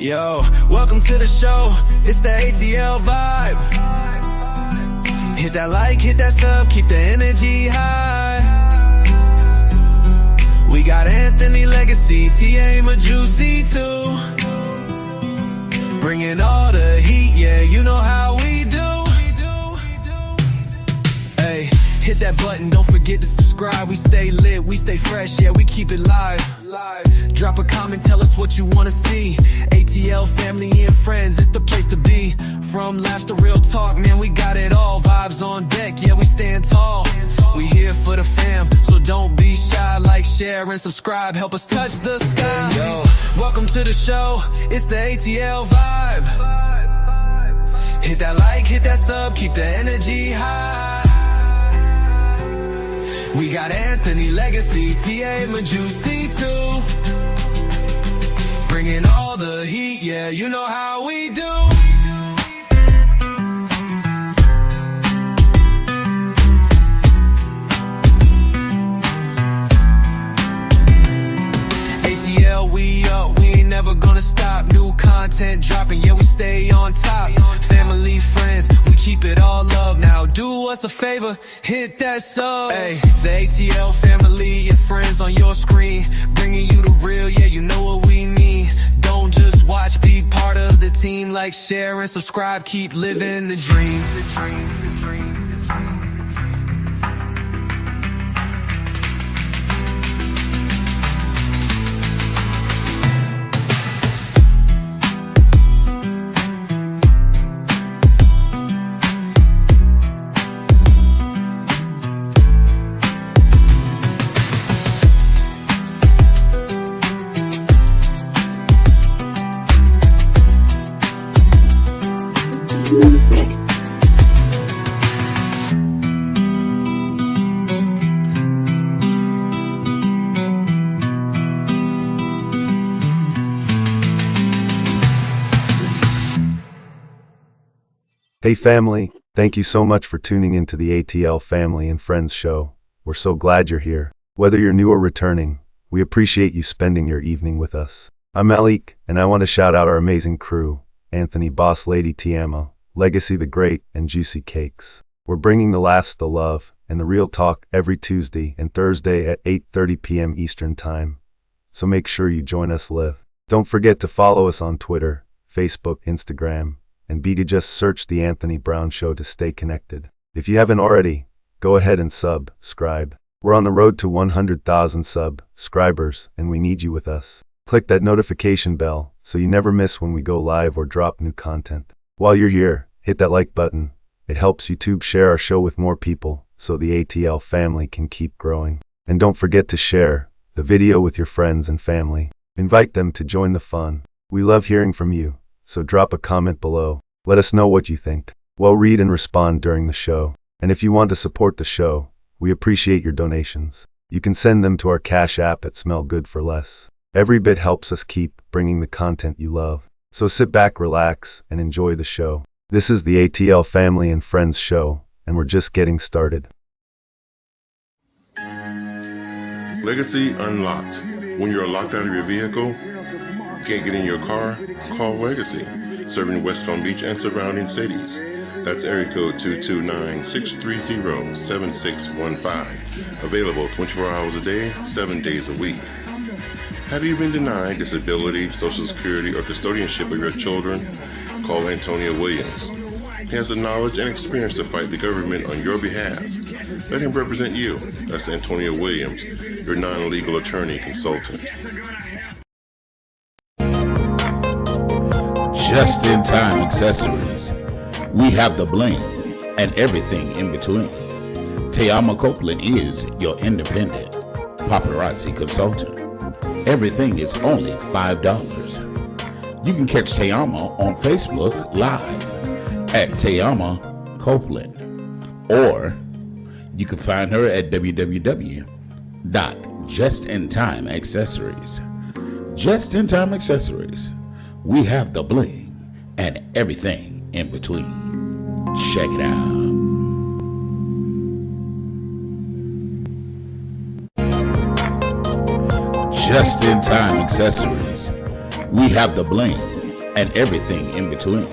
Yo, welcome to the show, it's the ATL vibe. Hit that like, hit that sub, keep the energy high. We got Anthony Legacy, T.A. Majusi too. Bringing all the heat, yeah, you know how we do. Hey, hit that button, don't forget to subscribe. We stay lit, we stay fresh, yeah, we keep it live. Drop a comment, tell us what you wanna see. ATL family and friends, it's the place to be. From laughs to real talk, man, we got it all. Vibes on deck, yeah, we stand tall. We here for the fam, so don't be shy. Like, share, and subscribe, help us touch the sky. Yo, welcome to the show, it's the ATL vibe. Hit that like, hit that sub, keep the energy high. We got Anthony Legacy, T.A. Majusi too. Bringing all the heat, yeah, you know how we do. ATL, we up, we ain't never gonna stop. New content dropping, yeah, we stay on top. Family, friends, we keep it all love. Now do us a favor, hit that sub. Hey, the ATL family and friends on your screen, bringing you the real, yeah, you know what we mean. Don't just watch, be part of the team. Like, share, and subscribe, keep living the dream. Hey family, thank you so much for tuning into the ATL Family and Friends show. We're so glad you're here. Whether you're new or returning, we appreciate you spending your evening with us. I'm Malik, and I want to shout out our amazing crew, Anthony Boss Lady Tiamo, Legacy the Great, and Juicy Cakes. We're bringing the laughs, the love, and the real talk every Tuesday and Thursday at 8:30 p.m. Eastern Time. So make sure you join us live. Don't forget to follow us on Twitter, Facebook, Instagram, and to just search The Anthony Brown Show to stay connected. If you haven't already, go ahead and subscribe. We're on the road to 100,000 subscribers, and we need you with us. Click that notification bell so you never miss when we go live or drop new content. While you're here, hit that like button. It helps YouTube share our show with more people so the ATL family can keep growing. And don't forget to share the video with your friends and family. Invite them to join the fun. We love hearing from you, so drop a comment below. Let us know what you think. We'll read and respond during the show. And if you want to support the show, we appreciate your donations. You can send them to our Cash App at Smell Good for Less. Every bit helps us keep bringing the content you love. So sit back, relax, and enjoy the show. This is the ATL Family and Friends show, and we're just getting started. Legacy Unlocked. When you're locked out of your vehicle, can't get in your car, call Legacy. Serving West Palm Beach and surrounding cities. That's area code 229-630-7615. Available 24 hours a day, 7 days a week. Have you been denied disability, social security, or custodianship of your children? Call Antonio Williams. He has the knowledge and experience to fight the government on your behalf. Let him represent you. That's Antonio Williams, your non-legal attorney consultant. Just-in-time accessories. We have the bling and everything in between. Tayama Copeland is your independent paparazzi consultant. Everything is only $5. You can catch Tayama on Facebook Live at Tayama Copeland, or you can find her at www.justintimeaccessories. Just-in-time accessories. We have the bling and everything in between. Check it out. Just-in-time accessories. We have the bling and everything in between.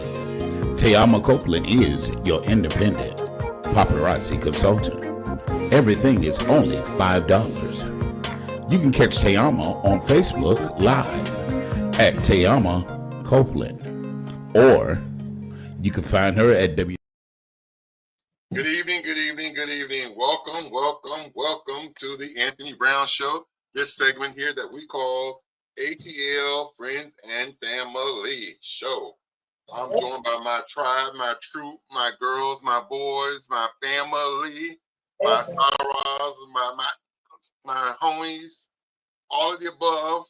Tayama Copeland is your independent paparazzi consultant. Everything is only $5. You can catch Tayama on Facebook Live at Tayama Copeland, or you can find her at Good evening, good evening, good evening. Welcome, welcome, welcome to the Anthony Brown Show. This segment here that we call ATL Friends and Family Show. I'm joined by my tribe, my troop, my girls, my boys, my family, my sorrows, my homies, all of the above.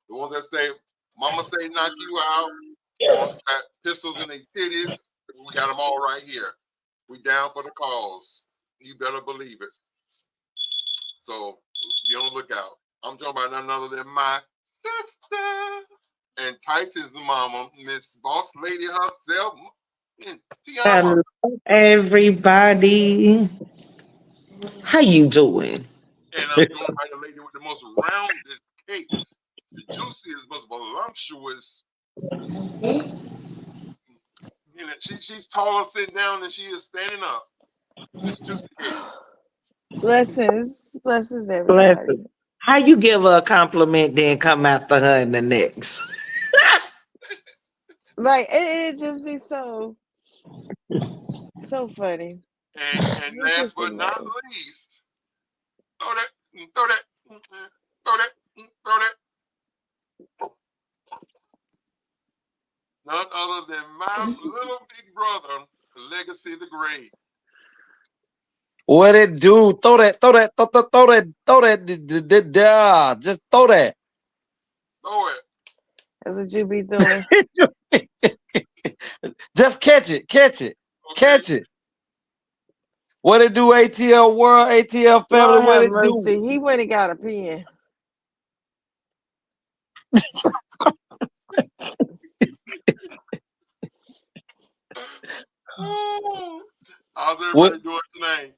The ones that say, Mama say knock you out, the ones that got pistols in their titties. We got them all right here. We down for the cause. You better believe it. So be on the lookout. I'm joined by none other than my sister and Titus's mama, Miss Boss Lady herself, Tiana. Hello, everybody. How you doing? And I'm joined by the lady with the most roundest cakes, the juiciest, most voluptuous. You know, she's taller sitting down than she is standing up. Miss Juicy Cakes. Blessings, everybody. Blessings. How you give her a compliment, then come after her in the next? Like it just be so funny. And last but not least, throw that. None other than my little big brother, Legacy the Great. What it do? Throw that. Just throw that. Throw it. That's what you be doing. Just catch it. Okay. Catch it. What it do, ATL World, ATL Family? Lord What have it mercy. do? He went and got a pen. How's everybody doing tonight?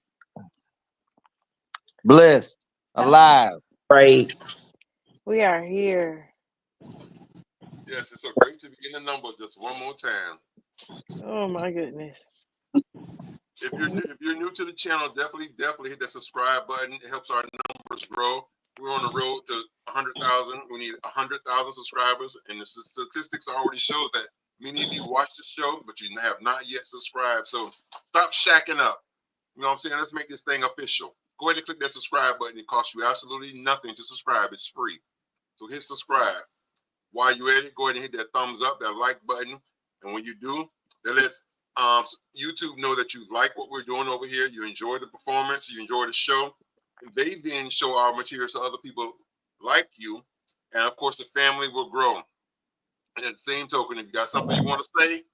Blessed. Alive. Right. We are here. Yes, it's so great to be in the number just one more time. Oh my goodness. If you're new to the channel, definitely hit that subscribe button. It helps our numbers grow. We're on the road to 100,000. We need 100,000 subscribers, and the statistics already show that many of you watch the show, but you have not yet subscribed. So stop shacking up. You know what I'm saying? Let's make this thing official. Go ahead and click that subscribe button. It costs you absolutely nothing to subscribe. It's free. So hit subscribe. While you're at it, go ahead and hit that thumbs up, that like button. And when you do, that lets YouTube know that you like what we're doing over here. You enjoy the performance. You enjoy the show. And they then show our materials to other people like you. And of course, the family will grow. And at the same token, if you got something you want to say,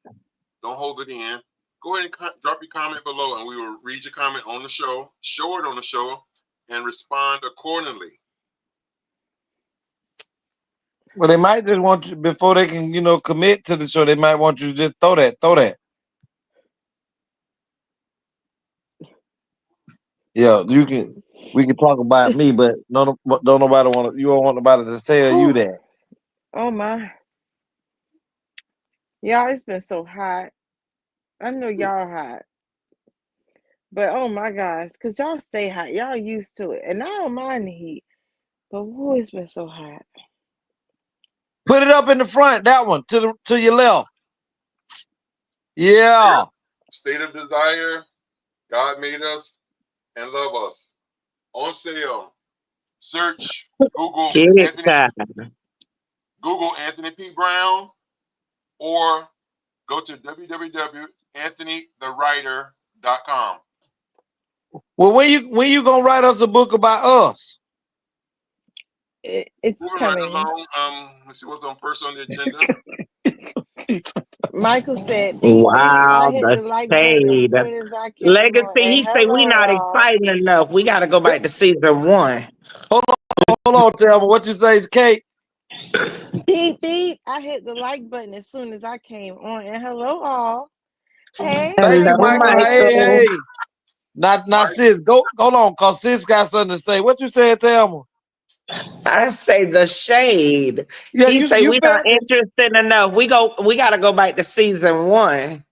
don't hold it in. Go ahead and drop your comment below, and we will read your comment on the show, show it on the show, and respond accordingly. Well, they might just want you, before they can, commit to the show, they might want you to just throw that. Yeah, we can talk about me, but don't nobody you don't want nobody to tell you that. Oh my. Y'all, it's been so hot. I know y'all hot. But oh my gosh, because y'all stay hot. Y'all used to it. And I don't mind the heat. But whoa, it's been so hot. Put it up in the front, that one, to your left. Yeah. State of Desire, God Made Us and Love Us. On sale. Search Google Anthony P. Brown, or go to www.anthonythewriter.com. Well, when you gonna write us a book about us? It's Moving coming. right along. Let's see what's first on the agenda. Michael said, Wow, I hit the like button as soon as I came Legacy, on. he say we not exciting enough. We got to go back to season 1. Hold on, tell me what you say, Kate. Beep, beep. I hit the like button as soon as I came on. And hello, all. Hey, Thank you, Michael. Michael. Hey. Not sis. Go on, cause sis got something to say. What you said, Thelma? I say the shade. Yeah, He say you we not fed the interested enough. We gotta go back to season 1.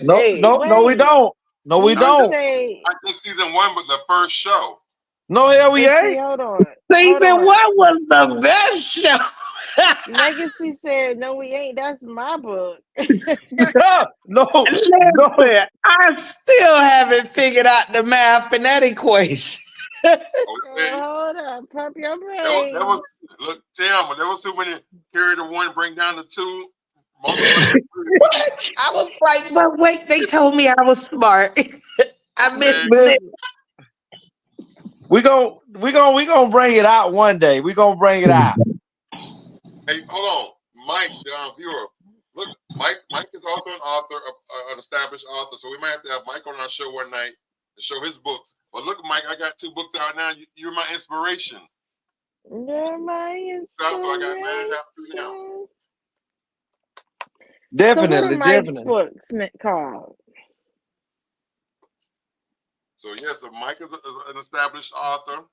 no, Hey, no, no, we Wait, don't. No, we he don't. say, Not just season one, but the first show. No, hell we but see, ain't. hold on, hold season 1 on. was the best show. Legacy said, "No, we ain't. That's my book." No, no. Listen, I still haven't figured out the math in that equation. Okay. Hold up, pump your That was brakes. look, Tam, there was too many carry the one, bring down the two, multiply the What? I was like, but wait, they told me I was smart. I missed man. it. Listen, we gonna bring it out one day. We gonna bring it out. Hey, hold on, Mike, the viewer. Look, Mike is also an author, an established author. So we might have to have Mike on our show one night to show his books. But look, Mike, I got 2 books out now. You're my inspiration. You're my So I got 9 out now. inspiration. So what are Definitely, Mike's definitely. books called? So yes, so Mike is an established author.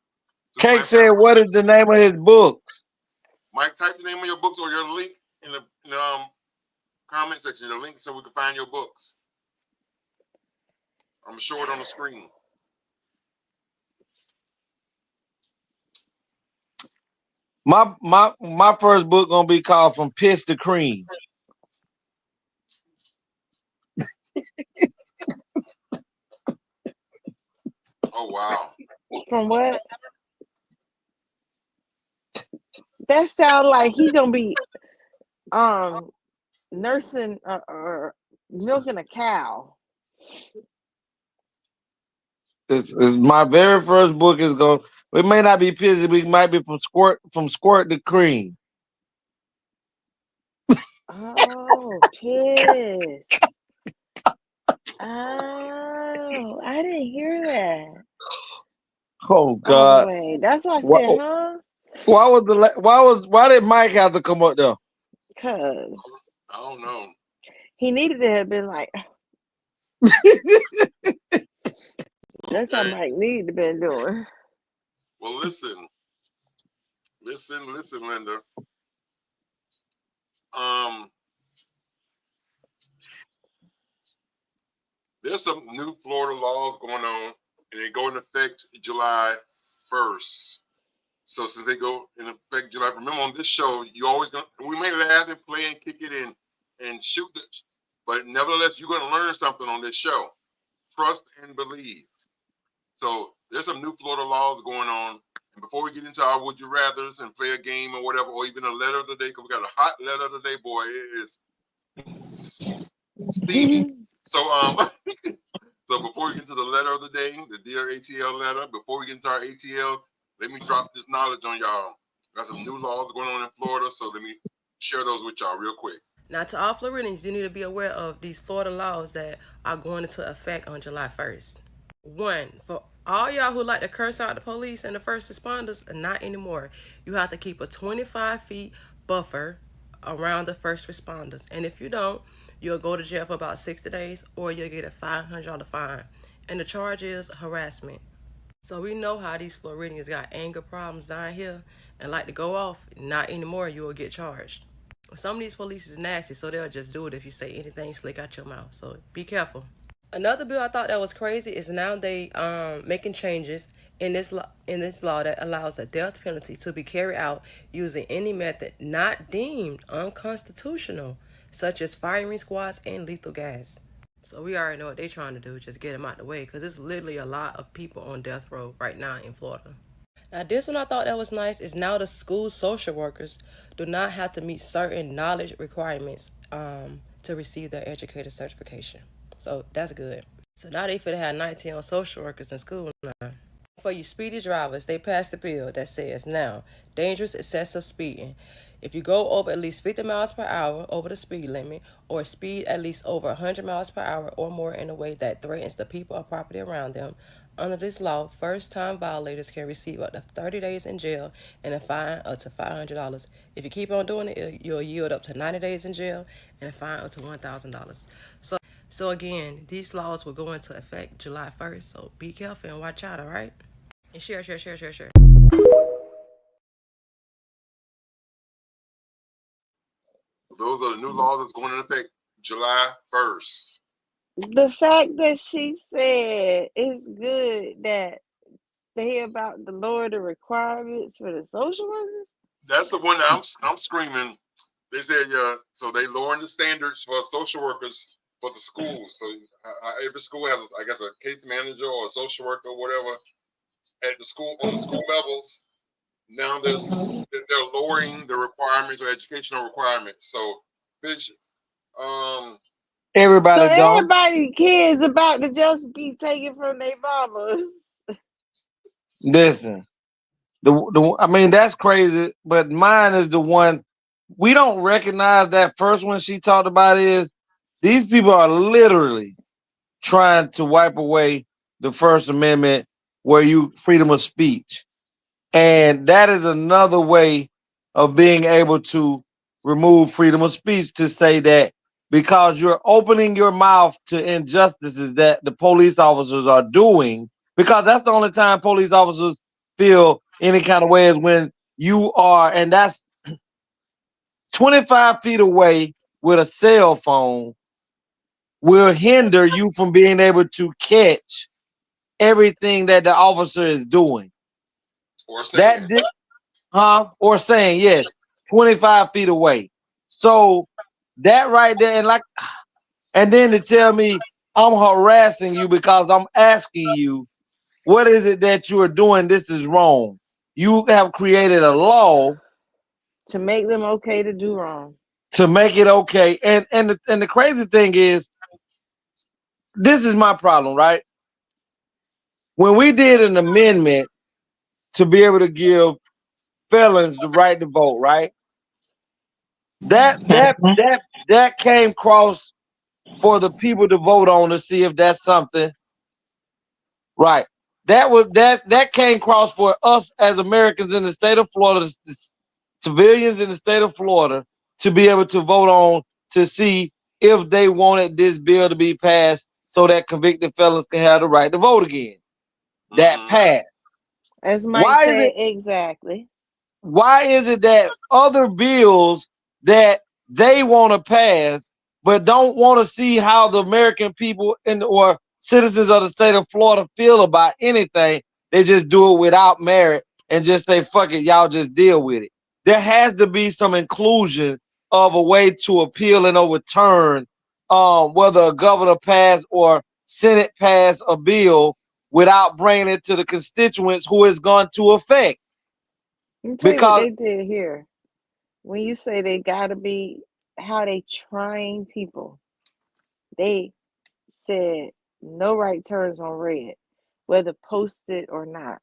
So Cake said, "What is the name of his books?" Mike, type the name of your books or your link in the comment section. The link so we can find your books. I'm show it on the screen. My first book gonna be called From Piss to Cream. Oh wow. From what? That sounds like he gonna be nursing or milking a cow. It's my very first book is going. It may not be pissy. We might be from squirt to cream. Oh, piss. Oh, I didn't hear that. Oh Oh, God! wait. That's why I Why, said, huh? why did Mike have to come up there? Because I don't know. he needed to have been like, that's how Okay. Mike needed to been doing. Well, listen, Linda. There's some new Florida laws going on, and they go into effect July 1st. So since they go in effect July, remember on this show, you always gonna we may laugh and play and kick it and shoot it, but nevertheless, you're gonna learn something on this show. Trust and believe. So there's some new Florida laws going on. And before we get into our would you rather's and play a game or whatever, or even a letter of the day, because we got a hot letter of the day, boy. It is Stevie. So so before we get to the letter of the day, the Dear ATL letter, before we get into our ATL, let me drop this knowledge on y'all. Got some new laws going on in Florida, so let me share those with y'all real quick. Now, to all Floridians, you need to be aware of these Florida laws that are going into effect on July 1st. One, for all y'all who like to curse out the police and the first responders, not anymore. You have to keep a 25 feet buffer around the first responders. And if you don't, you'll go to jail for about 60 days or you'll get a $500 fine. And the charge is harassment. So we know how these Floridians got anger problems down here and like to go off. Not anymore, you will get charged. Some of these police is nasty, so they'll just do it if you say anything slick out your mouth. So be careful. Another bill I thought that was crazy is now they making changes in this law that allows the death penalty to be carried out using any method not deemed unconstitutional, such as firing squads and lethal gas. So we already know what they're trying to do, just get them out the way, because it's literally a lot of people on death row right now in Florida. Now, this one I thought that was nice is now the school social workers do not have to meet certain knowledge requirements to receive their educator certification. So that's good. So now they finna have 19 on social workers in school now. For you speedy drivers, they passed a bill that says now, dangerous excessive speeding. If you go over at least 50 miles per hour over the speed limit or speed at least over 100 miles per hour or more in a way that threatens the people or property around them, under this law, first-time violators can receive up to 30 days in jail and a fine up to $500. If you keep on doing it, you'll yield up to 90 days in jail and a fine up to $1,000. So again, these laws will go into effect July 1st, so be careful and watch out, all right? And share. Those are the new laws that's going into effect July 1st. The fact that she said it's good that they about to lower the requirements for the social workers. That's the one that I'm screaming. They said, so they lowering the standards for social workers for the schools. So every school has, I guess, a case manager or a social worker or whatever at the school on the school levels. Now they're lowering the requirements or educational requirements. So, bitch, Everybody don't. everybody kids about to just be taken from their mamas. Listen, I mean, that's crazy, but mine is the one we don't recognize. That first one she talked about is these people are literally trying to wipe away the First Amendment where you freedom of speech. And that is another way of being able to remove freedom of speech, to say that because you're opening your mouth to injustices that the police officers are doing, because that's the only time police officers feel any kind of way is when you are, and that's 25 feet away with a cell phone will hinder you from being able to catch everything that the officer is doing. Or saying. Or saying, yes, 25 feet away. So that right there, and then to tell me I'm harassing you because I'm asking you, what is it that you are doing? This is wrong. You have created a law to make them okay to do wrong. To make it okay. And the crazy thing is, this is my problem, right? When we did an amendment to be able to give felons the right to vote, right? That came across for the people to vote on to see if that's something, right? That came across for us as Americans in the state of Florida, civilians in the state of Florida, to be able to vote on to see if they wanted this bill to be passed so that convicted felons can have the right to vote again. That passed. As Mike said, exactly. Why is it that other bills that they want to pass but don't want to see how the American people or citizens of the state of Florida feel about anything, they just do it without merit and just say, fuck it, y'all just deal with it? There has to be some inclusion of a way to appeal and overturn whether a governor pass or Senate pass a bill without bringing it to the constituents who is going to affect. Let me tell you what they did here. When you say they gotta be, how they train people, they said no right turns on red, whether posted or not.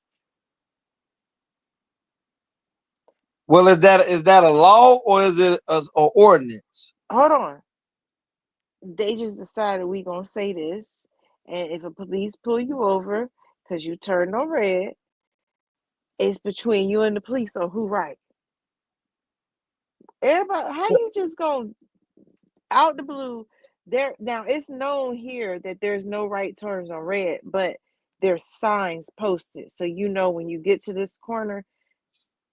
Well, is that a law or is it an ordinance? Hold on. They just decided we gonna say this, and if a police pull you over because you turned on red, it's between you and the police on who right. Everybody, how you just gonna out the blue? There now, it's known here that there's no right turns on red, but there's signs posted, so you know when you get to this corner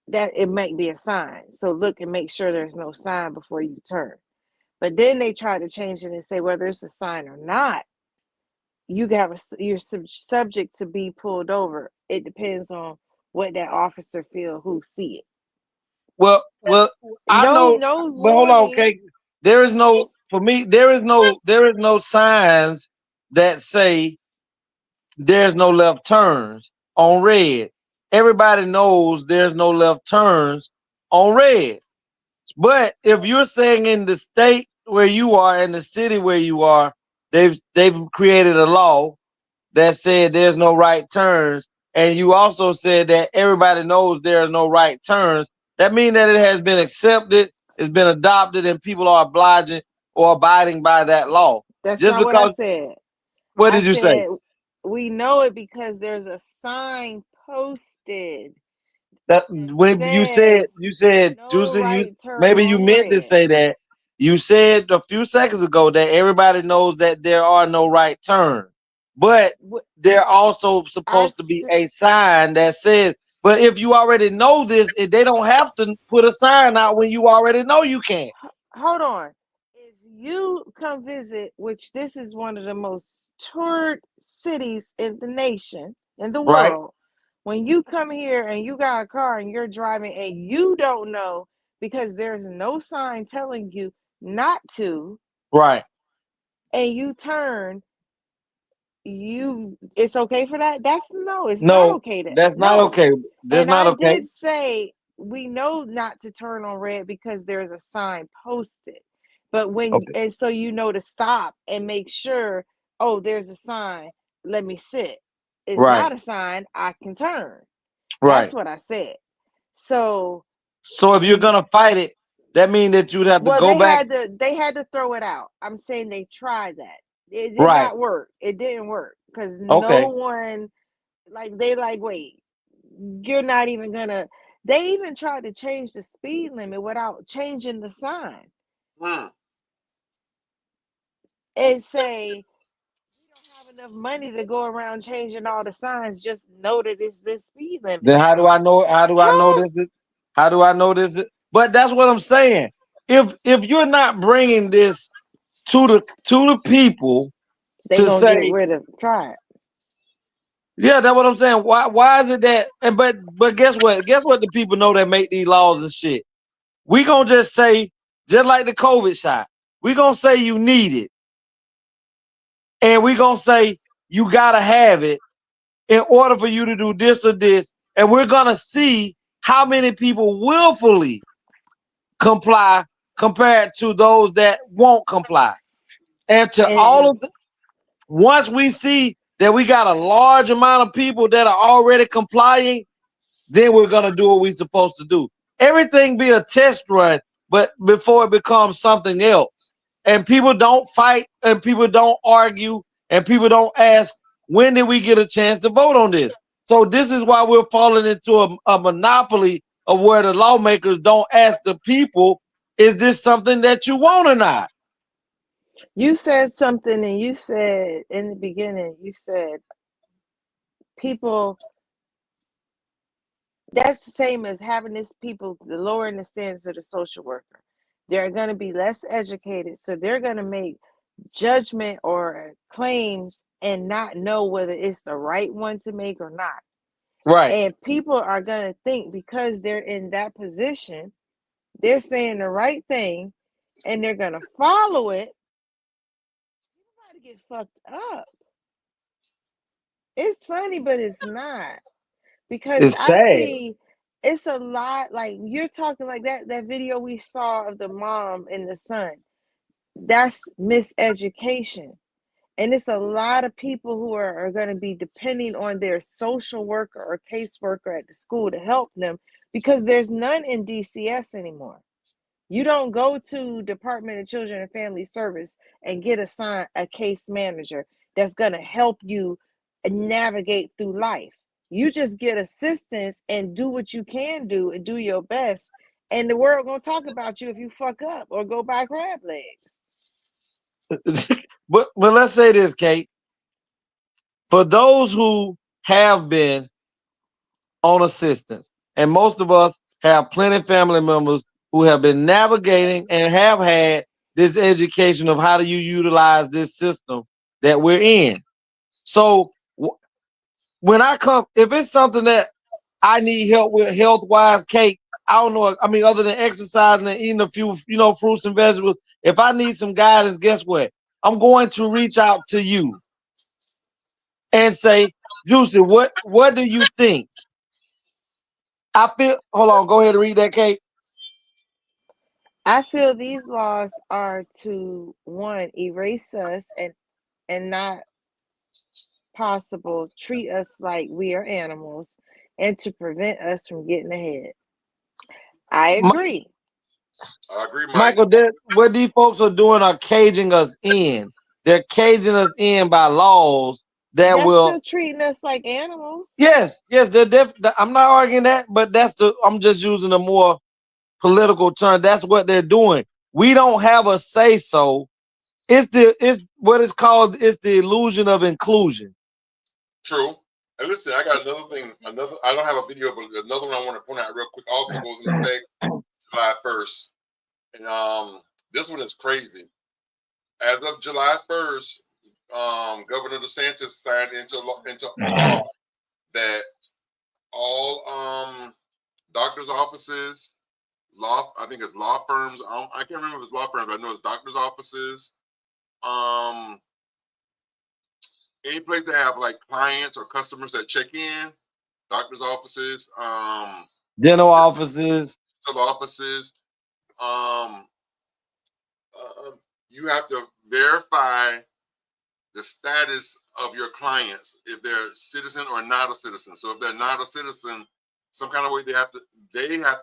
that it might be a sign. So look and make sure there's no sign before you turn. But then they try to change it and say whether it's a sign or not, you're subject to be pulled over. It depends on what that officer feel who see it. Well, I know. But hold on, okay. There is no signs that say there's no left turns on red. Everybody knows there's no left turns on red. But if you're saying in the state where you are, in the city where you are, they've created a law that said there's no right turns, and you also said that everybody knows there are no right turns, that means that it has been accepted, it's been adopted, and people are obliging or abiding by that law. That's just not because, what I said. What did you say? We know it because there's a sign posted. That when you said, no Juicy, right maybe you meant to say that. You said a few seconds ago that everybody knows that there are no right turns, but there also supposed to be a sign that says. But if you already know this, they don't have to put a sign out when you already know you can't. hold on. If you come visit, which this is one of the most toured cities in the nation, in the Right, world, when you come here and you got a car and you're driving and you don't know because there's no sign telling you not to, right. and you turn, it's okay for that? It's not No, okay to that's not no. okay. That's And not I okay. did say we know not to turn on red because there's a sign posted. But Okay. and so you know to stop and make sure, oh, there's a sign, let me sit. It's Right, not a sign, I can turn. That's right. what I said. So So if you're gonna fight it, that means that you'd have to well, go back. they had to throw it out. I'm saying they tried that. It did Right. not work. It didn't work because no Okay. one they wait, you're not even gonna. They even tried to change the speed limit without changing the sign Mm. and say we don't have enough money to go around changing all the signs. Just know that it's this speed limit. Then how do I know? How do I know Huh? this? How do I know this? But that's what I'm saying. If you're not bringing this to the people They to gonna get say, rid of try it. yeah, that's what I'm saying. Why is it that? And but guess what? Guess what? The people know that make these laws and shit. We gonna just say, just like the COVID shot, we gonna say you need it, and we gonna say you gotta have it in order for you to do this or this, and we're gonna see how many people willfully comply compared to those that won't comply. And to all And of the, once we see that we got a large amount of people that are already complying, then we're gonna do what we're supposed to do. Everything be a test run, but before it becomes something else. And people don't fight, and people don't argue, and people don't ask, when did we get a chance to vote on this? So this is why we're falling into a monopoly of where the lawmakers don't ask the people, is this something that you want or not? you said something, and you said in the beginning, you said people. That's the same as having this people lowering the standards of the social worker. They're going to be less educated, so they're going to make judgment or claims and not know whether it's the right one to make or not. Right. And people are going to think because they're in that position, they're saying the right thing and they're going to follow it. You're about to get fucked up. It's funny, but it's not. Because It's I sad. see it's a lot like you're talking like that video we saw of the mom and the son. That's miseducation. And it's a lot of people who are going to be depending on their social worker or caseworker at the school to help them because there's none in DCS anymore. You don't go to Department of Children and Family Service and get assigned a case manager that's going to help you navigate through life. You just get assistance and do what you can do and do your best. And the world going to talk about you if you fuck up or go buy crab legs. but let's say this, Kate. For those who have been on assistance, and most of us have plenty family members who have been navigating and have had this education of how do you utilize this system that we're in. So when I come, if it's something that I need help with health wise, Kate, I don't know. I mean, other than exercising and eating a few, fruits and vegetables, if I need some guidance, guess what? I'm going to reach out to you and say, Juicy, what do you think? I feel. Hold on. Go ahead and read that, Kate. I feel these laws are to one erase us and not possible treat us like we are animals and to prevent us from getting ahead. I agree. I agree, Mike. Michael, what these folks are doing are caging us in. They're caging us in by laws that That's will. still treating us like animals. Yes, they're I'm not arguing that, but I'm just using a more political term. That's what they're doing. We don't have a say so. It's what it's called. It's the illusion of inclusion. True. And listen, I got another thing. I don't have a video, but another one I want to point out real quick also goes into effect July 1st. And This one is crazy. As of July 1st, Governor DeSantis signed into law that all doctors' offices, I think it's law firms. I can't remember if it's law firms, but I know it's doctors' offices. Any place that have like clients or customers that check in, doctors' offices, dental offices. You have to verify the status of your clients, if they're citizen or not a citizen. So if they're not a citizen, some kind of way they have to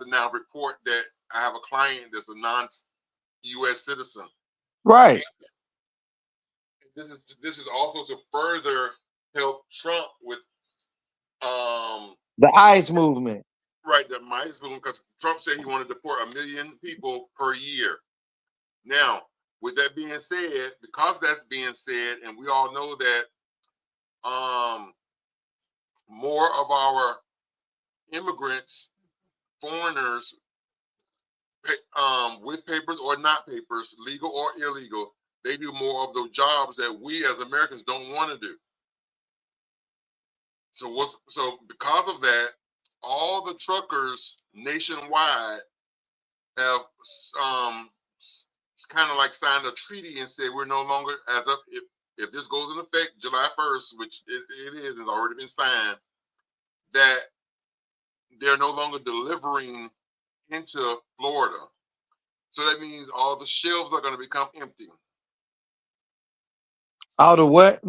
now report that I have a client that's a non-U.S. citizen. Right. This is also to further help Trump with the ICE movement. Right, the ICE movement, because Trump said he wanted to deport 1 million people per year. Now, with that being said, because that's being said, and we all know that more of our immigrants, foreigners, with papers or not papers, legal or illegal, they do more of those jobs that we as Americans don't want to do. So because of that, all the truckers nationwide have kind of like signed a treaty and said we're no longer, as of if this goes in effect July 1st, which it is, it's already been signed, that they're no longer delivering into Florida. So that means all the shelves are going to become empty. All the what?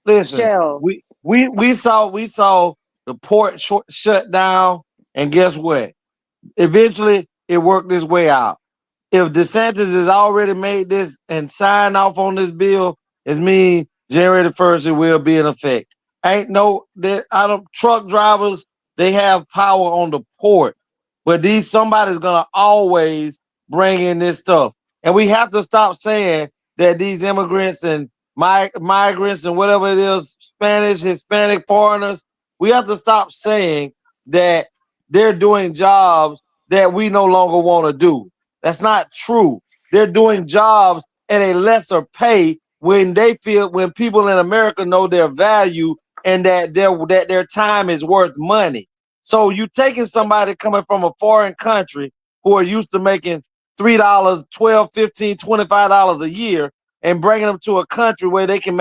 Listen, Shelves. we saw the port shut down, and guess what? Eventually, it worked its way out. If DeSantis has already made this and signed off on this bill, it means January 1st it will be in effect. Truck drivers, they have power on the port, but somebody's gonna always bring in this stuff, and we have to stop saying that these immigrants and migrants and whatever it is, Spanish, Hispanic, foreigners, we have to stop saying that they're doing jobs that we no longer want to do. That's not true. They're doing jobs at a lesser pay when people in America know their value and that their time is worth money. So you taking somebody coming from a foreign country who are used to making $3, $12, $15, $25 a year and bringing them to a country where they can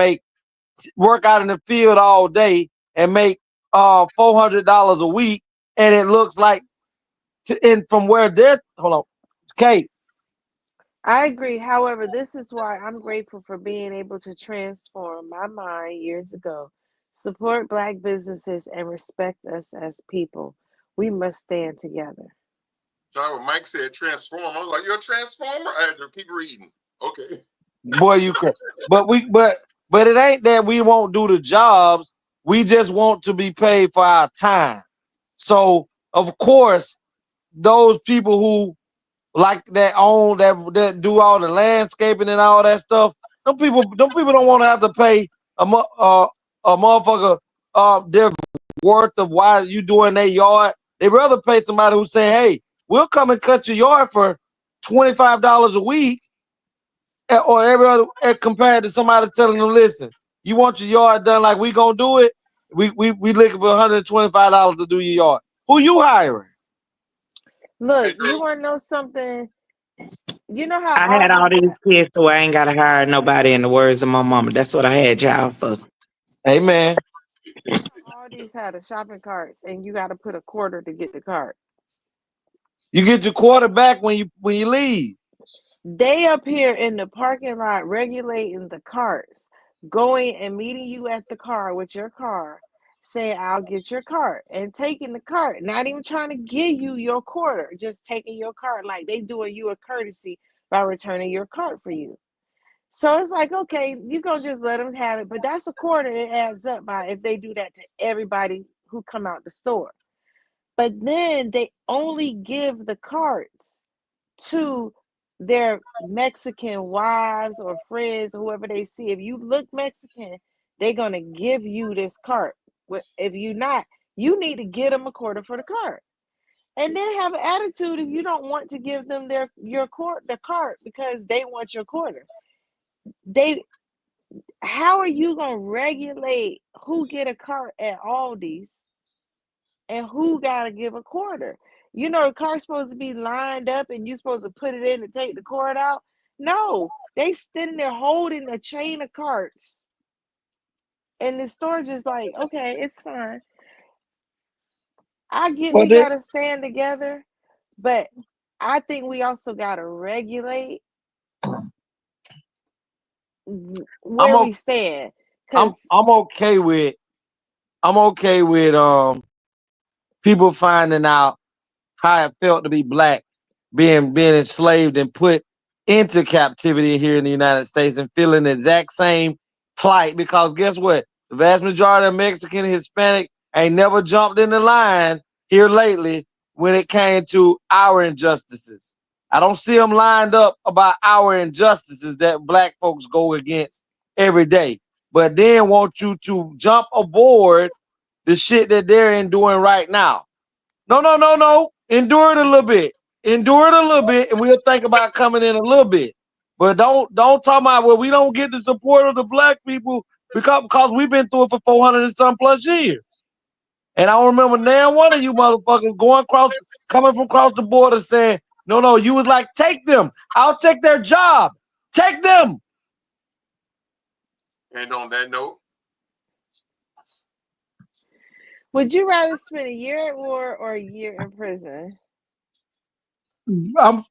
work out in the field all day and make $400 a week, and it looks like, and from where they're, hold on, Kate. I agree. However, this is why I'm grateful for being able to transform my mind years ago. Support Black businesses and respect us as people. We must stand together. So when Mike said transform, I was like, "You're a transformer." I had to keep reading. Okay. Boy, you could, but it ain't that we won't do the jobs. We just want to be paid for our time. So of course, those people who like that do all the landscaping and all that stuff, them people don't want to have to pay a motherfucker their worth of why you doing their yard. They rather pay somebody who's saying, "Hey, we'll come and cut your yard for $25 a week," or every other, compared to somebody telling them, "Listen, you want your yard done like we gonna do it? We looking for $125 to do your yard." Who you hiring? Look, you want to know something? You know how I had all these kids, so I ain't gotta hire nobody. In the words of my mama, that's what I had y'all for. Amen. All these had a shopping carts, and you got to put a quarter to get the cart. You get your quarter back when you leave. They up here in the parking lot regulating the carts, going and meeting you at the car with your car, saying, "I'll get your cart," and taking the cart, not even trying to give you your quarter, just taking your cart, like they doing you a courtesy by returning your cart for you. So it's like, okay, you gonna just let them have it, but that's a quarter. It adds up by if they do that to everybody who come out the store. But then they only give the carts to their Mexican wives or friends or whoever they see. If you look Mexican, they're gonna give you this cart. If you not, you need to get them a quarter for the cart. and then have an attitude if you don't want to give them the cart because they want your quarter. How are you gonna regulate who get a cart at Aldi's and who gotta give a quarter? You know the cart's supposed to be lined up and you're supposed to put it in and take the cart out. No, they sitting there holding a chain of carts. And the store just like, okay, it's fine. I get we gotta stand together, but I think we also gotta regulate where we stand. I'm okay with people finding out how it felt to be black, being enslaved and put into captivity here in the United States and feeling the exact same plight. Because guess what? The vast majority of Mexican and Hispanic ain't never jumped in the line here lately when it came to our injustices. I don't see them lined up about our injustices that black folks go against every day. But then want you to jump aboard the shit that they're enduring right now. No. Endure it a little bit. Endure it a little bit, and we'll think about coming in a little bit. But don't talk about, well, we don't get the support of the black people because we've been through it for 400 and some plus years. And I don't remember now one of you motherfuckers coming from across the border saying, no, you was like, take them. I'll take their job. Take them. And on that note, would you rather spend a year at war or a year in prison? I'm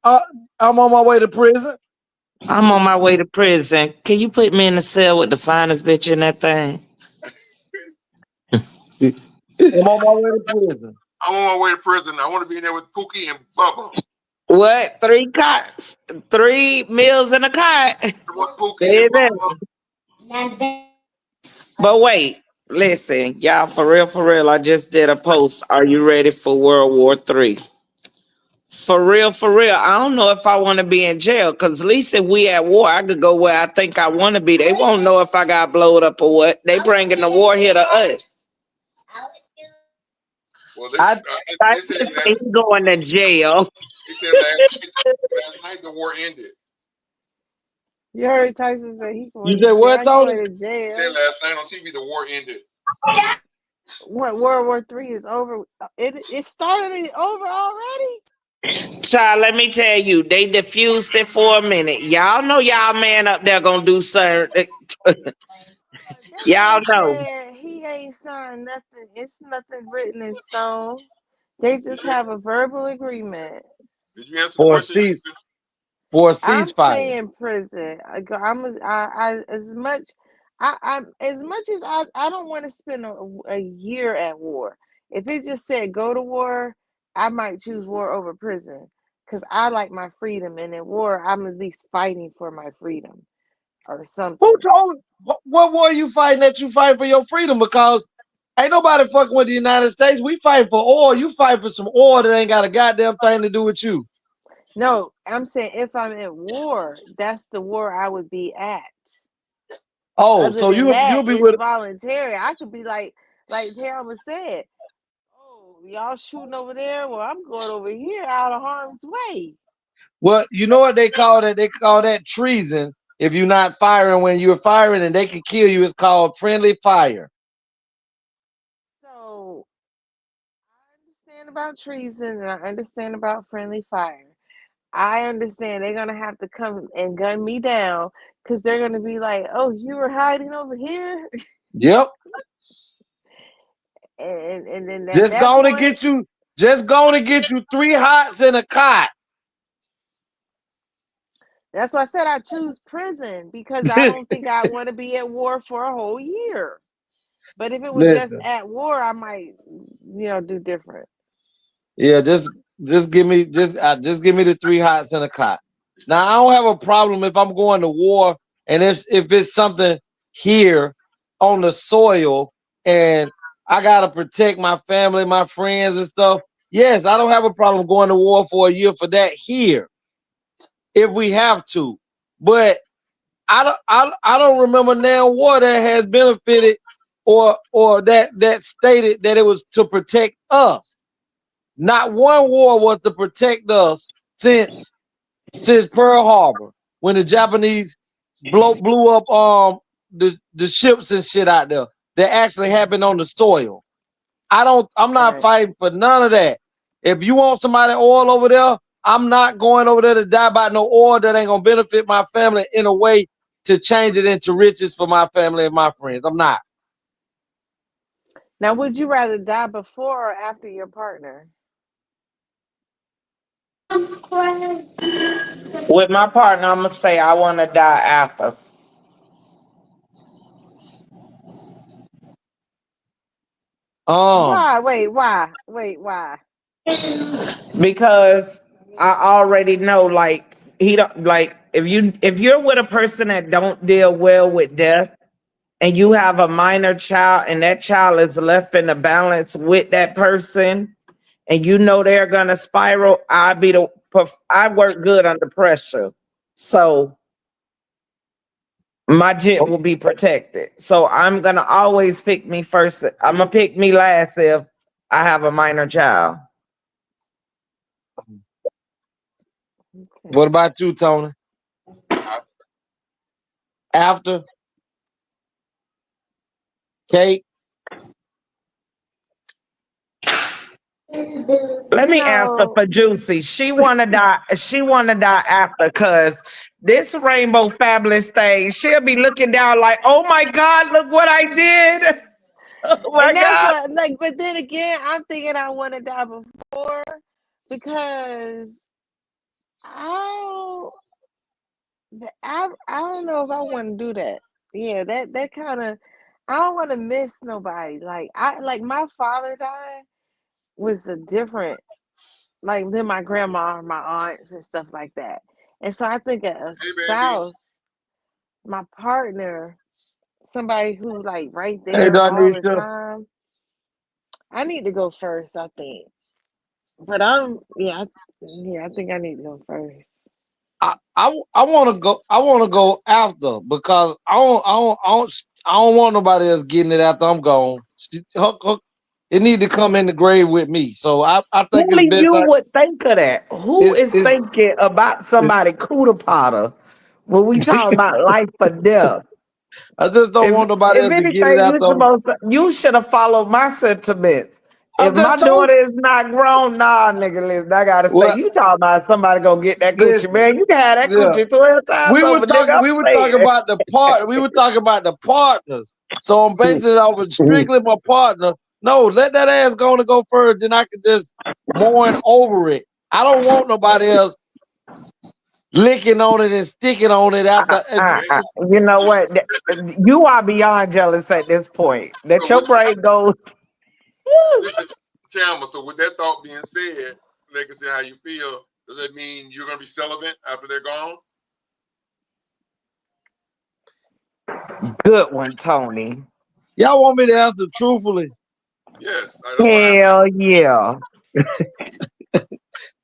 on my way to prison. I'm on my way to prison. Can you put me in the cell with the finest bitch in that thing? I'm on my way to prison. I'm on my way to prison. I want to be in there with Pookie and Bubba. What? 3 cots? 3 meals in a cot? Baby. But wait, listen, y'all, for real, I just did a post. Are you ready for World War III? For real, I don't know if I want to be in jail, because at least if we at war, I could go where I think I want to be. They won't know if I got blowed up or what. They bringing the war here to us. Well, they said he's going to jail. They said last night the war ended. You heard Tyson say he going to jail. He said last night on TV the war ended. What, World War III is over? It started over already? Child, let me tell you, they diffused it for a minute. Y'all know y'all man up there gonna do something. Y'all know. He ain't signed nothing. It's nothing written in stone. They just have a verbal agreement. Did you answer the question? For a ceasefire. I'm saying prison. As much as I don't want to spend a year at war. If it just said go to war, I might choose war over prison because I like my freedom, and in war, I'm at least fighting for my freedom or something. Who told? What war you fighting that you fight for your freedom? Because ain't nobody fucking with the United States. We fight for oil. You fight for some oil that ain't got a goddamn thing to do with you. No, I'm saying if I'm at war, that's the war I would be at. Oh, so you'll be with voluntary. I could be like Thelma said, oh, y'all shooting over there. Well, I'm going over here out of harm's way. Well, you know what they call that? They call that treason. If you're not firing when you're firing and they can kill you, it's called friendly fire. So I understand about treason and I understand about friendly fire. I understand they're gonna have to come and gun me down because they're gonna be like, "Oh, you were hiding over here." Yep. And then just going to get you 3 hots and a cot. That's why I said I choose prison because I don't think I want to be at war for a whole year. But if it was just at war, I might, do different. Yeah, just give me the 3 hots and a cot. Now I don't have a problem if I'm going to war and if it's something here on the soil and I gotta protect my family, my friends and stuff. Yes, I don't have a problem going to war for a year for that here, if we have to. But I don't remember now war that has benefited or that stated that it was to protect us. Not one war was to protect us since Pearl Harbor, when the Japanese blew up the ships and shit out there that actually happened on the soil. I'm not Right. fighting for none of that. If you want somebody oil over there, I'm not going over there to die by no oil that ain't gonna benefit my family in a way to change it into riches for my family and my friends. I'm not. Now, would you rather die before or after your partner? With my partner, I'm gonna say I want to die after. Why? Wait, why? Wait, why? Because I already know, like, he don't like, if you're with a person that don't deal well with death, and you have a minor child, and that child is left in the balance with that person, and you know they're gonna spiral, I work good under pressure, so my jet will be protected. So I'm gonna always pick me first. I'm gonna pick me last if I have a minor child. What about you, Tony? After Kate? Let me answer for Juicy. She wanna die. She wanna die after, cause this rainbow fabulous thing. She'll be looking down like, oh my God, look what I did. Oh my And that's God. what, like, but then again, I'm thinking I want to die before because I I don't know if I want to do that. Yeah, that kind of, I don't want to miss nobody. Like my father died was a different, like, than my grandma or my aunts and stuff like that. And so I think a spouse, my partner, somebody who like right Hey, there all the Donisha. time, I need to go first, I think. But I think I need to go first. I want to go after because I don't want nobody else getting it after I'm gone. It need to come in the grave with me. So I think it's Only best. you would think of that. Who is thinking about somebody cooter potter when we talk about life or death? I just don't want nobody If else to get it anything, after. you should have followed my sentiments. I If my just told daughter is not grown, nah, nigga, listen, I gotta say, well, you talking about somebody gonna get that coochie, listen, man. You can have that yeah. coochie 12 times over, nigga. I'm We were saying. talking about the part. We were talking about the partners. So I'm basing it off of strictly my partner. No, let that ass go first. Then I can just mourn over it. I don't want nobody else licking on it and sticking on it after. You know what? You are beyond jealous at this point. That your brain goes. Chalma, so with that thought being said, Legacy, how you feel? Does that mean you're gonna be celibate after they're gone? Good one, Tony. Y'all want me to answer truthfully? Yes. Hell yeah.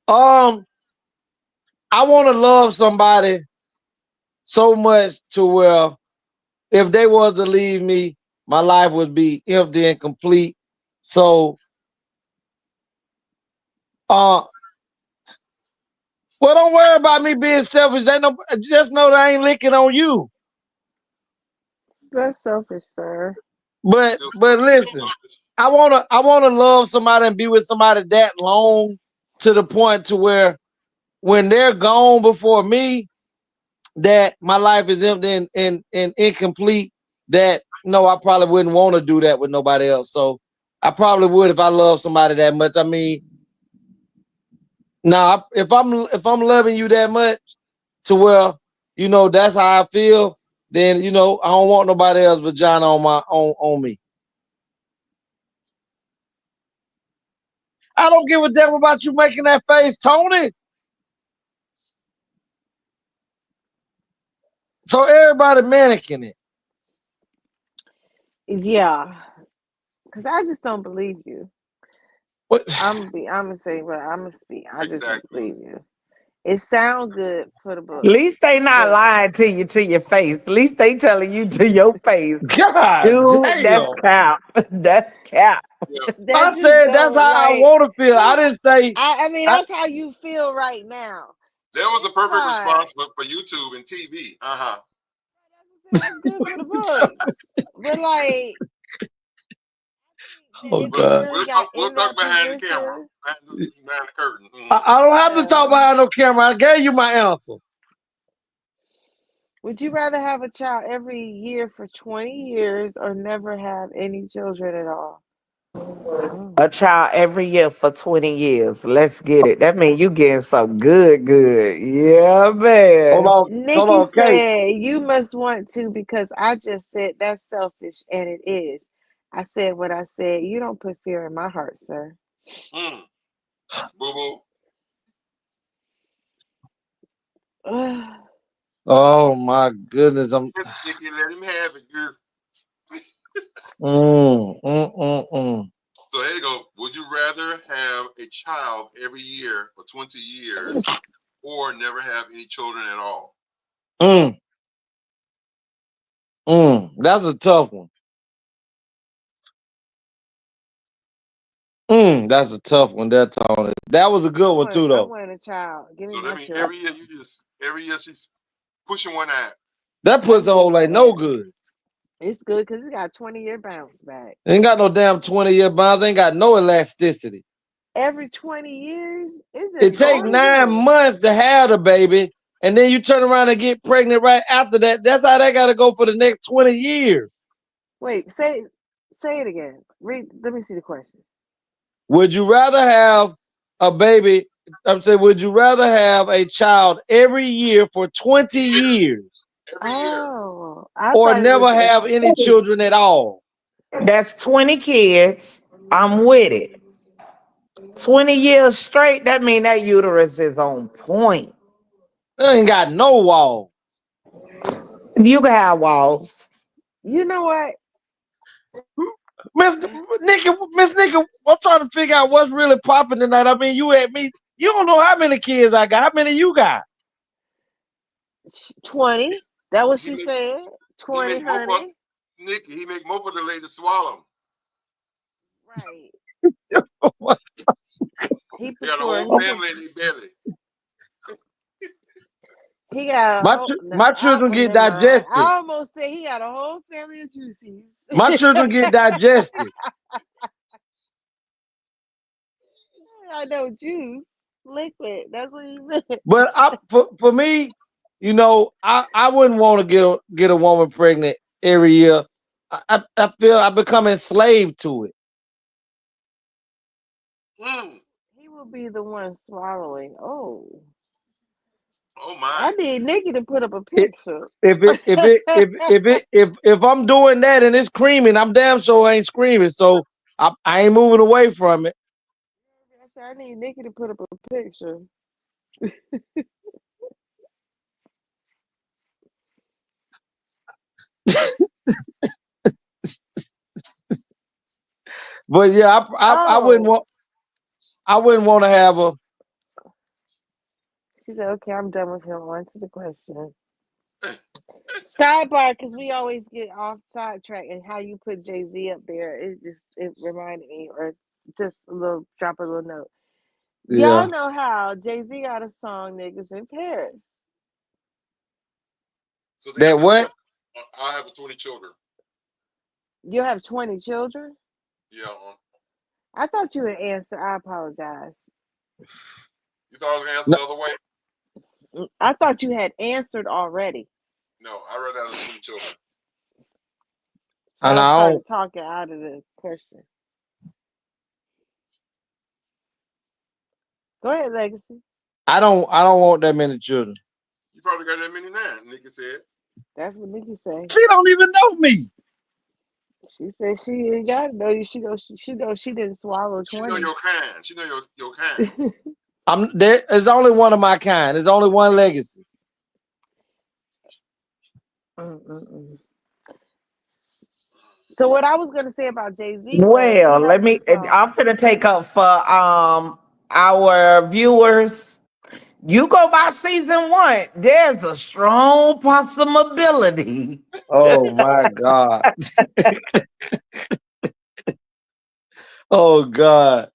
I want to love somebody so much to where if they was to leave me, my life would be empty and complete. So, well, don't worry about me being selfish. Just know that I ain't licking on you. That's selfish, sir. But listen, I wanna love somebody and be with somebody that long to the point to where when they're gone before me, that my life is empty and incomplete. That no, I probably wouldn't want to do that with nobody else. So I probably would if I love somebody that much. I mean, now if I'm loving you that much to where that's how I feel, then I don't want nobody else vagina on me. I don't give a damn about you making that face, Tony. So everybody mannequin it. Yeah, because I just don't believe you. What? I'm gonna say, but I'm gonna speak. I just don't believe you. It sounds good for the book. At least they not lying to you to your face. At least they telling you to your face. God Dude, damn. that's cap. That's cap. Yeah. That I just said that's don't how I like. want to feel. I didn't say. I mean, I, that's how you feel right now. That was the It's perfect fine. response for YouTube and TV. That's good for the books. But like, oh if But you God. really got we'll in talk that behind the camera, position, behind the curtain. I don't have to talk yeah. behind no camera. I gave you my answer. Would you rather have a child every year for 20 years or never have any children at all? A child every year for 20 years. Let's get it. That means you getting some good. Yeah, Hold man. on, hold Nikki on, Kate. said, you must want to because I just said that's selfish, and it is. I said what I said. You don't put fear in my heart, sir. Boo boo. Oh my goodness, I'm. Nikki, let him have it, girl. So here you go. Would you rather have a child every year for 20 years or never have any children at all? That's a tough one. That's a tough one. That Tony. That was a good one too, I though. want a child. Give me So my that means children. every year she's pushing one out. That puts a hole ain't no good. It's good because it got 20-year bounce back. Ain't got no damn 20-year bonds. Ain't got no elasticity. Every 20 years, It takes 9 months to have the baby, and then you turn around and get pregnant right after that. That's how they got to go for the next 20 years. Wait, say it again. Let me see the question. Would you rather have a baby? I'm saying, would you rather have a child every year for 20 years? Every year. Or never have any children at all? That's 20 kids. I'm with it. 20 years straight, that mean that uterus is on point. It ain't got no wall. You can have walls. You know what? Miss Nikki, I'm trying to figure out what's really popping tonight. I mean, you at me. You don't know how many kids I got. How many you got? 20. That what she said. 20, honey. Nikki, he make more for the lady to swallow. Right. He got a whole family in his belly. He got my children get digested. I almost say he got a whole family of juicies. My children get digested. I know juice, liquid. That's what he meant. But for me, you know, I wouldn't want to get a woman pregnant every year. I feel I become enslaved to it. He will be the one swallowing. Oh my! I need Nikki to put up a picture. If I'm doing that and it's creaming, I'm damn sure ain't screaming. So I ain't moving away from it. I need Nikki to put up a picture. But yeah, I wouldn't want to have a. She said, "Okay, I'm done with him. On to the question." Sidebar, because we always get off sidetrack, and how you put Jay-Z up there, it reminded me, or just drop a little note. Yeah. Y'all know how Jay-Z got a song, "Niggas in Paris." So that what? I have 20 children. You have 20 children? Yeah. I thought you would answer. I apologize. You thought I was gonna answer the other way? I thought you had answered already. No, I rather have 20 children. So I started talking out of the question. Go ahead, Legacy. I don't want that many children. You probably got that many now, Nikki said. That's what Nikki said. She don't even know me. She said she ain't got to know you. She knows she didn't swallow 20. She know your kind. She know your kind. There's only one of my kind. There's only one Legacy. So what I was gonna say about Jay-Z. Well, I'm gonna take up for our viewers. You go by season 1, there's a strong possibility. Oh my God. Oh God.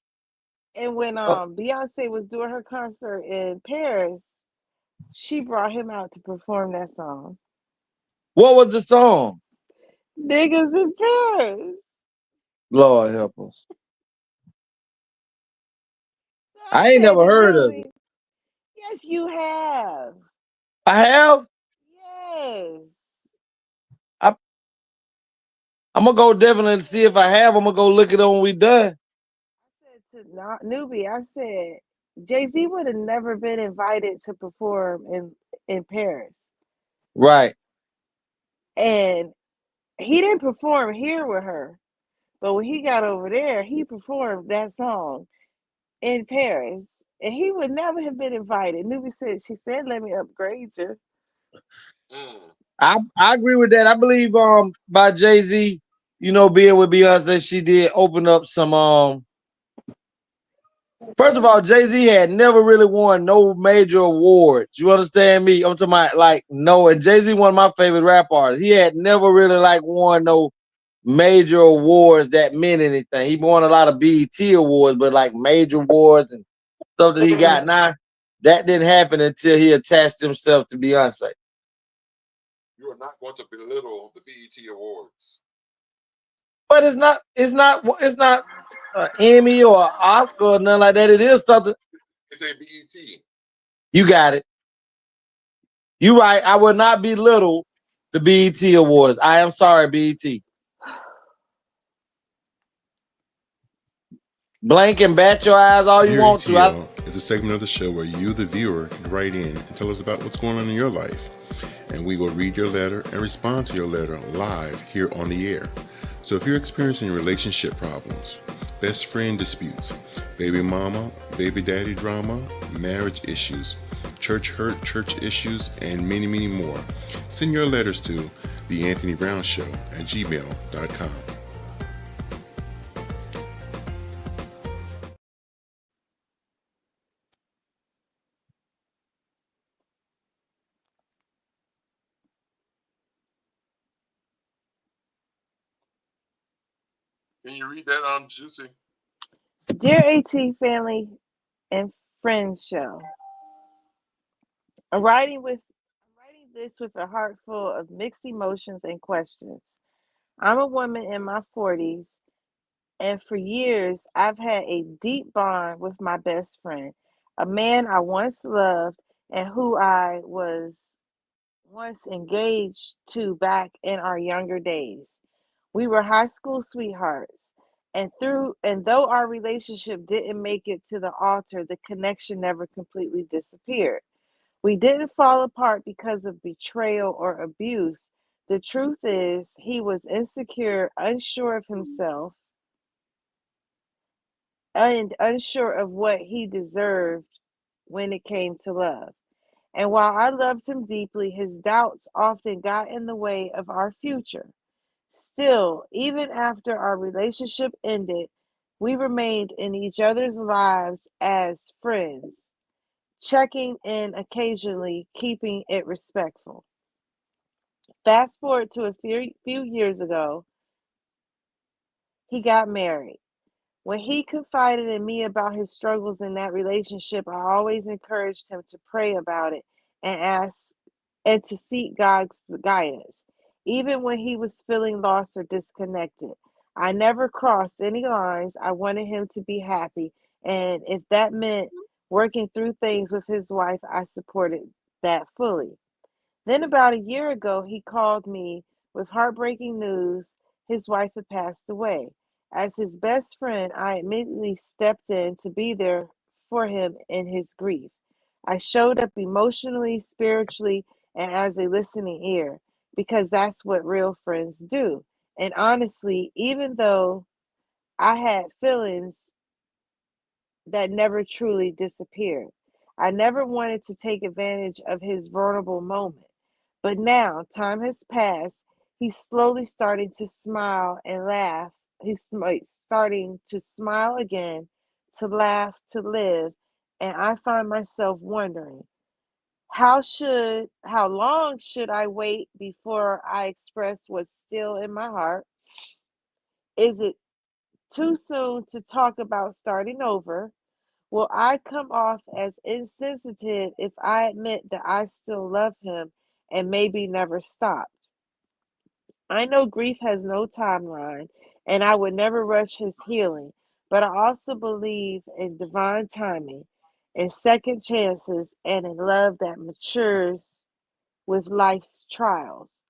And when Oh, Beyonce was doing her concert in Paris, she brought him out to perform that song. what was the song? Niggas in Paris. Lord help us. So I I ain't said never to heard of it. Newbie, yes, you have. I have. Yes. I, I'm gonna go definitely see if I have. I'm gonna go look it up when we done. I said to Newbie, I said Jay-Z would have never been invited to perform in Paris. Right. And he didn't perform here with her. But when he got over there, he performed that song in Paris. And he would never have been invited. Newbie said, she said, let me upgrade you. Mm. I agree with that. I believe by Jay-Z, being with Beyonce, she did open up some first of all, Jay-Z had never really won no major awards. You understand me? I'm talking about like no, and Jay-Z one of my favorite rap artists. He had never really like won no major awards that meant anything. He won a lot of BET awards, but like major awards and stuff that he got now, that didn't happen until he attached himself to Beyonce. You are not going to belittle the BET Awards. But it's not an Emmy or an Oscar or nothing like that. It is something. It's a BET. You got it. You right. I will not belittle the BET Awards. I am sorry, BET. Blank and bat your eyes all you Dear want to. ATL is a segment of the show where you, the viewer, can write in and tell us about what's going on in your life. And we will read your letter and respond to your letter live here on the air. So if you're experiencing relationship problems, best friend disputes, baby mama, baby daddy drama, marriage issues, church hurt, church issues, and many, many more, send your letters to theanthonybrownshow@gmail.com. Can you read that, Juicy? Dear AT family and friends show. I'm writing this with a heart full of mixed emotions and questions. I'm a woman in my 40s, and for years I've had a deep bond with my best friend, a man I once loved and who I was once engaged to back in our younger days. We were high school sweethearts, and though our relationship didn't make it to the altar, the connection never completely disappeared. We didn't fall apart because of betrayal or abuse. The truth is, he was insecure, unsure of himself, and unsure of what he deserved when it came to love. And while I loved him deeply, his doubts often got in the way of our future. Still, even after our relationship ended, we remained in each other's lives as friends, checking in occasionally, keeping it respectful. Fast forward to a few years ago, he got married. When he confided in me about his struggles in that relationship, I always encouraged him to pray about it and ask and to seek God's guidance, even when he was feeling lost or disconnected. I never crossed any lines. I wanted him to be happy, and if that meant working through things with his wife, I supported that fully. Then, about a year ago, he called me with heartbreaking news his wife had passed away. As his best friend, I immediately stepped in to be there for him in his grief. I showed up emotionally, spiritually, and as a listening ear because that's what real friends do. And honestly, even though I had feelings that never truly disappeared. I never wanted to take advantage of his vulnerable moment. But now, time has passed, he's slowly starting to smile and laugh. Starting to smile again, to laugh, to live. And I find myself wondering, how long should I wait before I express what's still in my heart? Is it Too soon to talk about starting over? Will I come off as insensitive if I admit that I still love him and maybe never stopped? I know grief has no timeline and I would never rush his healing, but I also believe in divine timing, in second chances, and in love that matures with life's trials.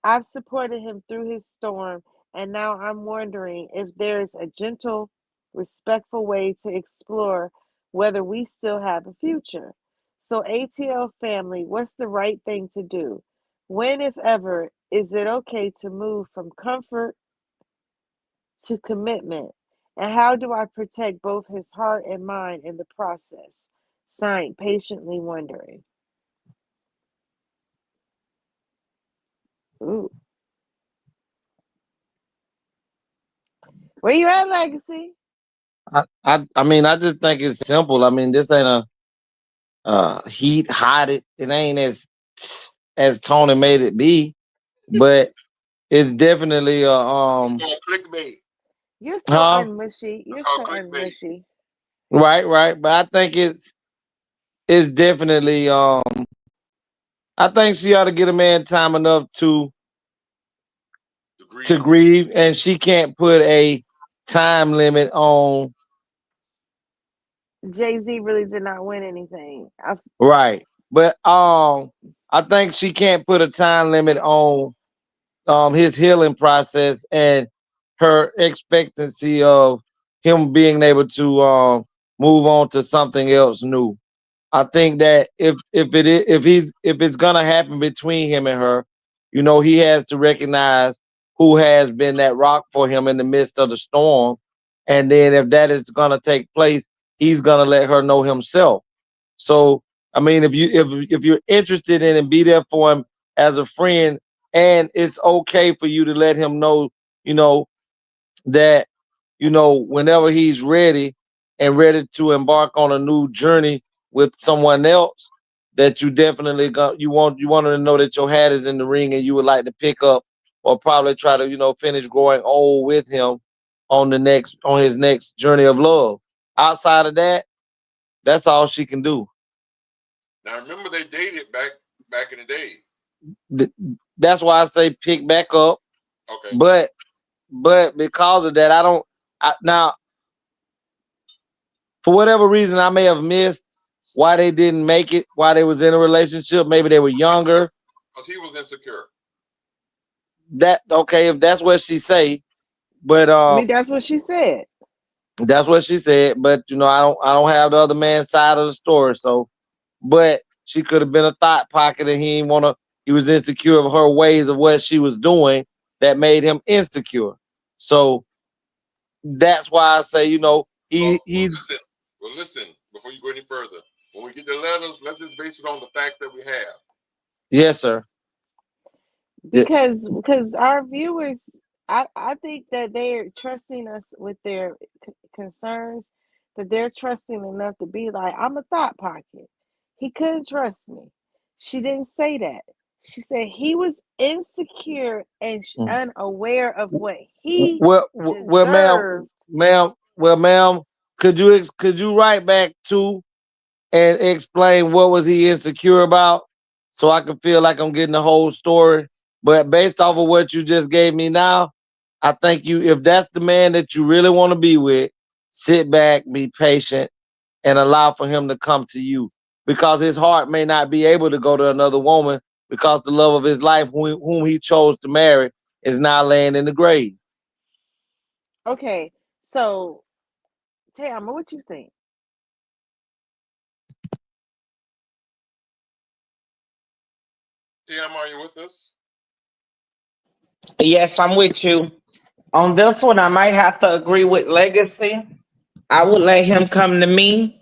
I've supported him through his storm, and now I'm wondering if there's a gentle, respectful way to explore whether we still have a future. So, ATL family, what's the right thing to do? When, if ever, is it okay to move from comfort to commitment? And how do I protect both his heart and mind in the process? Signed, patiently wondering. Ooh. Where you at, Legacy? I mean, I just think it's simple. I mean, this ain't a heat hot. It ain't as Tony made it be, but it's definitely a It's called clickbait. You're so huh. unmushy. It's You're called so clickbait. unmushy. Right. But I think it's definitely I think she ought to get a man time enough to The grieve, and she can't put a time limit on. Jay-Z really did not win anything. Right. But I think she can't put a time limit on his healing process and her expectancy of him being able to move on to something else new. I think that if it's gonna happen between him and her, you know, he has to recognize who has been that rock for him in the midst of the storm. And then if that is gonna take place, he's gonna let her know himself. So I mean, if you're interested in and be there for him as a friend, and it's okay for you to let him know, you know, that whenever he's ready and ready to embark on a new journey with someone else, that you definitely you want to know that your hat is in the ring and you would like to pick up or probably try to finish growing old with him on his next journey of love. Outside of that, that's all she can do. Now remember they dated back in the day. That's why I say pick back up. Okay. But because of that, now for whatever reason I may have missed why they didn't make it, why they was in a relationship. Maybe they were younger. Because he was insecure. That okay, if that's what she say, but I mean, that's what she said. that's what she said. But I don't have the other man's side of the story. So, but she could have been a thought pocket, and he was insecure of her ways of what she was doing that made him insecure. So that's why I say, Listen, before you go any further, when we get the letters, let's just base it on the facts that we have. Yes, sir. Because our viewers, I think that they're trusting us with their concerns, that they're trusting enough to be like, I'm a thought pocket. He couldn't trust me. She didn't say that. She said he was insecure and unaware of what he deserved. Ma'am, could you write back to and explain what was he insecure about so I can feel like I'm getting the whole story? But based off of what you just gave me now, I think if that's the man that you really want to be with, sit back, be patient, and allow for him to come to you, because his heart may not be able to go to another woman because the love of his life, whom he chose to marry, is now laying in the grave. Okay, so Tamara, what you think? Tam, are you with us? Yes, I'm with you. On this one, I might have to agree with Legacy. I would let him come to me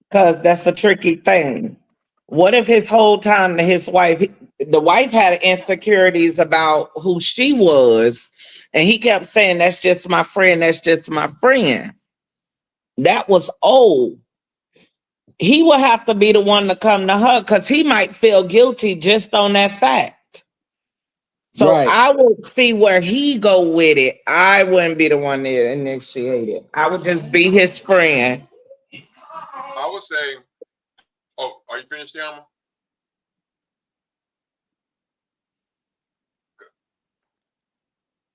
because that's a tricky thing. What if his whole time to his wife, the wife had insecurities about who she was, and he kept saying, that's just my friend, that's just my friend. That was old. He would have to be the one to come to her because he might feel guilty just on that fact. So Right. I would see where he go with it. I wouldn't be the one that initiated. I would just be his friend. I would say, oh, are you finished, Yama?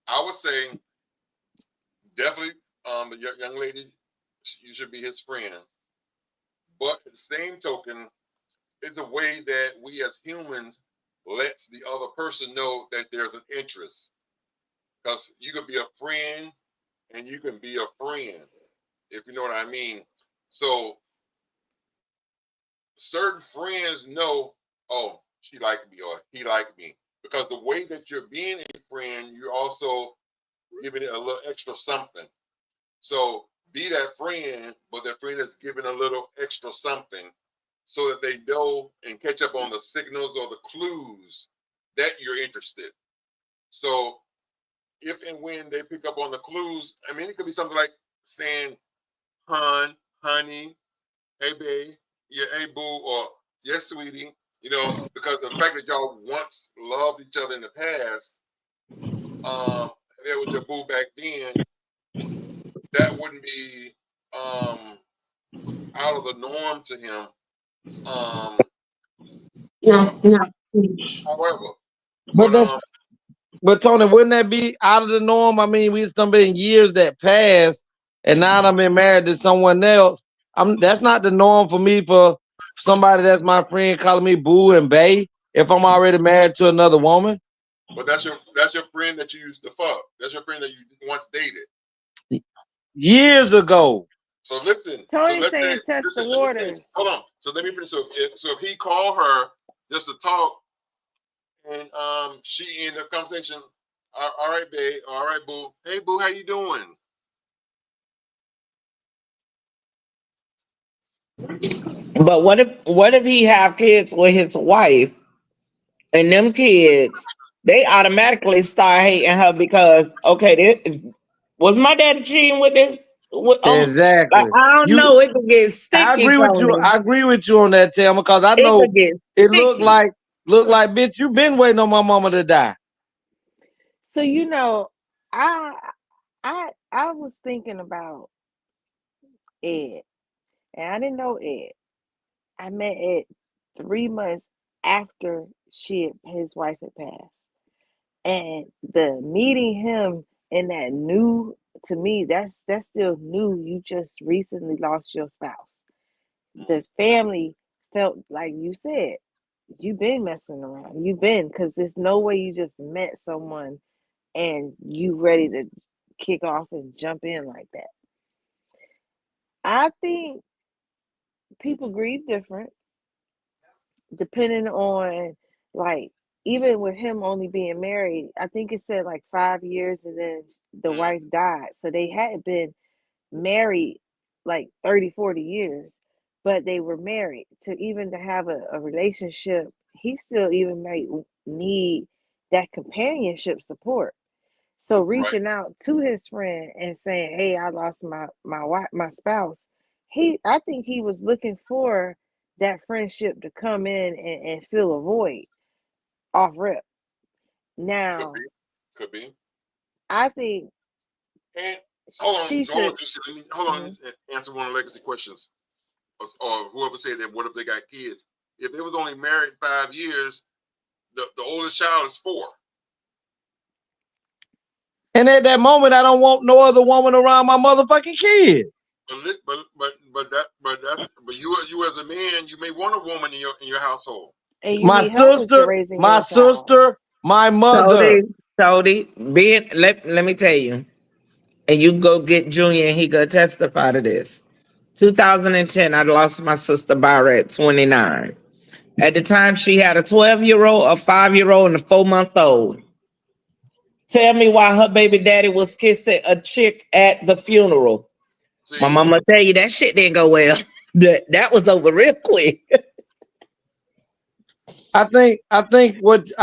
I would say definitely the young lady, you should be his friend. But at the same token, it's a way that we as humans lets the other person know that there's an interest. Because you can be a friend and you can be a friend, if you know what I mean. So certain friends know, oh, she liked me or he liked me. Because the way that you're being a friend, you're also giving it a little extra something. So be that friend, but that friend is giving a little extra something so that they know and catch up on the signals or the clues that you're interested. So if and when they pick up on the clues, I mean, it could be something like saying, "Hun, honey, hey, babe, yeah, hey, boo," or "Yes, sweetie," you know, because the fact that y'all once loved each other in the past, there was your boo back then, that wouldn't be out of the norm to him. So, however, But but that's but Tony, wouldn't that be out of the norm? I mean, it's done been years that passed, and now I'm been married to someone else. That's not the norm for me for somebody that's my friend calling me boo and bae if I'm already married to another woman. but that's your friend that you used to fuck. That's your friend that you once dated Years ago. So listen. So Tony let's say saying test the listen. Let me finish. waters. Hold on. So let me finish. So if he called her just to talk, and she in the conversation, all right, babe, all right, boo, hey, boo, how you doing? But what if he have kids with his wife and them kids, they automatically start hating her because was my daddy cheating with this? Like Exactly. I don't You know. It could get I sticky, agree with you. Tony. I agree with you on that, Thelma, because I It know could get it sticky. looked like bitch, you been waiting on my mama to die. So I I was thinking about Ed, and I didn't know Ed. I met Ed 3 months after his wife had passed, and the meeting him in that new to me that's still new. You just recently lost your spouse. The family felt like you said you've been messing around. You've been because there's no way you just met someone and you ready to kick off and jump in like that. I think people grieve different depending on like even with him only being married, I think it said like 5 years and then the wife died. So they had been married like 30, 40 years, but they were married to even to have a relationship. He still even might need that companionship support. So Right. reaching out to his friend and saying, "Hey, I lost my wife, my spouse." I think he was looking for that friendship to come in and fill a void off rip. Could be. Now, Could be. I think And she hold on, should. just hold on. Mhm. Answer one of the legacy questions, or whoever said that. What if they got kids? If they was only married 5 years, the oldest child is 4. And at that moment, I don't want no other woman around my motherfucking kid. But you as a man, you may want a woman in your household. And you My need help with sister, raising your child. my mother. Tony, let me tell you, and you go get Junior and he could testify to this. 2010, I lost my sister Byra at 29. At the time, she had a 12-year-old, a 5-year-old, and a 4-month-old. Tell me why her baby daddy was kissing a chick at the funeral. My See, mama tell you that shit didn't go well. That was over real quick. I think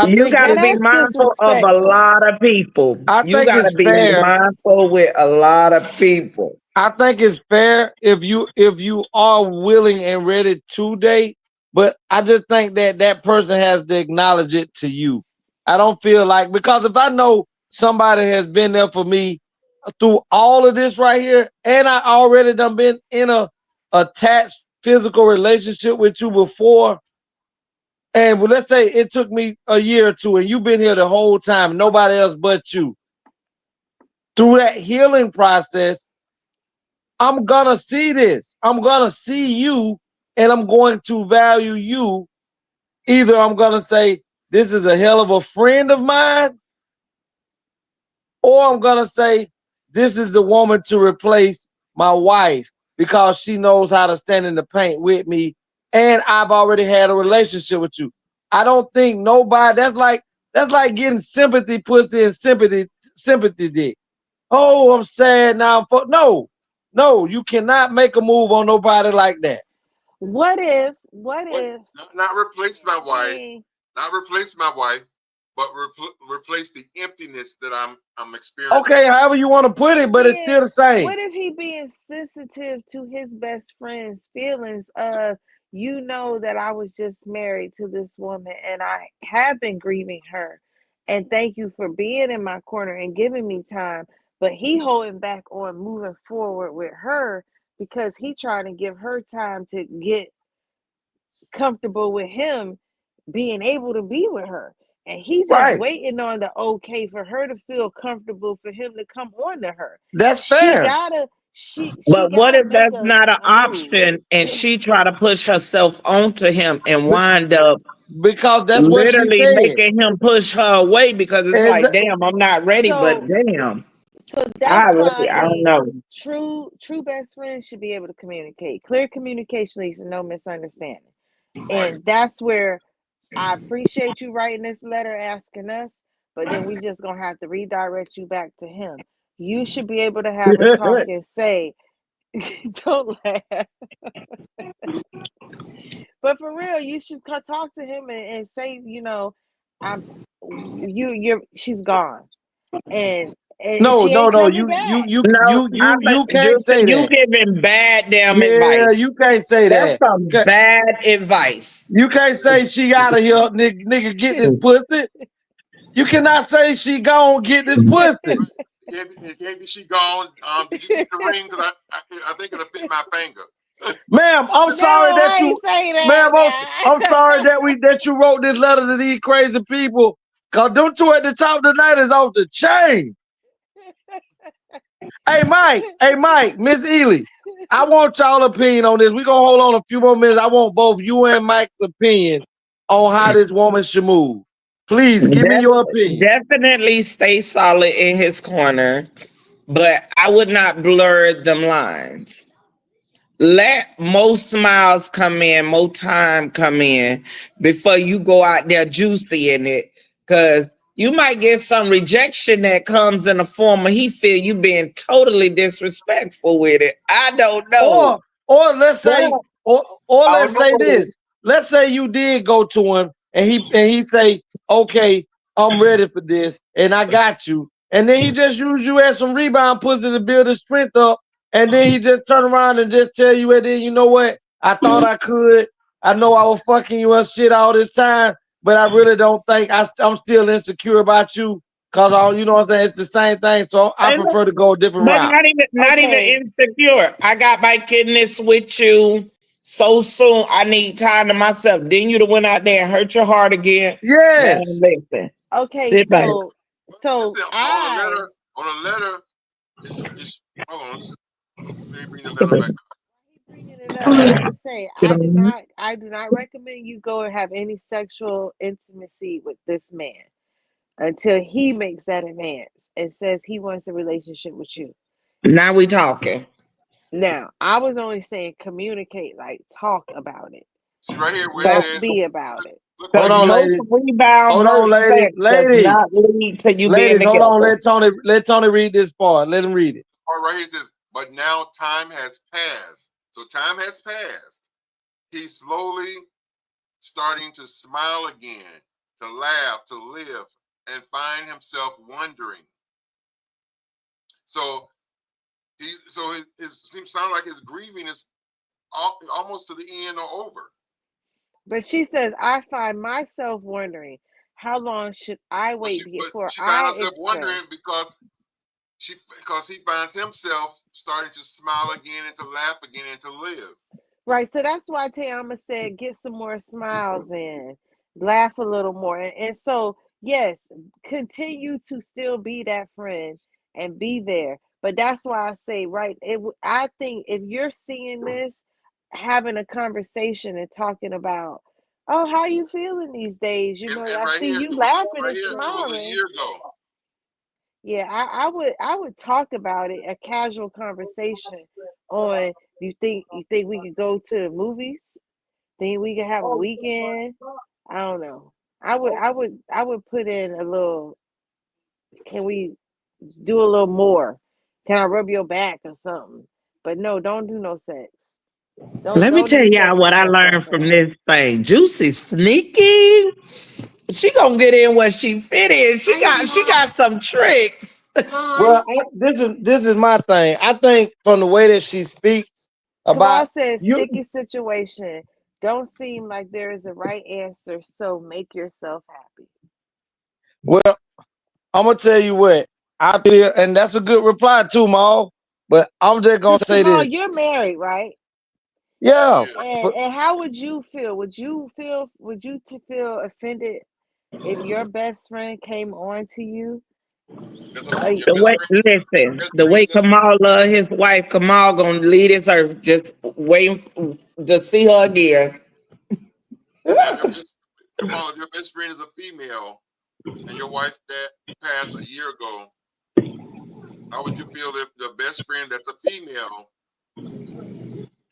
You got Now to be that's mindful of a disrespectful. lot of people. I You think got to it's be fair. mindful with a lot of people. I think it's fair if you are willing and ready to date, but I just think that person has to acknowledge it to you. I don't feel like, because if I know somebody has been there for me through all of this right here, and I already done been in a attached physical relationship with you before, and well, let's say it took me a year or two, and you've been here the whole time, nobody else but you. Through that healing process, I'm gonna see this. I'm gonna see you, and I'm going to value you. Either I'm gonna say, this is a hell of a friend of mine, or I'm gonna say, this is the woman to replace my wife because she knows how to stand in the paint with me, and I've already had a relationship with you. I don't think nobody. That's like getting sympathy pussy and sympathy dick. Oh, I'm sad now. No, you cannot make a move on nobody like that. What if Not replace my wife, being not replace my wife, but replace the emptiness that I'm experiencing. Okay, however you want to put it, but it's still the same. what if he being sensitive to his best friend's feelings of, you know, that I was just married to this woman and I have been grieving her, and thank you for being in my corner and giving me time, but he holding back on moving forward with her because he trying to give her time to get comfortable with him being able to be with her. And he just Right. waiting on the okay for her to feel comfortable for him to come on to her. That's She fair. gotta she But what gotta if make that's not an a move. option and she try to push herself onto him and wind up Because that's what she literally said. making him push her away because it's like, Exa- damn, I'm not ready, but So damn. so that's why I I don't think know. true best friends should be able to communicate. Clear communication leads to no misunderstanding. Right. And that's where I appreciate you writing this letter asking us, but then we just gonna have to redirect you back to him. You should be able to have a talk and say, don't laugh. But for real, you should talk to him and say, you know, she's gone, and No, she no, ain't no. coming You back. you can't say You that. giving bad damn Yeah, advice. you can't say That's that. some bad advice. You can't say she out of here, nigga, get this pussy. You cannot say she gone get this pussy. Can't she gone? Did you get the ring? Because I think it'll fit my finger. Ma'am, I'm No, sorry that I you, ain't say ma'am, that I'm sorry that you wrote this letter to these crazy people. Cause them two at the top tonight is off the chain. Hey Mike, Miss Ely, I want y'all opinion on this. We're gonna hold on a few more minutes. I want both you and Mike's opinion on how this woman should move. Please give me your opinion. Definitely stay solid in his corner, but I would not blur them lines. Let more smiles come in, more time come in before you go out there juicy in it. Cause you might get some rejection that comes in the form of he feel you being totally disrespectful with it. I don't know. Or let's say, Well, or I let's don't say know. this. Let's say you did go to him and he say, okay, I'm ready for this, and I got you. And then he just used you as some rebound pussy to build his strength up. And then he just turn around and just tell you, and then you know what? I thought I could. I know I was fucking you and shit all this time, but I really don't think I'm still insecure about you. Cause all you know what I'm saying, it's the same thing. So I And prefer to go a different But route. not even Okay. insecure. I got my kidness with you so soon. I need time to myself. Then you'd have went out there and hurt your heart again. Man, Yes. listen. Okay, Sit back. so I On a letter, it's hold on. Let me bring the letter back. bringing it up. I'm gonna say I do not recommend you go and have any sexual intimacy with this man until he makes that advance and says he wants a relationship with you. Now we talking. Now, I was only saying communicate, like talk about it. See right here where it So, Don't says, be about it. look Hold right so on, here. most ladies. rebound, Hold on, most ladies. sex does not lead to you being Ladies, hold together. on. Let Tony read this part. Let him read it. All right, here it says, but now time has passed. So time has passed. He's slowly starting to smile again, to laugh, to live, and find himself wondering. So it seems sound like his grieving is almost to the end or over. But she says, I find myself wondering, how long should I wait But before she found I herself wondering express? because he finds himself starting to smile again and to laugh again and to live. Right. So that's why Tayama said get some more smiles in, laugh a little more. And so, yes, continue to still be that friend and be there. But that's why I say, right, I think if you're seeing this, having a conversation and talking about, oh, how you feeling these days? You know, And I right see here, you laughing and it was a smiling. year ago. Yeah, I would talk about it, a casual conversation on you think we could go to the movies? Think we could have a weekend? I don't know. I would put in a little, can we do a little more? Can I rub your back or something? But no, don't do no sex. Don't Let me don't tell do y'all sex what I until learned from sometime. this thing. Juicy sneaky. She gonna get in what she fit in. She got some tricks. Well, this is my thing. I think from the way that she speaks Kamal about says you. sticky situation. Don't seem like there is a right answer, so make yourself happy. Well, I'm gonna tell you what I feel, and that's a good reply too, Maul. But I'm just gonna Because say Kamal, this. you're married, right? Yeah, Yeah. but And how would you feel? Would you feel offended if your best friend came on to you? Your The way, best listen, the friend way that's Kamal love his wife, Kamal gonna leave this earth just waiting to see her again. now if your best Kamal, if your best friend is a female and your wife that passed a year ago, how would you feel if the best friend that's a female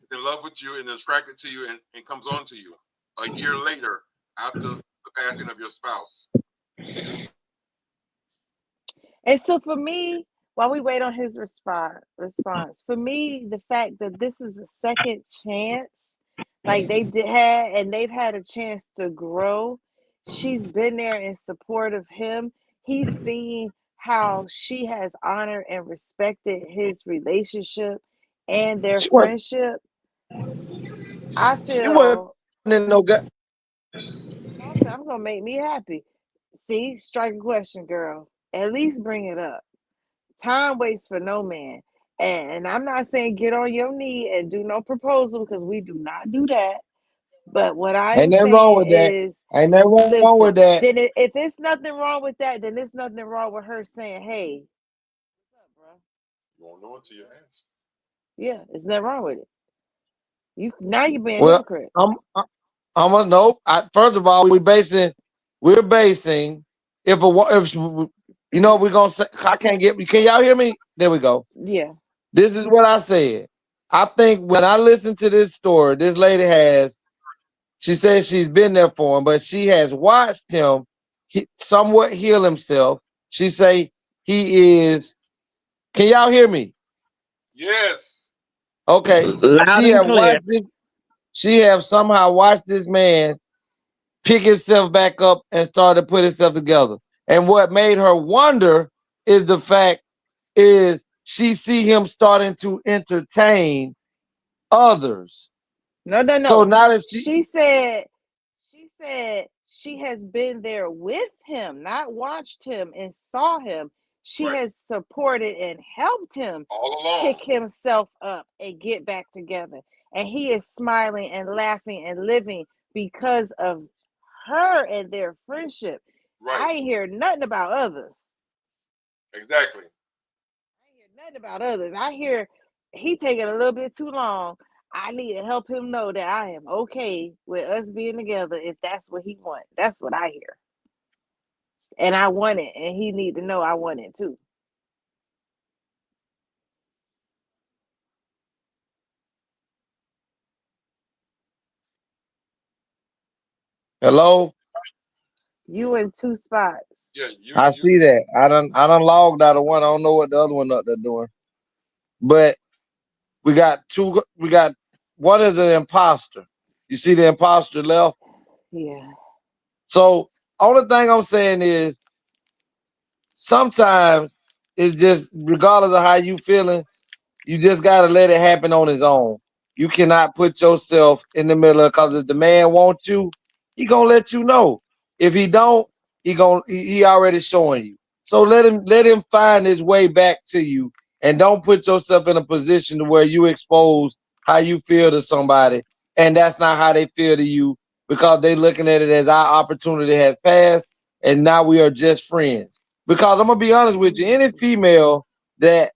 is in love with you and attracted to you and comes on to you a year later after the passing of your spouse? And so for me, while we wait on his response, for me, the fact that this is a second chance, like they've had a chance to grow. She's been there in support of him. He's seen how she has honored and respected his relationship and their she wasn't. friendship. I She wasn't feel in no gut. Kamal said, I'm gonna make me happy. See, strike a question, girl. At least bring it up. Time waits for no man. And I'm not saying get on your knee and do no proposal because we do not do that. But what I Ain't am nothing wrong saying with that. is, Ain't nothing wrong listen, with that. then if there's nothing wrong with that, then there's nothing wrong with her saying, hey, what's up, bro? You won't know until you ask. Yeah, there's nothing wrong with it. Now you're being a Well, hypocrite. I'm a nope. First of all, we're basing if we're gonna say I can't get. Can y'all hear me? There we go. Yeah. This is what I said. I think when I listen to this story, this lady she says she's been there for him, but she has watched him somewhat heal himself. She say he is. Can y'all hear me? Yes. Okay. Loud and clear. She have somehow watched this man pick himself back up and start to put himself together. And what made her wonder is the fact is she see him starting to entertain others. No, no, So no. now that She said she has been there with him, not watched him and saw him. She Right. has supported and helped him All along. pick himself up and get back together. And he is smiling and laughing and living because of her and their friendship. Right. I ain't hear nothing about others. Exactly. I ain't hear nothing about others. I hear he taking a little bit too long. I need to help him know that I am okay with us being together if that's what he wants. That's what I hear. And I want it. And he need to know I want it too. hello. You in two spots. Yeah, I you see that. I done logged out of one. I don't know what the other one up there doing. But we got two. We got one is an imposter. You see the imposter left. Yeah. So only thing I'm saying is sometimes it's just regardless of how you feeling, you just gotta let it happen on his own. You cannot put yourself in the middle of because if the man wants you, he gonna let you know. If he don't, he already showing you. So let him find his way back to you, and don't put yourself in a position to where you expose how you feel to somebody, and that's not how they feel to you, because they looking at it as our opportunity has passed, and now we are just friends. Because I'm gonna be honest with you, any female that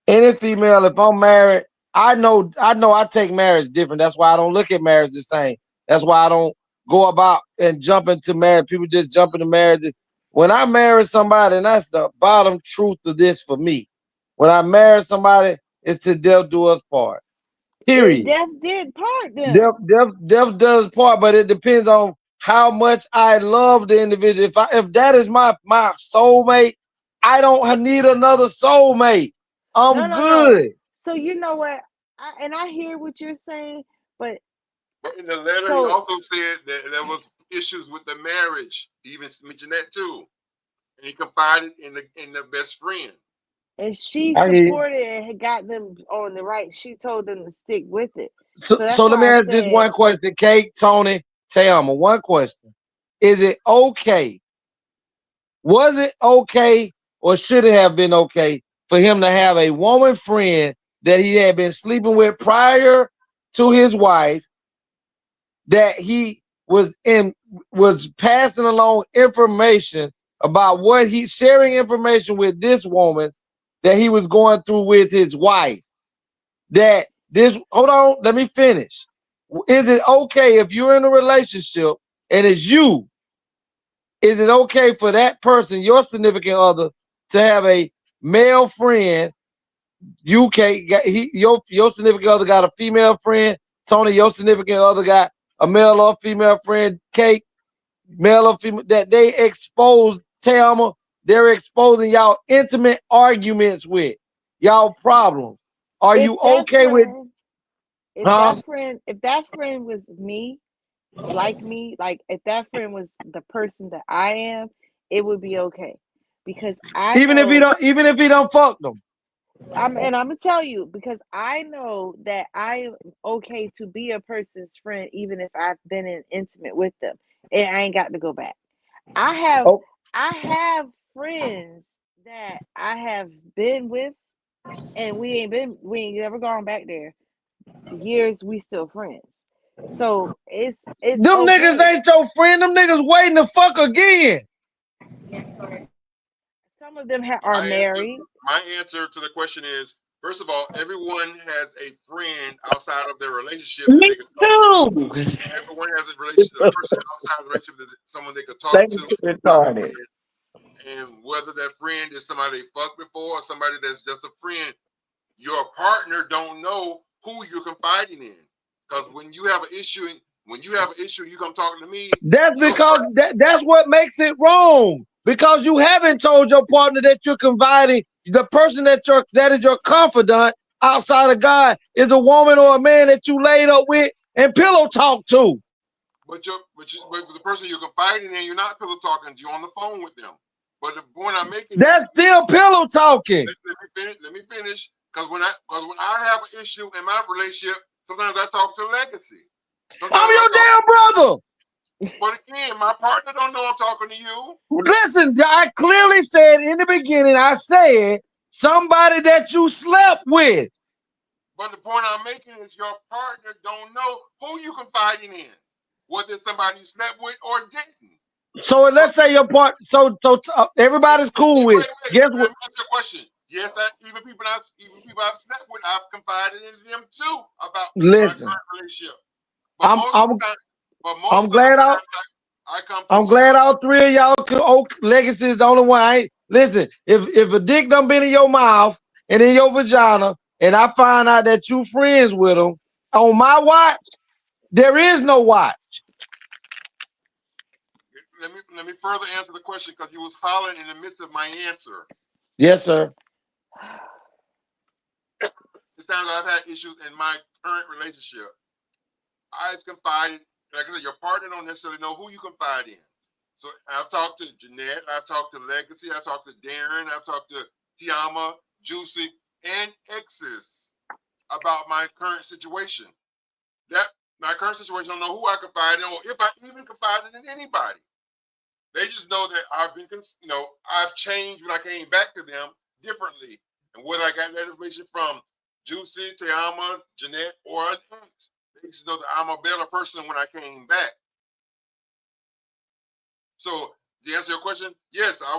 if I'm married, I know I take marriage different. That's why I don't look at marriage the same. That's why I don't go about and jump into marriage. People just jump into marriage. When I marry somebody, and that's the bottom truth of this for me. When I marry somebody, it's to death do us part. Period. Death did part them. Death does part, but it depends on how much I love the individual. If that is my soulmate, I don't need another soulmate. I'm No. good. So you know what? I hear what you're saying, but But in the letter, he so also said that there was issues with the marriage. He even mentioned that too, and he confided in the best friend. and she I hear you. supported and had got them on the right. She told them to stick with it. So, So that's so let me why I ask this said, one question, Kate, Tony, Tayama. One question: is it okay? Was it okay, or should it have been okay for him to have a woman friend that he had been sleeping with prior to his wife, that he was passing along information about what he's sharing information with this woman that he was going through with his wife? That this hold on, let me finish. Is it okay if you're in a relationship and it's you? Is it okay for that person, your significant other, to have a male friend? Your significant other got a female friend. Tony, your significant other got a male or female friend. Kate, male or female, that they expose Thelma. They're exposing y'all intimate arguments with y'all problems. Are if you that okay with? friend, Huh? if that friend was me, like if that friend was the person that I am, it would be okay, because I Even if know he don't fuck them. I'm gonna tell you, because I know that I am okay to be a person's friend even if I've been intimate with them and I ain't got to go back. I have Oh, I have friends that I have been with and we ain't never gone back there. Years we still friends. So it's them niggas okay. ain't your friend. Them niggas waiting to fuck again. Some of them are married. My answer to the question is, first of all, everyone has a friend outside of their relationship that Me they could talk to. too. Everyone has a relationship, a person outside the relationship that someone they could talk They to about a retarded. friend. And whether that friend is somebody they fucked before or somebody that's just a friend, your partner don't know who you're confiding in. Because when you have an issue, you come talking to me. That's Your because partner, that's what makes it wrong. Because you haven't told your partner that you're confiding. The person that is your confidant outside of God is a woman or a man that you laid up with and pillow talk to. but the person you're confiding in, you're not pillow talking. You're on the phone with them. But the point I'm making is, That's still pillow talking. let me finish. Because when I have an issue in my relationship, sometimes I talk to Legacy. Sometimes I'm I your talk. damn brother. But again, my partner don't know I'm talking to you. Listen, I clearly said in the beginning, I said somebody that you slept with. But the point I'm making is your partner don't know who you confiding in, whether it's somebody you slept with or didn't. So let's But say your part, everybody's cool with. Guess let what? me answer your question. Yes, even people I've slept with, I've confided in them too about my Listen, current relationship. But I'm most of I'm the time, I'm glad I come to I'm you. glad all three of y'all Legacy is the only one. Listen, if a dick done been in your mouth and in your vagina, and I find out that you friends with them on my watch, there is no watch. Let me further answer the question because you was hollering in the midst of my answer. Yes, sir. This times I've had issues in my current relationship. I've confided, like I said, your partner don't necessarily know who you confide in. So I've talked to Jeanette, I've talked to Legacy, I've talked to Darren, I've talked to Tiama, Juicy, and Exes about my current situation. That my current situation, I don't know who I confide in, or if I even confided in anybody. They just know that I've been, I've changed when I came back to them differently. And whether I got that information from Juicy, Tiama, Jeanette, or an ex, they just know that I'm a better person when I came back. So to answer your question, yes, I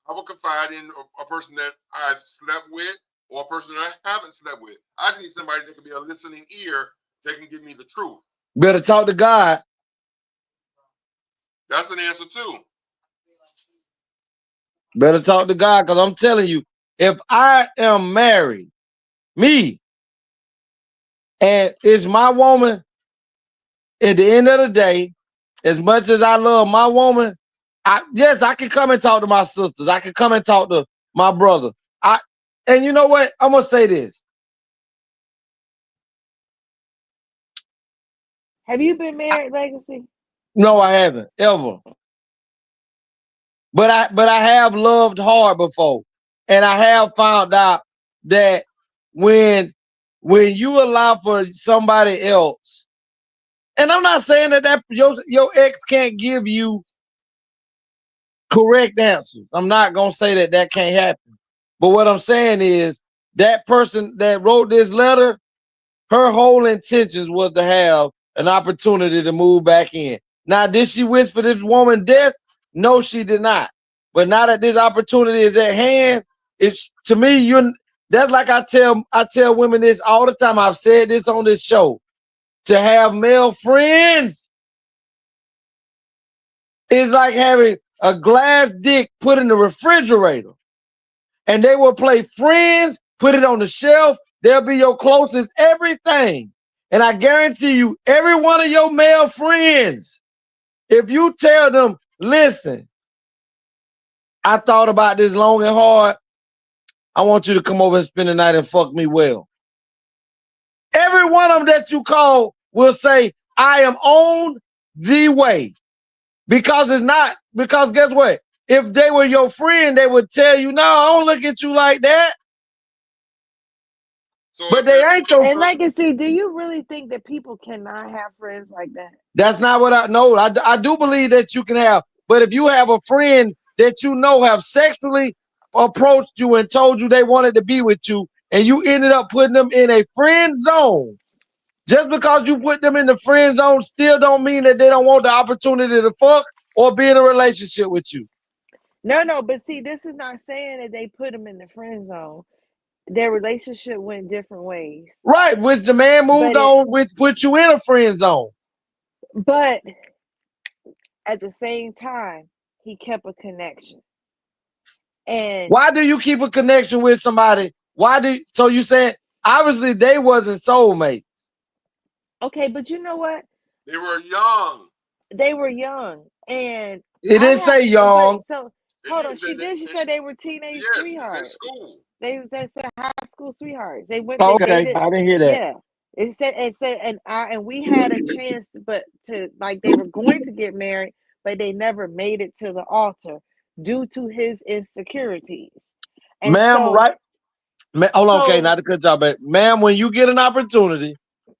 would confide in a person that I've slept with or a person that I haven't slept with. I just need somebody that can be a listening ear that can give me the truth. Better talk to God. That's an answer too. Better talk to God, because I'm telling you, if I am married, me, and it's my woman, at the end of the day, as much as I love my woman, yes, I can come and talk to my sisters. I can come and talk to my brother. And you know what? I'm gonna say this. Have you been married, Legacy? No, I haven't ever. But I have loved hard before, and I have found out that when you allow for somebody else, and I'm not saying that your ex can't give you correct answers. I'm not gonna say that can't happen. But what I'm saying is that person that wrote this letter, her whole intentions was to have an opportunity to move back in. Now, did she wish for this woman death? No, she did not. But now that this opportunity is at hand, it's to me, that's like I tell women this all the time. I've said this on this show. To have male friends is like having a glass dick put in the refrigerator. And they will play friends, put it on the shelf. They'll be your closest everything. And I guarantee you, every one of your male friends, if you tell them, listen, I thought about this long and hard. I want you to come over and spend the night and fuck me well. Every one of them that you call will say, I am on the way. Because guess what? If they were your friend, they would tell you, no, I don't look at you like that. So but they ain't your And Legacy, do you really think that people cannot have friends like that? That's not what I know. I do believe that you can have, but if you have a friend that you know have sexually approached you and told you they wanted to be with you, and you ended up putting them in a friend zone, just because you put them in the friend zone still don't mean that they don't want the opportunity to fuck or be in a relationship with you. No, but see, this is not saying that they put them in the friend zone. Their relationship went different ways. Right, which the man moved on with, put you in a friend zone. But at the same time, he kept a connection. And why do you keep a connection with somebody? So you saying obviously they wasn't soulmates. Okay, but you know what? They were young. They were young. And it didn't say young. So hold on, she said they were teenage sweethearts. School. They said high school sweethearts. They went. Okay, I didn't hear that. Yeah, it said, and we had a chance, but they were going to get married, but they never made it to the altar due to his insecurities. And ma'am, right? Hold on, okay, not to cut y'all, but ma'am, when you get an opportunity,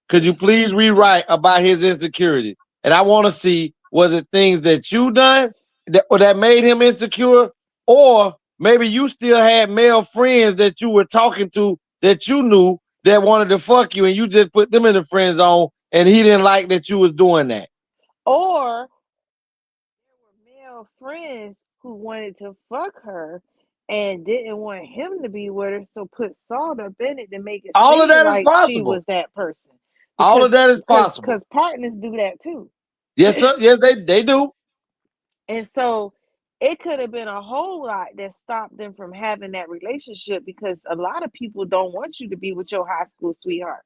could you please rewrite about his insecurity? And I want to see, was it things that you done that made him insecure, or maybe you still had male friends that you were talking to that you knew that wanted to fuck you, and you just put them in the friend zone, and he didn't like that you was doing that. Or there were male friends who wanted to fuck her and didn't want him to be with her, so put salt up in it to make it all seem of that like is possible. She was that person. All of that is possible. Because partners do that too. Yes, sir. Yes, they do. And so it could have been a whole lot that stopped them from having that relationship, because a lot of people don't want you to be with your high school sweetheart.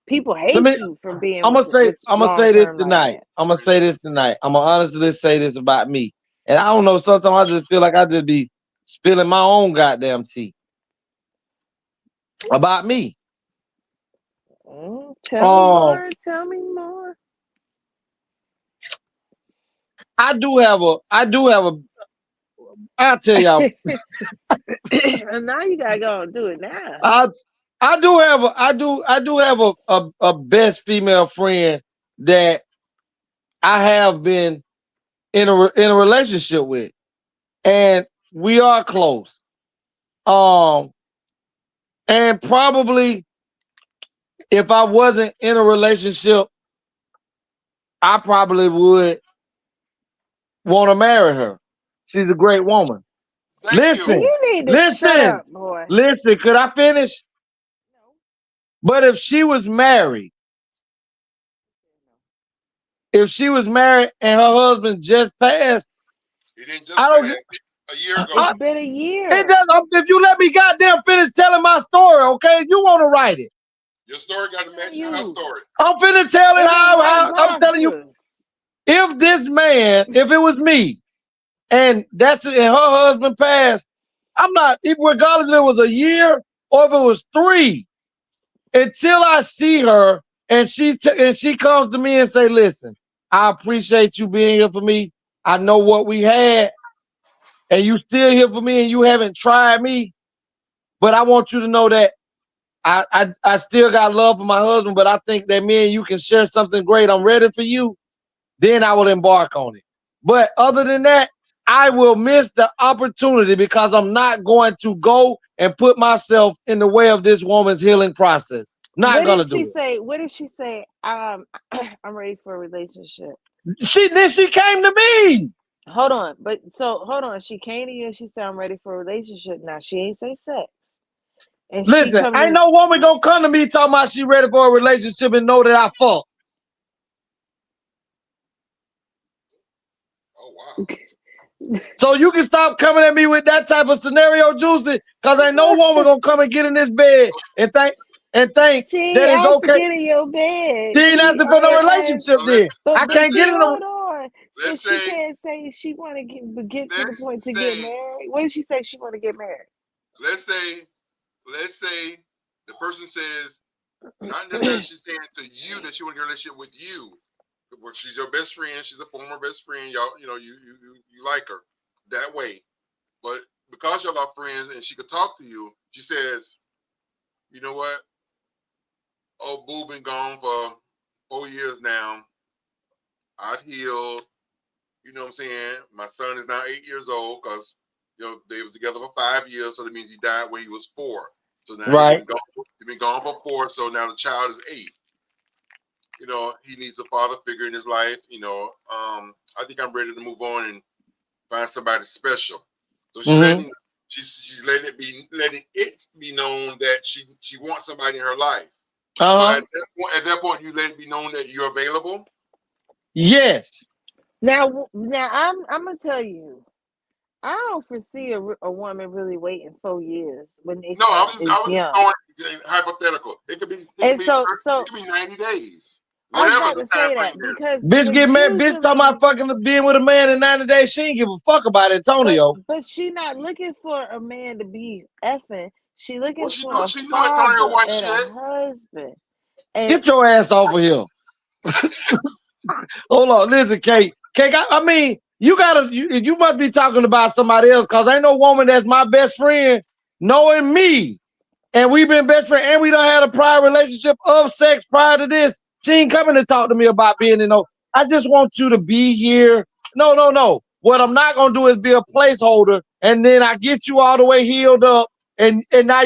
People hate you from being I'm gonna say this tonight. I'm gonna say this tonight. I'm gonna honestly say this about me. And I don't know, sometimes I just feel like I just be spilling my own goddamn tea about me. Tell me more. I do have a I'll tell y'all. And now you gotta go and do it now. I do have a best female friend that I have been in a relationship with, and we are close. And probably if I wasn't in a relationship, I probably would want to marry her. She's a great woman. Thank Listen, you. You need to shut listen, up, boy. listen. Could I finish? But if she was married, and her husband just passed, He didn't just I don't. pass a year ago. I, It's been a year. it does. If you let me goddamn finish telling my story, okay? You want to write it? Your story got to match her story. I'm finna tell it It how ain't no I'm telling you. boxes. If this man, if it was me, and her husband passed, I'm not, regardless if it was a year or if it was 3, until I see her and she comes to me and say, listen, I appreciate you being here for me. I know what we had, and you still here for me, and you haven't tried me, but I want you to know that I still got love for my husband, but I think that me and you can share something great. I'm ready for you. Then I will embark on it. But other than that, I will miss the opportunity because I'm not going to go and put myself in the way of this woman's healing process. Not gonna do it. What did she say? I'm ready for a relationship. She came to me. Hold on. She came to you and she said, I'm ready for a relationship. Now she ain't say sex. And Listen, ain't no woman gonna come to me talking about she ready for a relationship and know that I fuck. Oh wow. So you can stop coming at me with that type of scenario, Juicy, because ain't no woman gonna come and get in this bed and think she that it's asked to okay. get in your bed. She ain't asking for no relationship then. I can't get in no. Hold on. So she can't say she want to get to the point to get married. What did she say? She want to get married. Let's say the person says, not necessarily she's saying to you that she wants a relationship with you. Well, she's your best friend. She's a former best friend. Y'all, you like her that way. But because y'all are friends and she could talk to you, she says, you know what? Oh, Boo been gone for 4 years now. I've healed. You know what I'm saying? My son is now 8 years old because they was together for 5 years, so that means he died when he was 4. So now he's been gone for 4, so now the child is 8. He needs a father figure in his life. I think I'm ready to move on and find somebody special. So she's letting it be known that she wants somebody in her life. So at that point, you let it be known that you're available. Yes. Now I'm gonna tell you, I don't foresee a woman really waiting 4 years when they I was young. just throwing hypothetical. It could be 90 days. I was about to say that because bitch get mad. Bitch talking about fucking being with a man in 90 days. She ain't give a fuck about Antonio. But she not looking for a man to be effing. She looking for a Antonio father one and shit. a husband. Get your ass off of here. Hold on, listen, Kate. Kate, I mean, you must be talking about somebody else because ain't no woman that's my best friend knowing me. And we've been best friends and we done had a prior relationship of sex prior to this. She ain't coming to talk to me about being I just want you to be here. No. What I'm not gonna do is be a placeholder and then I get you all the way healed up and now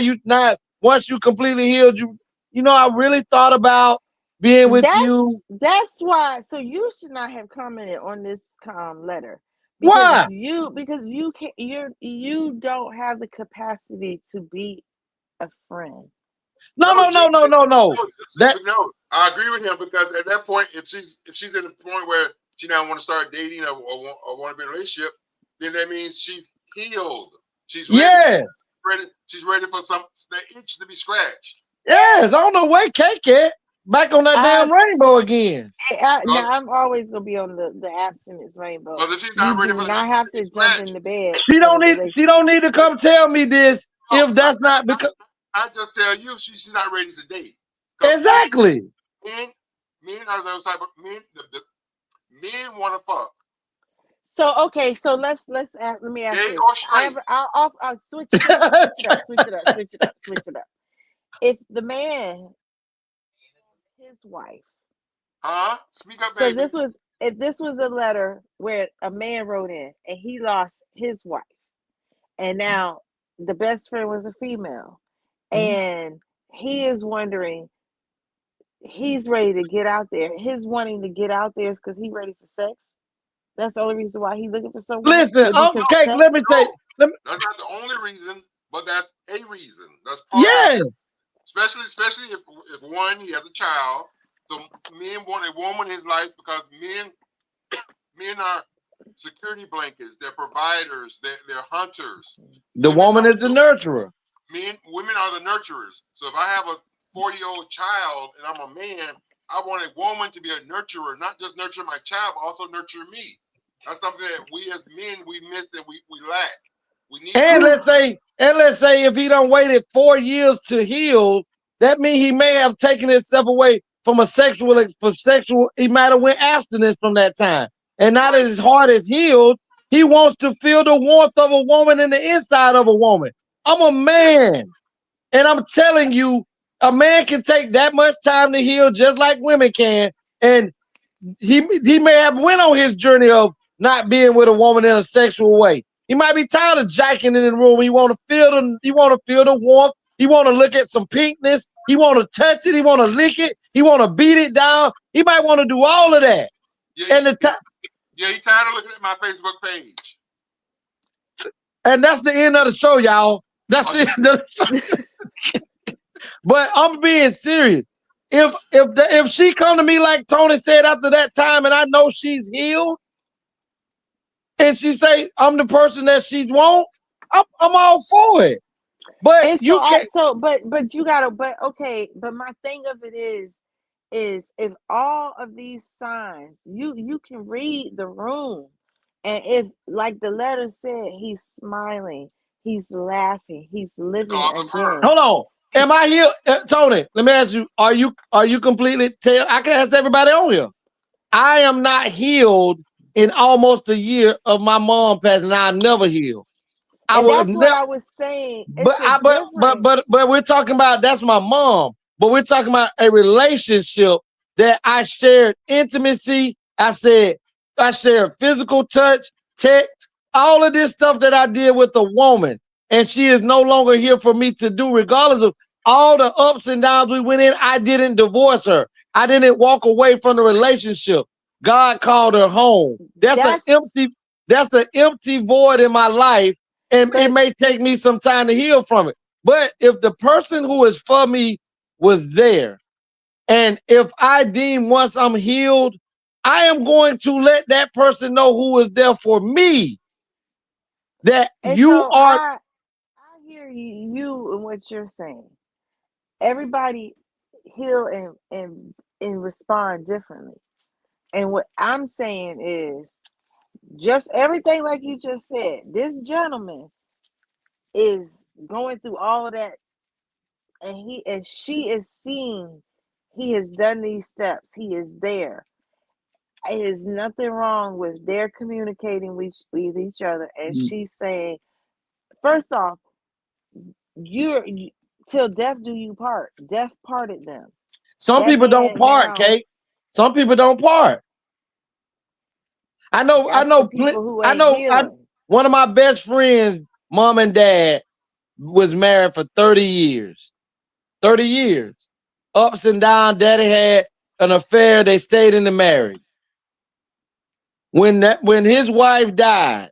once you completely healed, I really thought about being with you. That's why. So you should not have commented on this letter. Why? Because you don't have the capacity to be a friend. No. No, I agree with him because at that point, if she's in the point where she now want to start dating or want to be in a relationship, then that means she's healed. She's ready. Yes. She's ready for the itch to be scratched. Yes, I don't know where Cake at. Back on that damn rainbow again. Now I'm always gonna be on the abstinence rainbow. If she's not ready for not have to jump in the bed. She don't need to come tell me this if that's not because I just tell you she's not ready to date. Exactly. Men are those type of men. Men want to fuck. So let me ask Gay this. or straight? I'll switch it up. If the man, his wife, Huh? Speak up, So baby. if this was a letter where a man wrote in and he lost his wife, and now the best friend was a female, and he is wondering, he's ready to get out there. His wanting to get out there is because he's ready for sex. That's the only reason why he's looking for someone. Listen, Would be because okay, sex. let me say, No, that's not the only reason, but that's a reason. That's part of yes. it. Especially if one, he has a child. So men want a woman in his life because men are security blankets, they're providers, they're hunters. The woman is the nurturer. Women are the nurturers. So if I have a 40-year-old child and I'm a man, I want a woman to be a nurturer, not just nurture my child, but also nurture me. That's something that we as men, we miss and we lack. We need. And let's say if he done waited 4 years to heal, that means he may have taken himself away from a sexual, he might have went abstinence from that time. And now that his heart is healed, he wants to feel the warmth of a woman in the inside of a woman. I'm a man. And I'm telling you, a man can take that much time to heal just like women can. And he may have went on his journey of not being with a woman in a sexual way. He might be tired of jacking in the room. He want to feel the warmth. He want to look at some pinkness. He want to touch it. He want to lick it. He want to beat it down. He might want to do all of that. Yeah, he's tired of looking at my Facebook page. And that's the end of the show, y'all. That's the end of the show. But I'm being serious. If she come to me like Tony said after that time, and I know she's healed, and she say I'm the person that she want, I'm all for it. But And you so can't. also, but you gotta, but okay, but my thing of it is if all of these signs, you can read the room, and if like the letter said, he's smiling, he's laughing, he's living again. Hold on. Am I here, Tony? Let me ask you: Are you completely? I can ask everybody on here. I am not healed in almost a year of my mom passing. I never healed. And that's what I was saying. But we're talking about that's my mom. But we're talking about a relationship that I shared intimacy. I shared physical touch, text, all of this stuff that I did with a woman. And she is no longer here for me to do, regardless of all the ups and downs we went in. I didn't divorce her. I didn't walk away from the relationship. God called her home. That's the empty void in my life. And it may take me some time to heal from it. But if the person who is for me was there, and if I deem once I'm healed, I am going to let that person know who is there for me. That and you so are. I hear you and what you're saying. Everybody heal and respond differently. And what I'm saying is just everything like you just said. This gentleman is going through all of that, and she is seeing he has done these steps. He is there. There is nothing wrong with their communicating with each other, and she's saying, first off, you till death do you part. Death parted them. Some That people don't man part, now- Kate. Some people don't part. I know. people who ain't healing. One of my best friends, mom and dad, was married for 30 years. 30 years. Ups and downs. Daddy had an affair. They stayed in the marriage. When his wife died,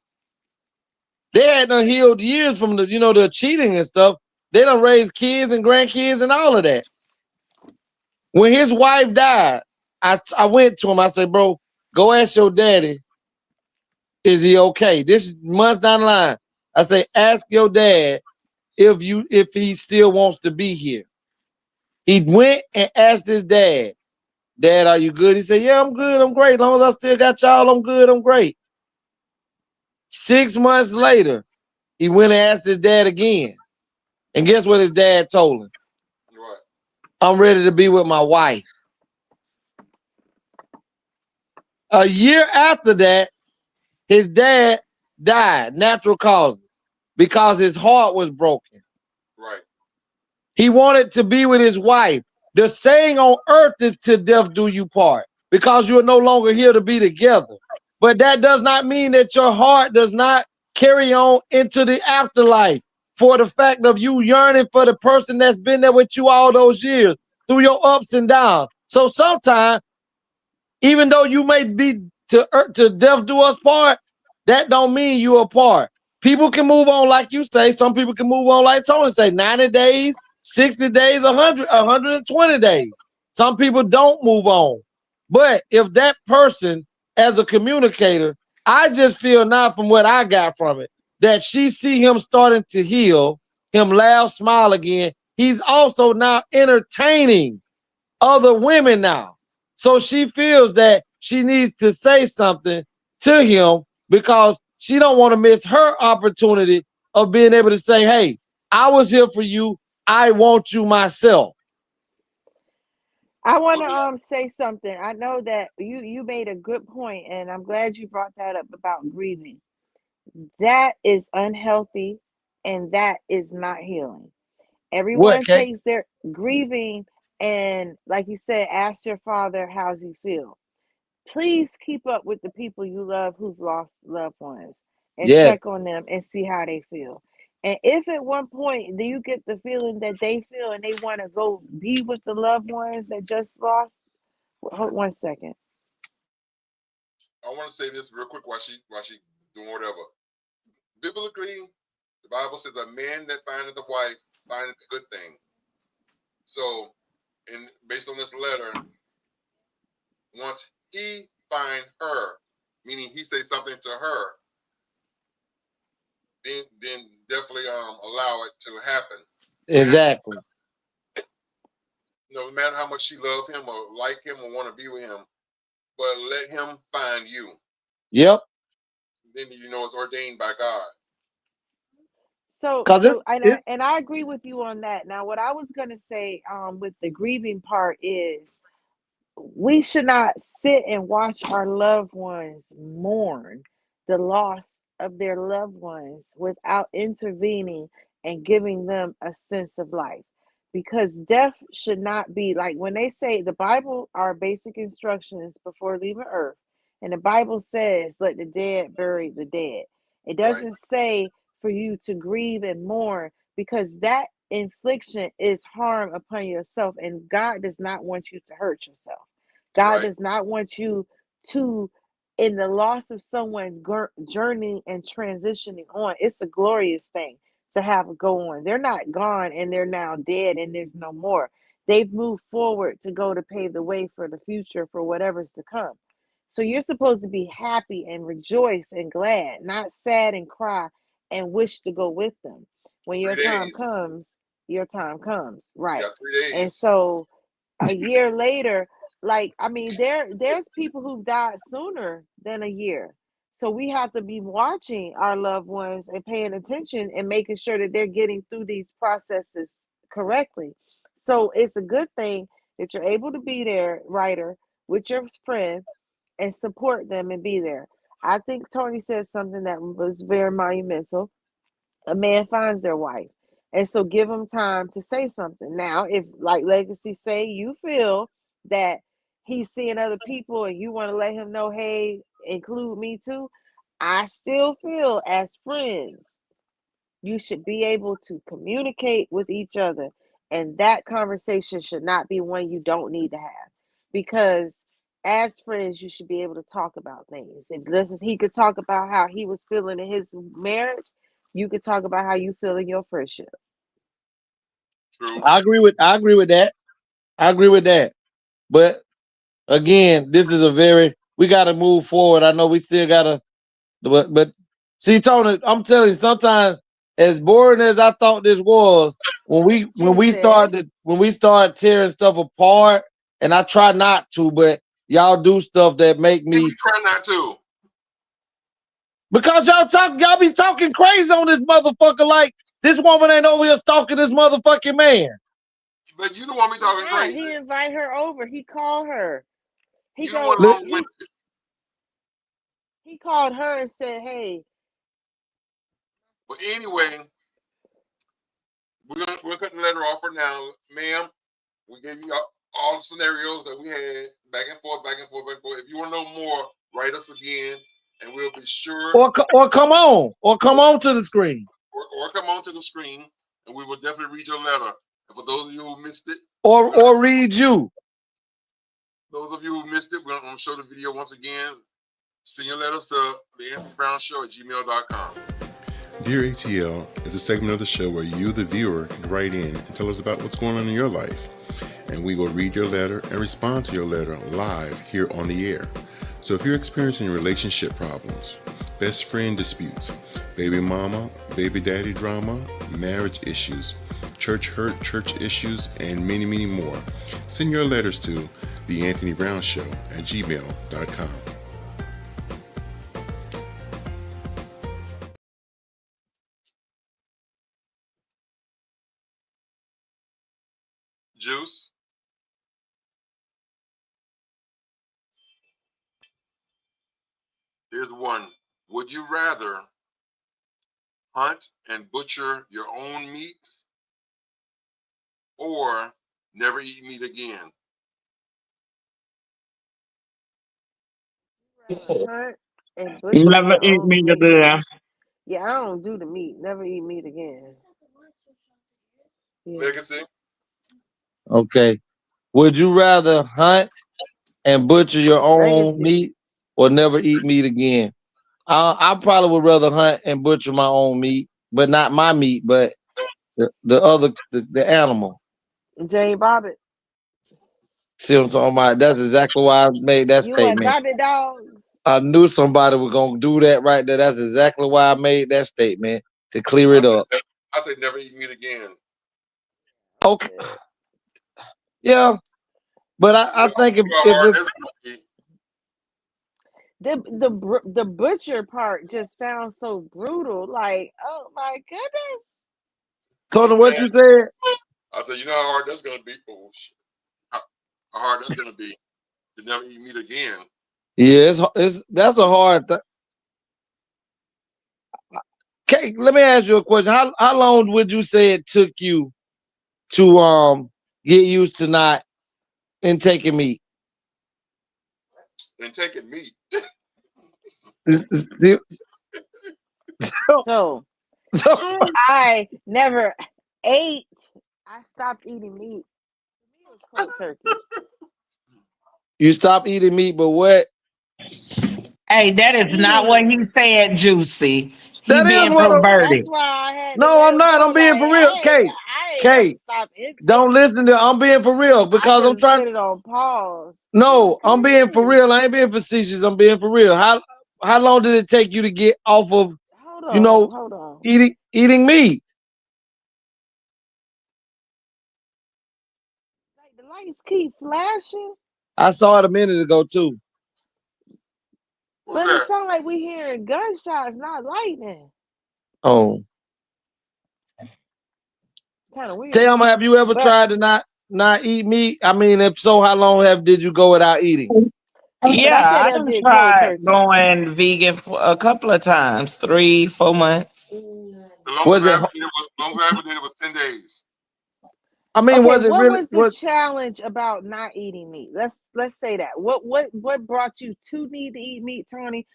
they had done healed years from the cheating and stuff. They done raised kids and grandkids and all of that. When his wife died, I went to him. I said, bro, go ask your daddy, is he okay? This is months down the line. I say, ask your dad if he still wants to be here. He went and asked his dad, Dad, are you good? He said, yeah, I'm good. I'm great. As long as I still got y'all, I'm good. I'm great. 6 months later, he went and asked his dad again. And guess what his dad told him? What? I'm ready to be with my wife. A year after that, his dad died, natural causes, because his heart was broken. Right. He wanted to be with his wife. The saying on earth is till death do you part. because you are no longer here to be together. But that does not mean that your heart does not carry on into the afterlife for the fact of you yearning for the person that's been there with you all those years through your ups and downs. So sometimes, even though you may be to death do us part, that don't mean you apart. People can move on like you say. Some people can move on like Tony say, 90 days, 60 days, 100, 120 days. Some people don't move on. But if that person, as a communicator, I just feel now from what I got from it, that she see him starting to heal, him laugh, smile again. He's also now entertaining other women now. So she feels that she needs to say something to him because she don't want to miss her opportunity of being able to say, hey, I was here for you. I want you myself. I want to say something. I know that you made a good point, and I'm glad you brought that up about grieving. That is unhealthy, and that is not healing. What, Everyone Kate? takes their grieving, and like you said, ask your father how's he feel. Please keep up with the people you love who've lost loved ones and Yes, check on them and see how they feel. And if at one point do you get the feeling that they feel and they want to go be with the loved ones that just lost, hold 1 second. I want to say this real quick while she doing whatever. Biblically, the Bible says a man that findeth a wife findeth a good thing. So, based on this letter, once he find her, meaning he say something to her, then definitely allow it to happen. exactly. No matter how much she loved him or like him or want to be with him, but let him find you. Yep. Then you know it's ordained by God. So Because and I agree with you on that. Now, what I was gonna say with the grieving part is we should not sit and watch our loved ones mourn the loss of their loved ones without intervening and giving them a sense of life. Because death should not be like when they say the Bible are basic instructions before leaving earth. And the Bible says, let the dead bury the dead. It Right. doesn't say for you to grieve and mourn because that infliction is harm upon yourself, and God does not want you to hurt yourself. God Right. does not want you to, in the loss of someone journeying and transitioning on. It's a glorious thing to have a go on. They're not gone and they're now dead and there's no more. They've moved forward to go to pave the way for the future for whatever's to come. So you're supposed to be happy and rejoice and glad, not sad and cry and wish to go with them. When 3 your time days. comes, your time comes, You right? got 3 And days. so a year later, like I mean, there's people who've died sooner than a year. So we have to be watching our loved ones and paying attention and making sure that they're getting through these processes correctly. So it's a good thing that you're able to be there, writer, with your friend and support them and be there. I think Tony said something that was very monumental. A man finds their wife. And so give them time to say something. Now, if like Legacy say you feel that he's seeing other people and you want to let him know, hey, include me too, I still feel as friends, you should be able to communicate with each other. And that conversation should not be one you don't need to have. Because as friends, you should be able to talk about things. If listen, he could talk about how he was feeling in his marriage, you could talk about how you feel in your friendship. True. I agree with that. I agree with that. But again, this is we gotta move forward. I know we still gotta but see, Tony, I'm telling you, sometimes as boring as I thought this was, when we start tearing stuff apart, and I try not to, but y'all do stuff that make me try not to. Because y'all be talking crazy on this motherfucker like this woman ain't over here stalking this motherfucking man. But you don't want me talking crazy. He invite her over. He called her. He he called her and said, hey. But anyway, we're gonna cut the letter off for now, ma'am. We gave you all the scenarios that we had, back and forth, back and forth, back and forth. If you want to know more, write us again, and we'll be sure. Or come on to the screen. Or come on to the screen, and we will definitely read your letter. And for those of you who missed it, or read you. Those of you who missed it, we're going to show the video once again. Send your letters to theanthonybrownshow@gmail.com. Dear ATL is a segment of the show where you, the viewer, can write in and tell us about what's going on in your life. And we will read your letter and respond to your letter live here on the air. So if you're experiencing relationship problems, best friend disputes, baby mama, baby daddy drama, marriage issues, church hurt, church issues, and many, many more, send your letters to theanthonybrownshow@gmail.com. Juice. Here's one. Would you rather hunt and butcher your own meat or never eat meat again? Hunt and butcher Never your eat own meat meat. again. Yeah, I don't do the meat. Never eat meat again. Yeah. Legacy. Okay. Would you rather hunt and butcher your own Legacy. meat or never eat meat again? I probably would rather hunt and butcher my own meat, but not my meat, but the animal. Jane Bobbitt. See what I'm talking about? That's exactly why I made that You and statement. Bobbitt dog. I knew somebody was gonna do that right there. That's exactly why I made that statement, to clear it up. I say never eat meat again. Okay. Yeah. But I think if the butcher part just sounds so brutal. Like, oh my goodness. So what you said? I said, you know how hard that's gonna be. Oh, shit. How hard that's gonna be to never eat meat again. Yeah, that's a hard thing. Okay, let me ask you a question. How long would you say it took you to get used to not intaking meat? Intaking meat. So I never ate. I stopped eating meat. It was cold turkey. You stopped eating meat, but what? Hey, that is not what he said, Juicy. He That is being what perverted. That's why I had. No, I'm not. I'm being for real. Kay, don't listen to. I'm being for real because I'm trying. Put it on pause. No, I'm being for real. I ain't being facetious. I'm being for real. How long did it take you to get off of, Hold on. eating meat? Like the lights keep flashing. I saw it a minute ago too. But it sounds like we hearing gunshots, not lightning. Oh. Kind of weird. Tell me, have you ever tried to not eat meat? I mean, if so, how long did you go without eating? Yeah, I done tried going vegan for a couple of times, 3-4 months. The longest I ever did it was 10 days. I mean, what was the challenge about not eating meat? Let's say that. What brought you to need to eat meat, Tony?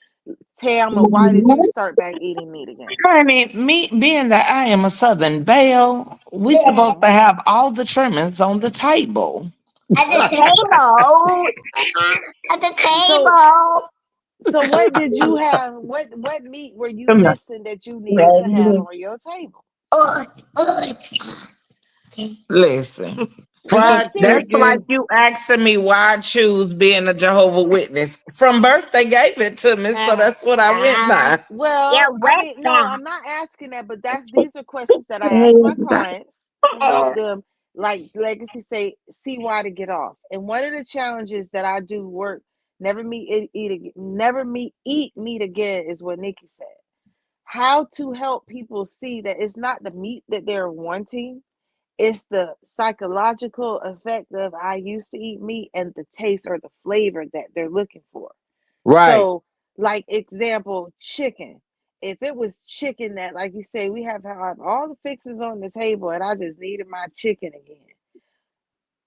Tama, why did you start back eating meat again? Honey, me being that I am a Southern Belle, we supposed to have all the trimmings on the table. At the table. At the table. So what did you have? What meat were you missing that you needed to have on your table? Listen, fried that's like you asking me why I choose being a Jehovah's Witness. From birth, they gave it to me, so that's what I went by. Well, I mean, no, I'm not asking that, but these are questions that I ask my clients to help them, like Legacy say, see why to get off. And one of the challenges that I do work, never eat meat again, is what Nikki said. How to help people see that it's not the meat that they're wanting. It's the psychological effect of I used to eat meat and the taste or the flavor that they're looking for. Right. So, like example, chicken. If it was chicken that, like you say, we have all the fixings on the table and I just needed my chicken again.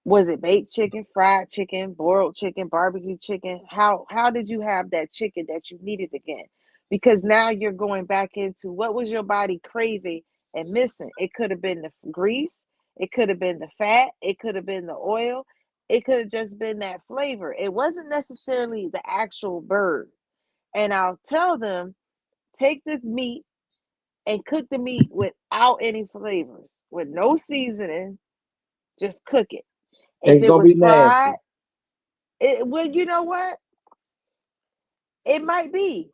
Was it baked chicken, fried chicken, boiled chicken, barbecue chicken? How did you have that chicken that you needed again? Because now you're going back into what was your body craving and missing. It could have been the grease, it could have been the fat, it could have been the oil, it could have just been that flavor. It wasn't necessarily the actual bird. And I'll tell them, take the meat and cook the meat without any flavors, with no seasoning, just cook it. If It's it gonna was be nasty. fried, well, you know what? It might be.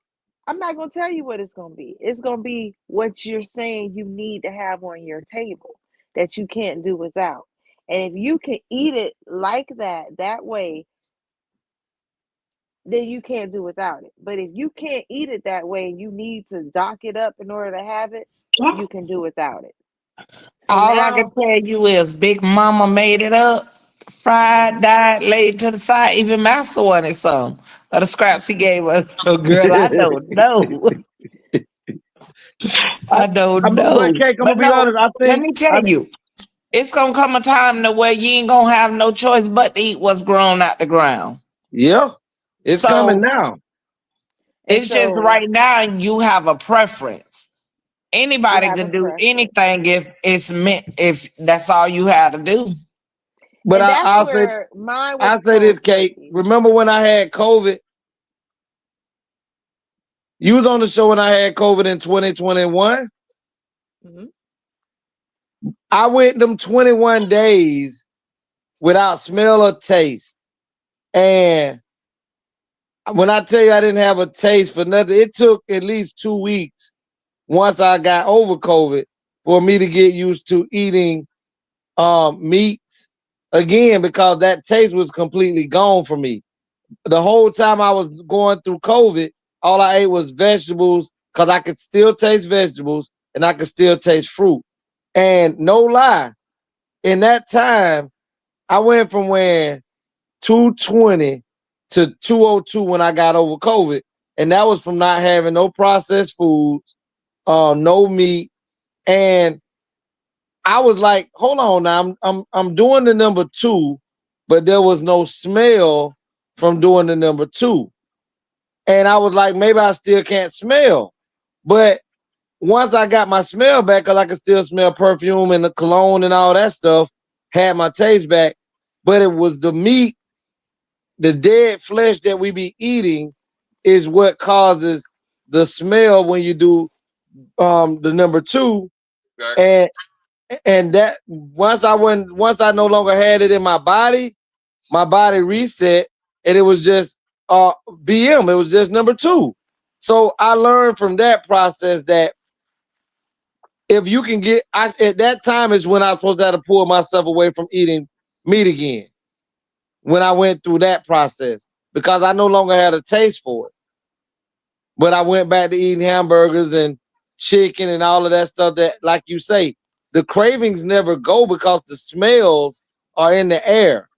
I'm not gonna tell you what it's gonna be. It's gonna be what you're saying you need to have on your table that you can't do without. And if you can eat it like that way, then you can't do without it. But if you can't eat it that way and you need to dock it up in order to have it, you can do without it. So All I can now, tell you is Big Mama made it up, fried, died, laid to the side. Even Master wanted some of the scraps he gave us. So, girl, I don't know. I don't But know. Cake, I'm But gonna be no, honest. I let think me tell you, it's gonna come a time to where you ain't gonna have no choice but to eat what's grown out the ground. yeah, it's coming So now. and it's just so right now you have a preference. you Anybody have a could do preference. anything if it's meant, if that's all you had to do. But And that's I'll say where mine I was say this, cold Kate. turkey. Remember when I had COVID? You was on the show when I had COVID in 2021. Mhm. I went them 21 days without smell or taste. And when I tell you I didn't have a taste for nothing, it took at least 2 weeks once I got over COVID for me to get used to eating meats again because that taste was completely gone for me. The whole time I was going through COVID, all I ate was vegetables because I could still taste vegetables and I could still taste fruit. And no lie, in that time, I went from wearing 220 to 202 when I got over COVID. And that was from not having no processed foods, no meat. And I was like, hold on now, I'm doing the number two, but there was no smell from doing the number two. And I was like, maybe I still can't smell. But once I got my smell back, because I could still smell perfume and the cologne and all that stuff, had my taste back. But it was the meat, the dead flesh that we be eating is what causes the smell when you do the number two. Exactly. And that once I no longer had it in my body reset and it was just BM. It was just number two. So I learned from that process that if you can get, at that time is when I was supposed to have to pull myself away from eating meat again. When I went through that process because I no longer had a taste for it. But I went back to eating hamburgers and chicken and all of that stuff that, like you say, the cravings never go because the smells are in the air.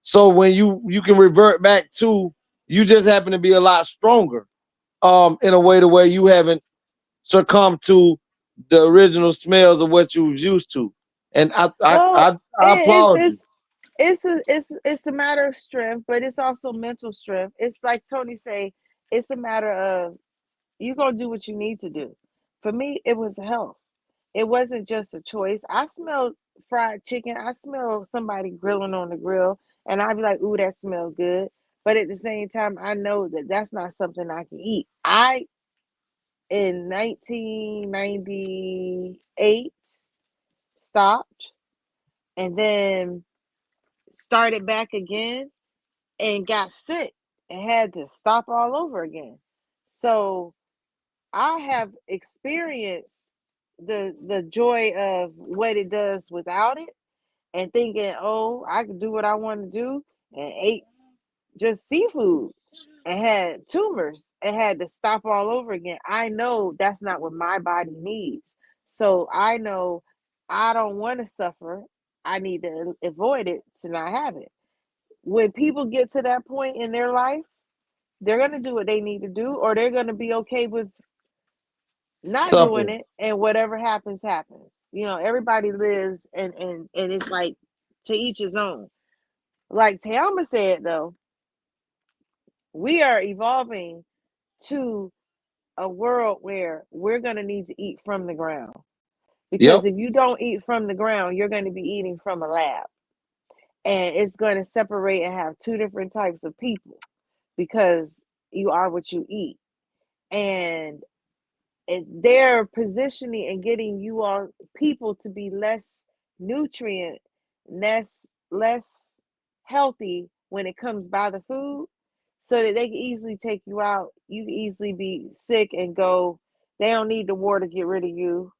So when you can revert back to, you just happen to be a lot stronger in a way to where you haven't succumbed to the original smells of what you was used to. And Well, I applaud you. it's a matter of strength, but it's also mental strength. It's like Tony say, it's a matter of you gonna do what you need to do. For me, it was health. It wasn't just a choice. I smelled fried chicken. I smelled somebody grilling on the grill, and I'd be like, "Ooh, that smells good." But at the same time, I know that that's not something I can eat. I in 1998 stopped, and then started back again, and got sick and had to stop all over again. So I have experienced the joy of what it does without it and thinking, oh, I could do what I want to do and ate just seafood and had tumors and had to stop all over again. I know that's not what my body needs. So I know I don't want to suffer. I need to avoid it to not have it. When people get to that point in their life, they're going to do what they need to do, or they're going to be okay with not doing Suffering. it, and whatever happens happens. Everybody lives and it's like To each his own. Like Tayama said, though, we are evolving to a world where we're going to need to eat from the ground. Because Yep. if you don't eat from the ground, you're going to be eating from a lab. And it's going to separate and have two different types of people because you are what you eat. And they're positioning and getting you all people to be less nutrient, less healthy when it comes by the food, so that they can easily take you out. You can easily be sick and go. They don't need the war to get rid of you.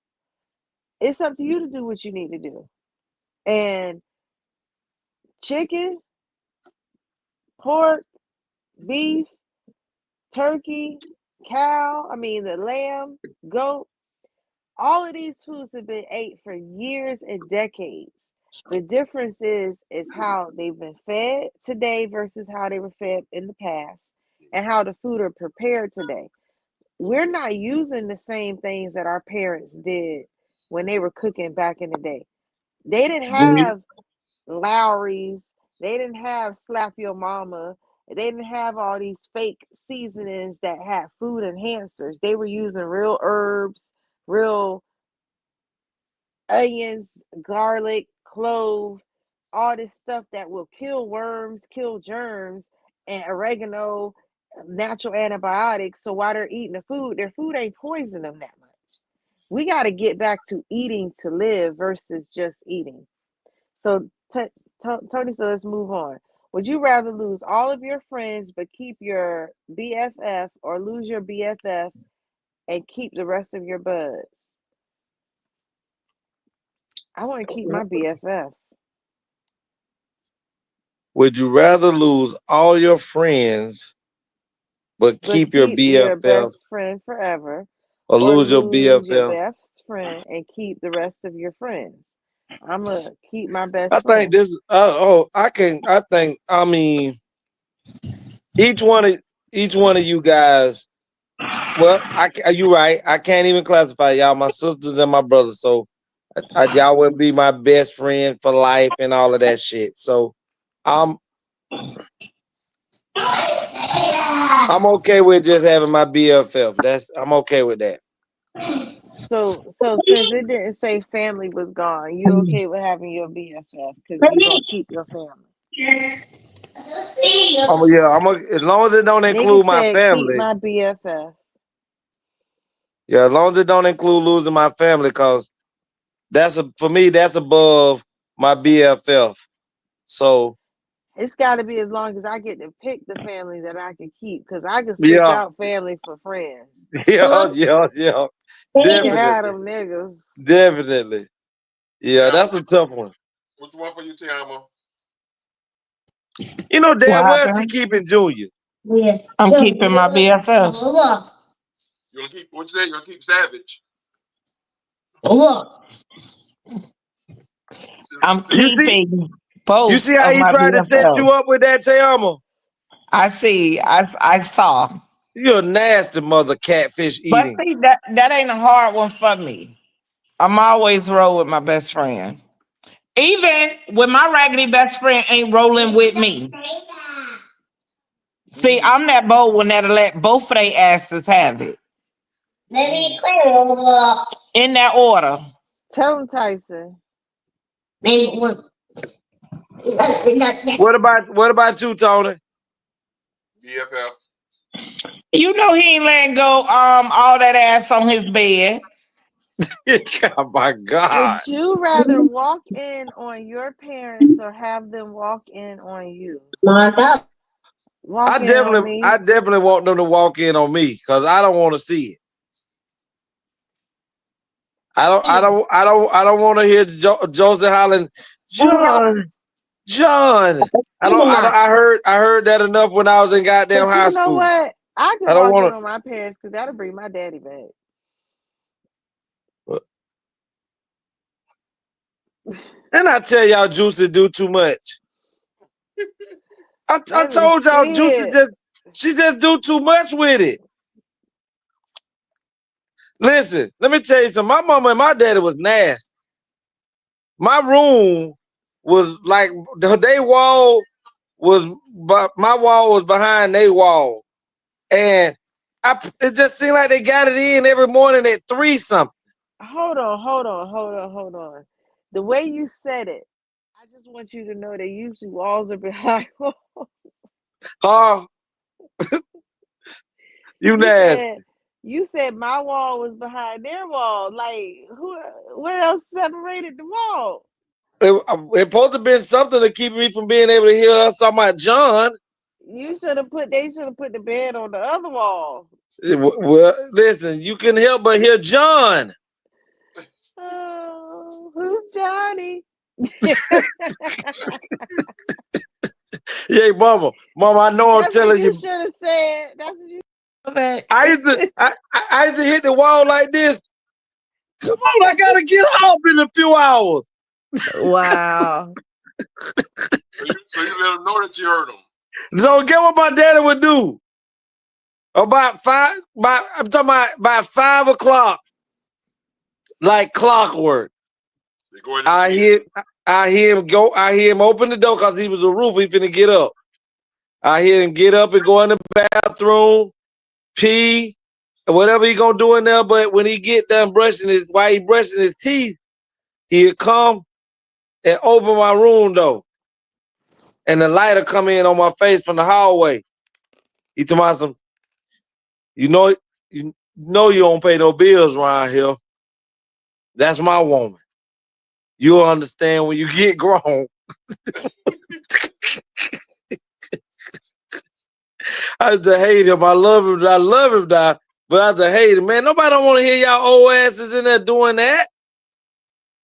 It's up to you to do what you need to do. And chicken, pork, beef, turkey, cow, the lamb, goat, all of these foods have been ate for years and decades. The difference is how they've been fed today versus how they were fed in the past, and how the food are prepared today. We're not using the same things that our parents did when they were cooking back in the day. They didn't have Lowry's. They didn't have Slap Your Mama. They didn't have all these fake seasonings that had food enhancers. They were using real herbs, real onions, garlic, clove, all this stuff that will kill worms, kill germs, and oregano, natural antibiotics. So while they're eating the food, their food ain't poisoning them that much. We got to get back to eating to live versus just eating. So Tony, so let's move on. Would you rather lose all of your friends but keep your BFF, or lose your BFF and keep the rest of your buds? I want to keep my BFF. Would you rather lose all your friends but keep your your BFF, best friend forever, or or lose your lose your BFF? best friend and keep the rest of your friends? I'm gonna keep my best I think friend. this. I mean, each one of you guys. Well, you're right. I can't even classify y'all my sisters and my brothers. So y'all would be my best friend for life and all of that shit. So I'm okay with just having my BFF. I'm okay with that. So since it didn't say family was gone, you okay with having your BFF because you gonna keep your family? As long as it don't Nigga include my said keep family. my BFF. Yeah, as long as it don't include losing my family, cause for me that's above my BFF. So it's got to be as long as I get to pick the family that I can keep, because I can switch out family for friends. Yeah. You can have them niggas. Definitely. Yeah, that's a tough one. Which one for you, Tiama? You know damn well she keeping Junior. Yeah. I'm keeping my BFFs. You gonna keep what you say? You gonna keep Savage? Look. I'm keeping both. You see how he tried to set you up with that, Tiama? I see. I saw. You're a nasty mother catfish eating. But see, that ain't a hard one for me. I'm always roll with my best friend. Even when my raggedy best friend ain't rolling with me. See, I'm that bold one that'll let both of their asses have it. In that order. Tell him, Tyson. What about you, Tony? BFF. You know he ain't letting go all that ass on his bed. Oh my God. Would you rather walk in on your parents or have them walk in on you? I definitely want them to walk in on me because I don't want to see it. I don't want to hear Joseph hollering, John. I heard that enough when I was in goddamn high school. You know what? I can walk in on my parents because that'll bring my daddy back. And I tell y'all, Juicy do too much. I told y'all, Juicy she just do too much with it. Listen, let me tell you something. My mama and my daddy was nasty. My room was like they wall was, but my wall was behind their wall, and it just seemed like they got it in every morning at 3 something. Hold on. The way you said it, I just want you to know that usually walls are behind walls. Huh? You nasty. You said my wall was behind their wall. Like what else separated the wall? It supposed to have been something to keep me from being able to hear us talking about John. They should have put the bed on the other wall. Well, listen, you can help but hear John. Oh, who's Johnny? Yeah, mama, I know I'm That's telling what you you. should have said. That's what you. I used to hit the wall like this. Come on, I gotta get off in a few hours. Wow. So you let them know that you heard them. So get what my daddy would do. I'm talking about 5 o'clock, like clockwork. I hear him go. I hear him open the door because he was a roofer. He finna get up. I hear him get up and go in the bathroom, pee, whatever he gonna do in there. But when he get done while he brushing his teeth, he'll come and open my room door, and the light will come in on my face from the hallway. He told me some, you know you don't pay no bills around here. That's my woman. You'll understand when you get grown. I just hate him. I love him now. But I just hate him, man. Nobody don't want to hear y'all old asses in there doing that.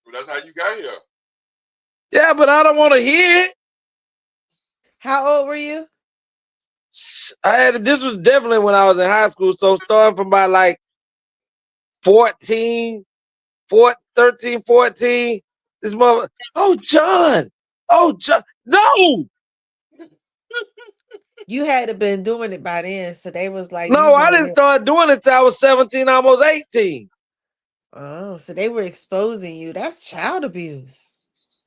Well, that's how you got here. Yeah, but I don't want to hear it. How old were you? This was definitely when I was in high school. So starting from about like 13, 14. This mother, John. No. You had to been doing it by then, so they was like, No, I didn't start doing it till I was 17, almost 18. Oh, so they were exposing you. That's child abuse.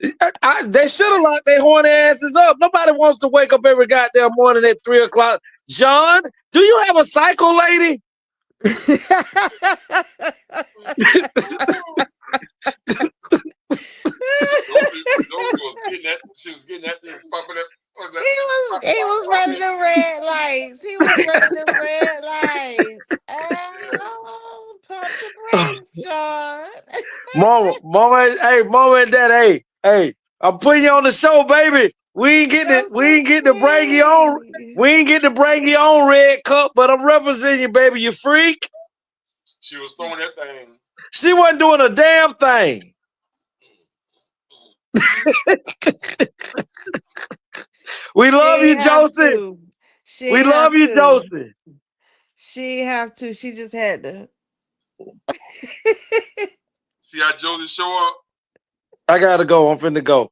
They should have locked their horny asses up. Nobody wants to wake up every goddamn morning at 3 o'clock. John, do you have a cycle, lady? She was getting that thing pumping it. He was running the red lights. Oh, pump the brakes, John. Mama and dad, hey, I'm putting you on the show, baby. We ain't get to bring you on Red Cup, but I'm representing you, baby. You freak. She was throwing that thing. She wasn't doing a damn thing. We love you, Josie. We love you, Josie. She have to. She just had to. See how Josie show up? I gotta go. I'm finna go.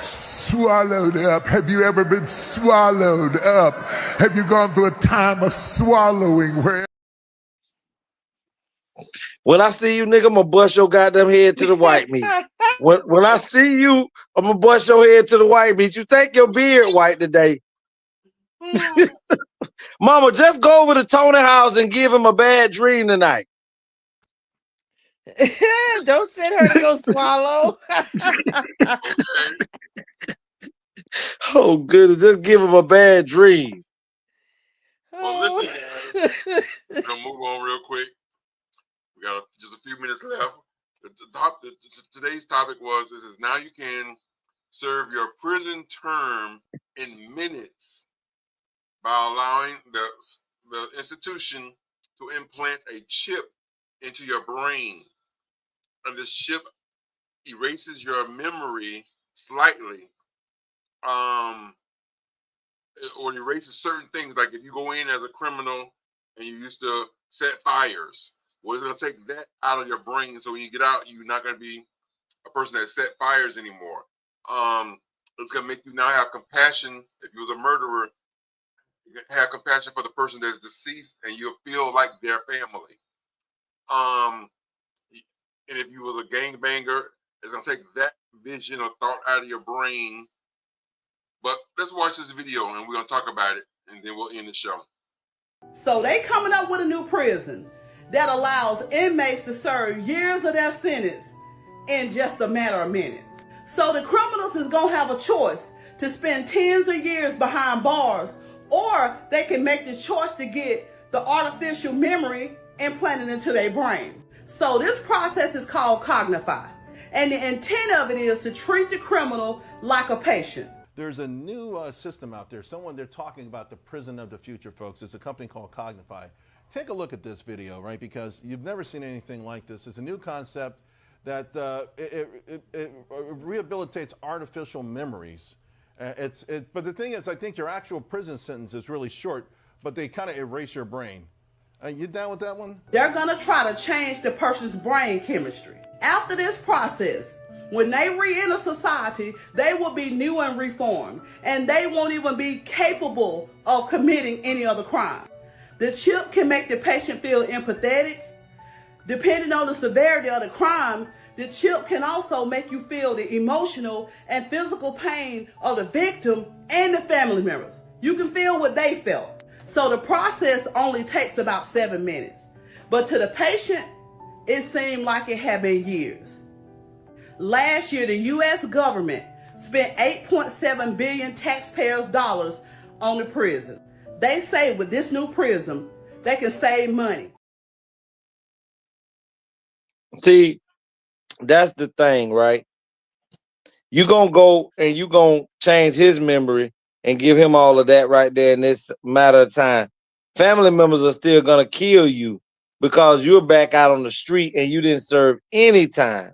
Swallowed up. Have you ever been swallowed up? Have you gone through a time of swallowing where? When I see you, nigga, I'm gonna bust your goddamn head to the white meat. When I see you, I'm gonna bust your head to the white meat. You think your beard white today. Mama, just go over to Tony house and give him a bad dream tonight. Don't send her to go swallow. Oh, good. Just give him a bad dream. Well, listen, guys. We're gonna move on real quick. We got just a few minutes left. Today's topic was: now you can serve your prison term in minutes by allowing the institution to implant a chip into your brain, and this chip erases your memory slightly, or erases certain things. Like if you go in as a criminal and you used to set fires, well, it's going to take that out of your brain, so when you get out, you're not going to be a person that set fires anymore. It's going to make you now have compassion. If you was a murderer, you can have compassion for the person that's deceased, and you'll feel like their family. And if you was a gangbanger, it's going to take that vision or thought out of your brain. But let's watch this video and we're gonna talk about it, and then we'll end the show. So they coming up with a new prison that allows inmates to serve years of their sentence in just a matter of minutes. So the criminals is gonna have a choice to spend tens of years behind bars, or they can make the choice to get the artificial memory implanted into their brain. So this process is called Cognify, and the intent of it is to treat the criminal like a patient. There's a new system out there. They're talking about the prison of the future, folks. It's a company called Cognify. Take a look at this video, right? Because you've never seen anything like this. It's a new concept that it rehabilitates artificial memories. But the thing is, I think your actual prison sentence is really short, but they kind of erase your brain. You down with that one? They're gonna try to change the person's brain chemistry. After this process, when they re-enter society, they will be new and reformed, and they won't even be capable of committing any other crime. The chip can make the patient feel empathetic. Depending on the severity of the crime, the chip can also make you feel the emotional and physical pain of the victim and the family members. You can feel what they felt. So the process only takes about 7 minutes. But to the patient, it seemed like it had been years. Last year, the U.S. government spent $8.7 billion taxpayers' dollars on the prison. They say with this new prison, they can save money. See, that's the thing, right? You gonna go and you gonna change his memory and give him all of that right there in this matter of time. Family members are still gonna kill you because you're back out on the street and you didn't serve any time.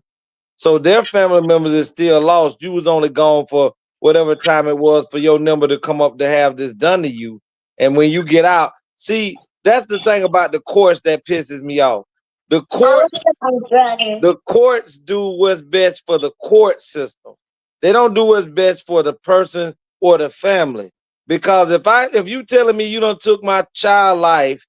So their family members is still lost. You was only gone for whatever time it was for your number to come up to have this done to you. And when you get out, see, that's the thing about the courts that pisses me off. The courts do what's best for the court system. They don't do what's best for the person or the family. Because if you telling me you done took my child life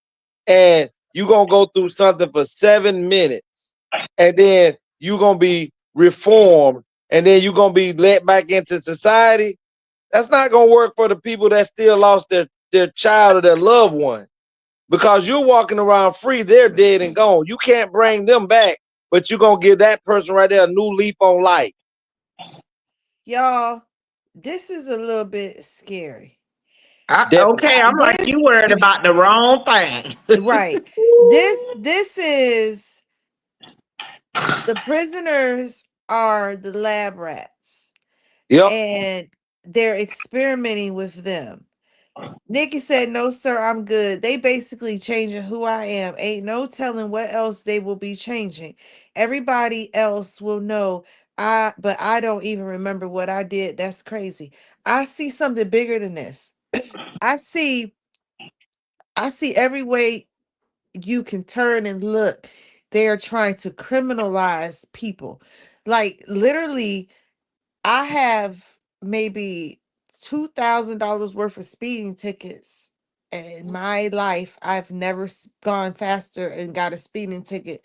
and you gonna go through something for 7 minutes and then you gonna be reformed and then you're gonna be let back into society, that's not gonna work for the people that still lost their child or their loved one. Because you're walking around free, they're dead and gone. You can't bring them back, but you're gonna give that person right there a new leap on life. Y'all, this is a little bit scary. Okay, I'm like, you worried about the wrong thing. Right. This is, the prisoners are the lab rats. Yep. And they're experimenting with them. Nikki said, no, sir, I'm good. They basically changing who I am. Ain't no telling what else they will be changing. Everybody else will know. But I don't even remember what I did. That's crazy. I see something bigger than this. I see every way you can turn and look. They are trying to criminalize people. Like literally, I have maybe $2,000 worth of speeding tickets in my life. I've never gone faster and got a speeding ticket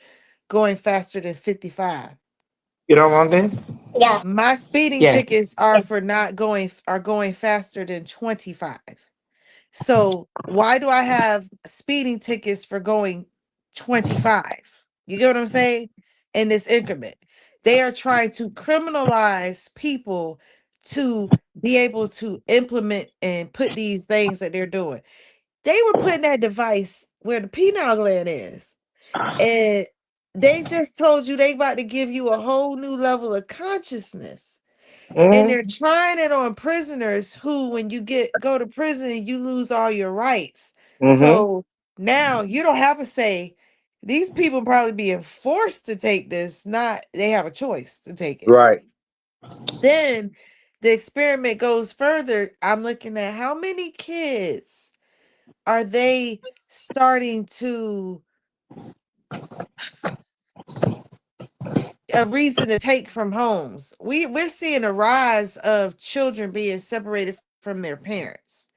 going faster than 55. You don't want this? Yeah. My speeding tickets are going faster than 25. So why do I have speeding tickets for going 25? You get what I'm saying? In this increment. They are trying to criminalize people to be able to implement and put these things that they're doing. They were putting that device where the pineal gland is. And they just told you they about to give you a whole new level of consciousness. And they're trying it on prisoners who, when you go to prison, you lose all your rights. So now you don't have a say. These people probably being forced to take this, not they have a choice to take it. Right. Then the experiment goes further. I'm looking at how many kids are they starting to a reason to take from homes. We're seeing a rise of children being separated from their parents,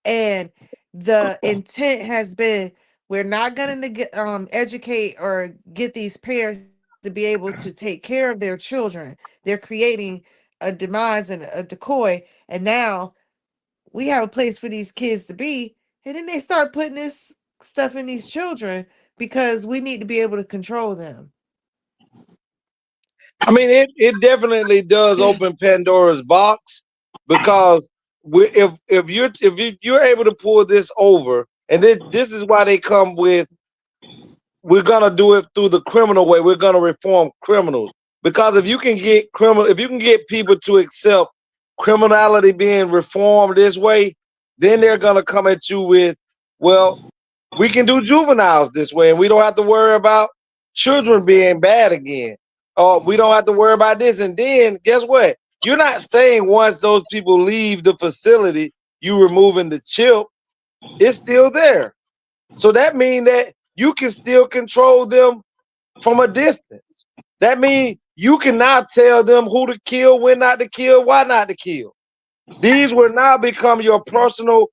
and the intent has been we're not going to educate or get these parents to be able to take care of their children. They're creating a demise and a decoy, and now we have a place for these kids to be, and then they start putting this stuff in these children because we need to be able to control them. I mean, it definitely does open Pandora's box, because you're able to pull this over, and this is why they come with, we're gonna do it through the criminal way. We're gonna reform criminals, because if you can get people to accept criminality being reformed this way, then they're gonna come at you with, well, we can do juveniles this way, and we don't have to worry about children being bad again. Or we don't have to worry about this. And then guess what? You're not saying once those people leave the facility, you removing the chip. It's still there. So that means that you can still control them from a distance. That means you can now tell them who to kill, when not to kill, why not to kill. These will now become your personal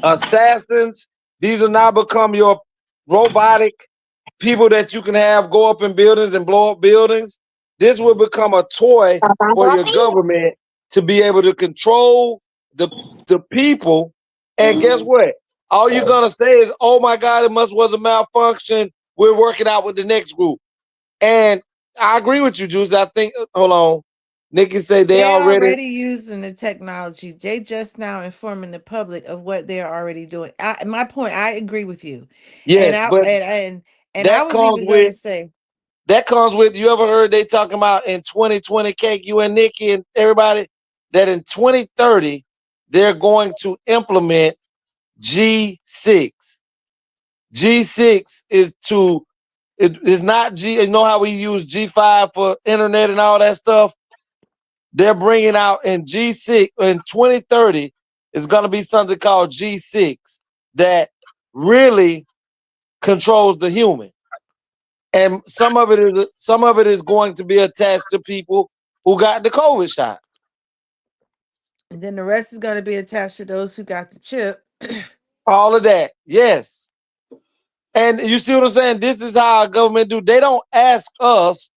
assassins. These will now become your robotic people that you can have go up in buildings and blow up buildings. This will become a toy for your government to be able to control the people. And guess what? All you're gonna say is, "Oh my God, it was a malfunction. We're working out with the next group." And I agree with you, Juice. I think. Hold on, Nikki said they They're already. already using the technology. They just now informing the public of what they're already doing. My point, I agree with you. Yes, but And I that was comes even going to with say, You ever heard they talking about in 2020, Cake, you and Nikki and everybody, that in 2030 they're going to implement G6. G6 is not G. You know how we use G5 for internet and all that stuff? They're bringing out in G6 in 2030 is going to be something called G6 that really controls the human. And some of it is going to be attached to people who got the COVID shot. and then the rest is going to be attached to those who got the chip. All of that, yes. And you see what I'm saying? This is how our government do. They don't ask us,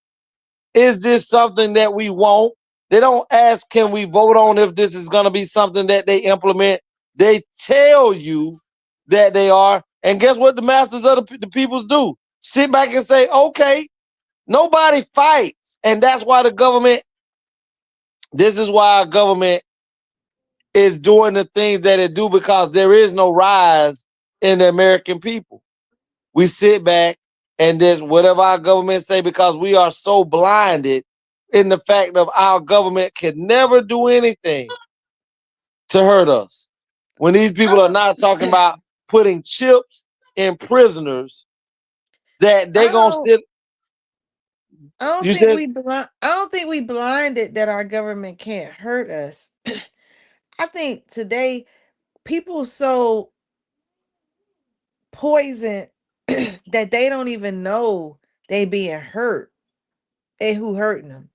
is this something that we want? They don't ask, can we vote on if this is going to be something that they implement? They tell you that they are. And guess what the masters of the peoples do? Sit back and say, okay, nobody fights. And that's why this is why our government is doing the things that it do, because there is no rise in the American people. We sit back and there's whatever our government say, because we are so blinded in the fact of our government can never do anything to hurt us. When these people are not talking about putting chips in prisoners that they gonna sit. I don't think we blinded that our government can't hurt us. I think today people so poisoned that they don't even know they being hurt and who hurting them.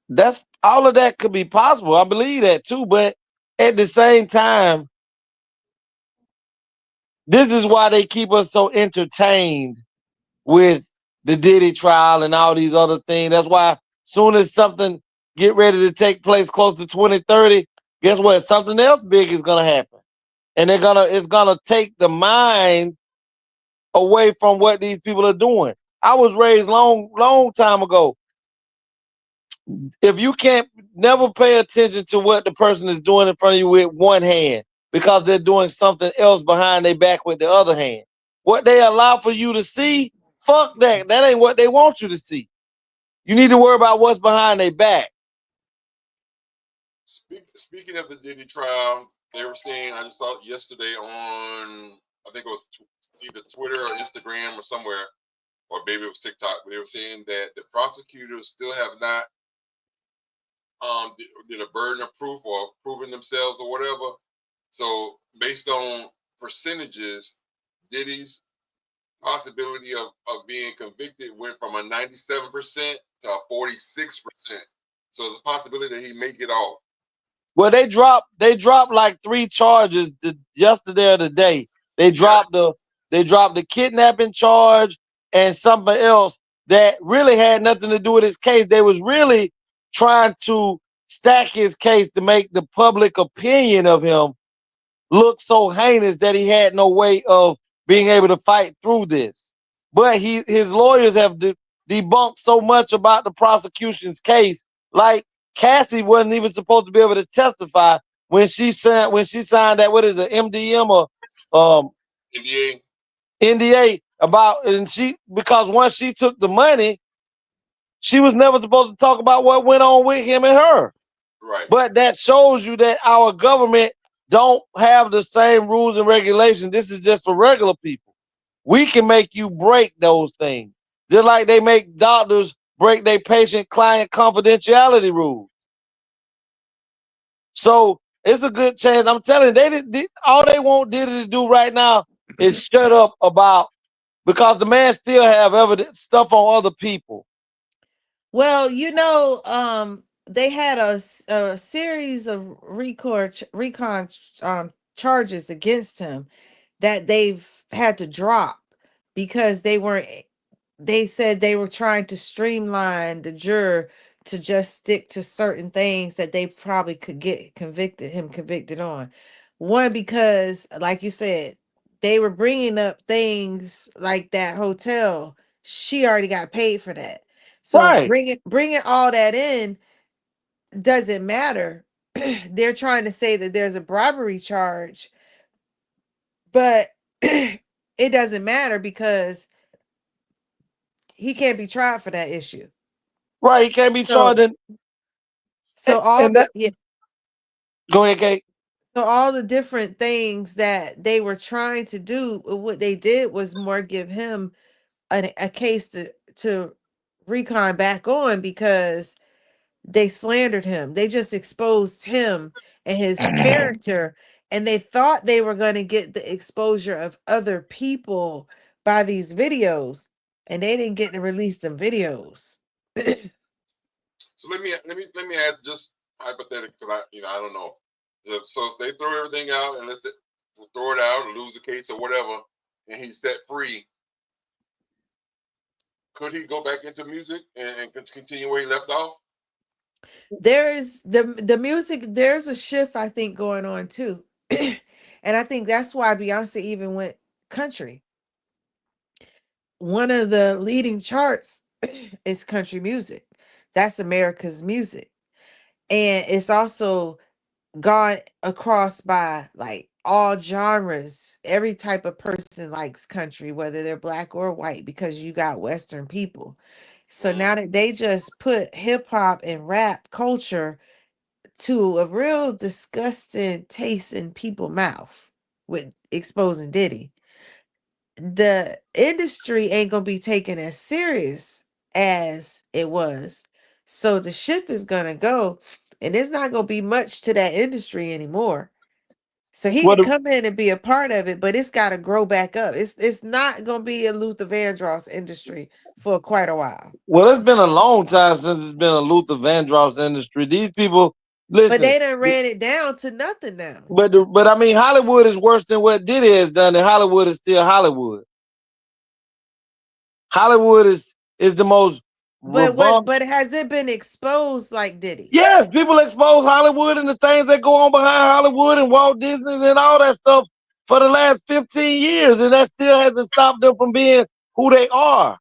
That's all of that could be possible. I believe that too, but at the same time, this is why they keep us so entertained with the Diddy trial and all these other things. That's why soon as something get ready to take place close to 2030, guess what? Something else big is gonna happen. And it's gonna take the mind away from what these people are doing. I was raised long time ago. If you can't never pay attention to what the person is doing in front of you with one hand, because they're doing something else behind their back with the other hand. What they allow for you to see, fuck that. That ain't what they want you to see. You need to worry about what's behind their back. Speaking of the Diddy trial, they were saying, I just saw it yesterday on, I think it was either Twitter or Instagram or somewhere, or maybe it was TikTok, but they were saying that the prosecutors still have not did a burden of proof or proving themselves or whatever. So based on percentages, Diddy's possibility of being convicted went from a 97% to a 46%. So there's a possibility that he may get off. Well, they dropped like 3 charges yesterday or today. They dropped They dropped the kidnapping charge and something else that really had nothing to do with his case. They was really trying to stack his case to make the public opinion of him look so heinous that he had no way of being able to fight through this. But his lawyers have debunked so much about the prosecution's case. Like Cassie wasn't even supposed to be able to testify when she signed that, what is it, MDM or NDA about, and because once she took the money, she was never supposed to talk about what went on with him and her. Right. But that shows you that our government don't have the same rules and regulations. This is just for regular people. We can make you break those things. Just like they make doctors break their patient-client confidentiality rules. So it's a good chance. I'm telling you, all they want Diddy to do right now is shut up about, because the man still have evidence stuff on other people. Well, they had a series of recon charges against him that they've had to drop because they said they were trying to streamline the juror to just stick to certain things that they probably could get convicted on. One, because like you said, they were bringing up things like that hotel. She already got paid for that. So Right. bringing all that in doesn't matter. They're trying to say that there's a bribery charge, but it doesn't matter because he can't be tried for that issue. Right, he can't be charged. So Go ahead, Kate. So all the different things that they were trying to do, what they did was more give him a case to recon back on, because they slandered him. They just exposed him and his character, and they thought they were going to get the exposure of other people by these videos, and they didn't get to release them videos. So let me ask, just hypothetically, because I don't know. So if they throw everything out and throw it out and lose the case or whatever, and he's set free, could he go back into music and continue where he left off? There is the music, there's a shift I think going on too. And I think that's why Beyonce even went country. One of the leading charts is country music. That's America's music. And it's also gone across by like all genres. Every type of person likes country, whether they're black or white, because you got Western people. So now that they just put hip hop and rap culture to a real disgusting taste in people's mouth with exposing Diddy, the industry ain't gonna be taken as serious as it was. So the ship is gonna go, and there's not gonna be much to that industry anymore. So he can come in and be a part of it, but it's got to grow back up. It's not gonna be a Luther Vandross industry for quite a while. Well, it's been a long time since it's been a Luther Vandross industry. These people, listen. But they done ran it down to nothing now. But I mean, Hollywood is worse than what Diddy has done, and Hollywood is still Hollywood. Hollywood is the most. But has it been exposed like Diddy? Yes, people expose Hollywood and the things that go on behind Hollywood and Walt Disney and all that stuff for the last 15 years, and that still hasn't stopped them from being who they are.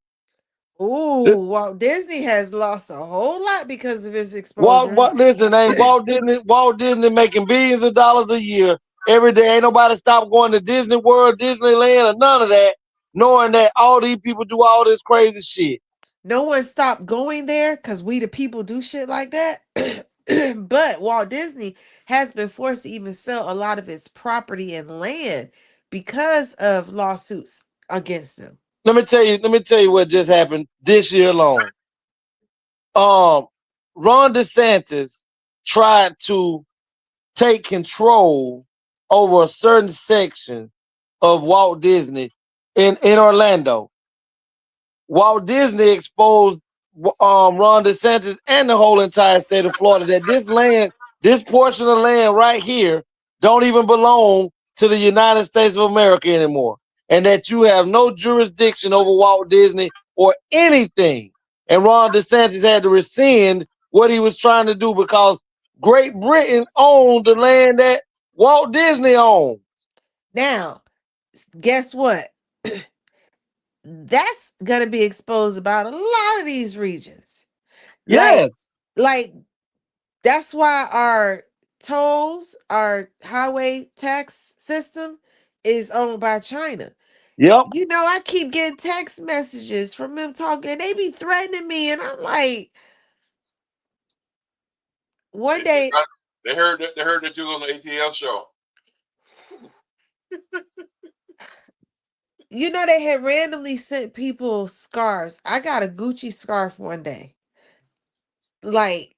Ooh, Walt Disney has lost a whole lot because of his exposure. Walt Disney making billions of dollars a year every day. Ain't nobody stop going to Disney World, Disneyland, or none of that, knowing that all these people do all this crazy shit. No one stopped going there because we the people do shit like that. But Walt Disney has been forced to even sell a lot of his property and land because of lawsuits against them. Let me tell you what just happened this year alone. Ron DeSantis tried to take control over a certain section of Walt Disney in Orlando. Walt Disney exposed Ron DeSantis and the whole entire state of Florida that this portion of land right here don't even belong to the United States of America anymore. and that you have no jurisdiction over Walt Disney or anything. And Ron DeSantis had to rescind what he was trying to do because Great Britain owned the land that Walt Disney owned. Now, guess what? That's gonna be exposed about a lot of these regions. Yes. Like that's why our tolls, our highway tax system is owned by China. Yep. You know, I keep getting text messages from them talking, and they be threatening me, and I'm like, one day, They heard that you was on the ATL show. you know, they had randomly sent people scarves. I got a Gucci scarf one day, like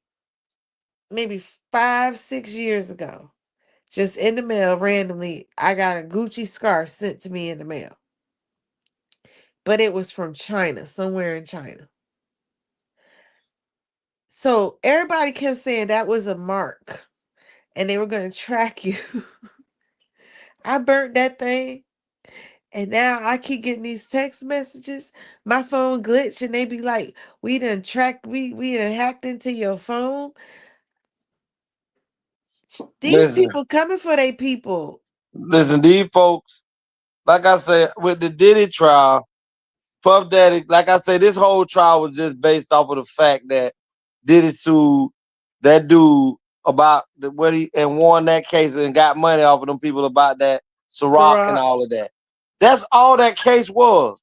maybe 5-6 years ago, just in the mail randomly. I got a Gucci scarf sent to me in the mail, but it was from China, somewhere in China. So everybody kept saying that was a mark and they were going to track you. I burnt that thing. And now I keep getting these text messages. My phone glitch and they be like, we done hacked into your phone. These people coming for their people. Listen, these folks, like I said, with the Diddy trial, Puff Daddy, like I said, this whole trial was just based off of the fact that Diddy sued that dude about what he and won that case and got money off of them people about that Ciroc and all of that. That's all that case was.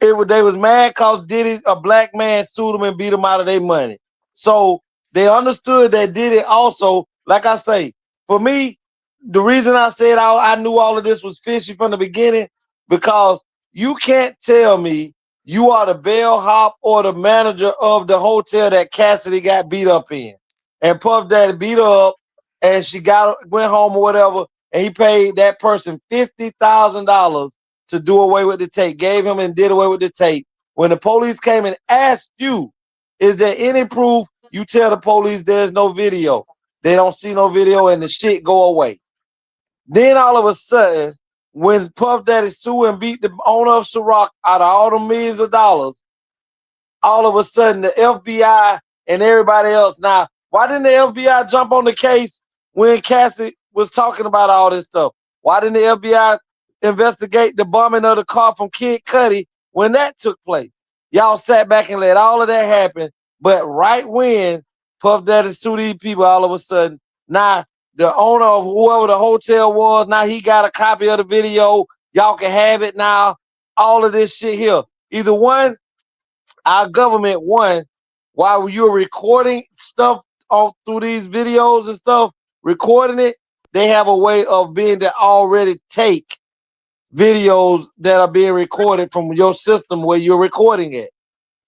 They was mad cause Diddy, a black man, sued them and beat them out of their money. So they understood that Diddy also, like I say, for me, the reason I said I knew all of this was fishy from the beginning, because you can't tell me you are the bellhop or the manager of the hotel that Cassidy got beat up in. And Puff Daddy beat her up and she went home or whatever, and he paid that person $50,000 to do away with the tape, gave him and did away with the tape. When the police came and asked you, is there any proof? You tell the police there's no video. They don't see no video and the shit go away. Then all of a sudden, when Puff Daddy sued and beat the owner of Ciroc out of all the millions of dollars, all of a sudden the FBI and everybody else. Now, why didn't the FBI jump on the case when Cassie was talking about all this stuff? Why didn't the FBI investigate the bombing of the car from Kid Cudi when that took place? Y'all sat back and let all of that happen. But right when Puff Daddy sued these people, all of a sudden, now the owner of whoever the hotel was, now he got a copy of the video. Y'all can have it now. All of this shit here. Either one, our government, while you're recording stuff through these videos and stuff, recording it, they have a way of being to already take videos that are being recorded from your system where you're recording it.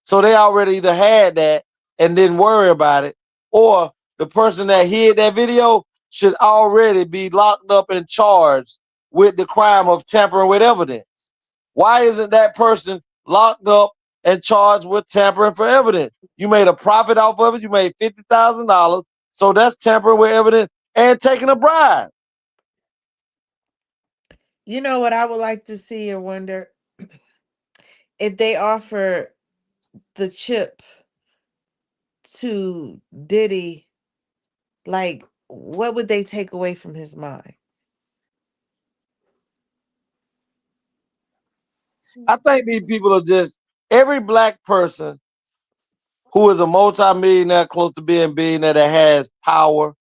So they already either had that and didn't worry about it, or the person that hid that video should already be locked up and charged with the crime of tampering with evidence. Why isn't that person locked up and charged with tampering for evidence? You made a profit off of it. You made $50,000. So that's tampering with evidence and taking a bribe. You know what I would like to see or wonder? If they offer the chip to Diddy, like, what would they take away from his mind? I think these people are just, every black person who is a multimillionaire, close to being billionaire, that has power,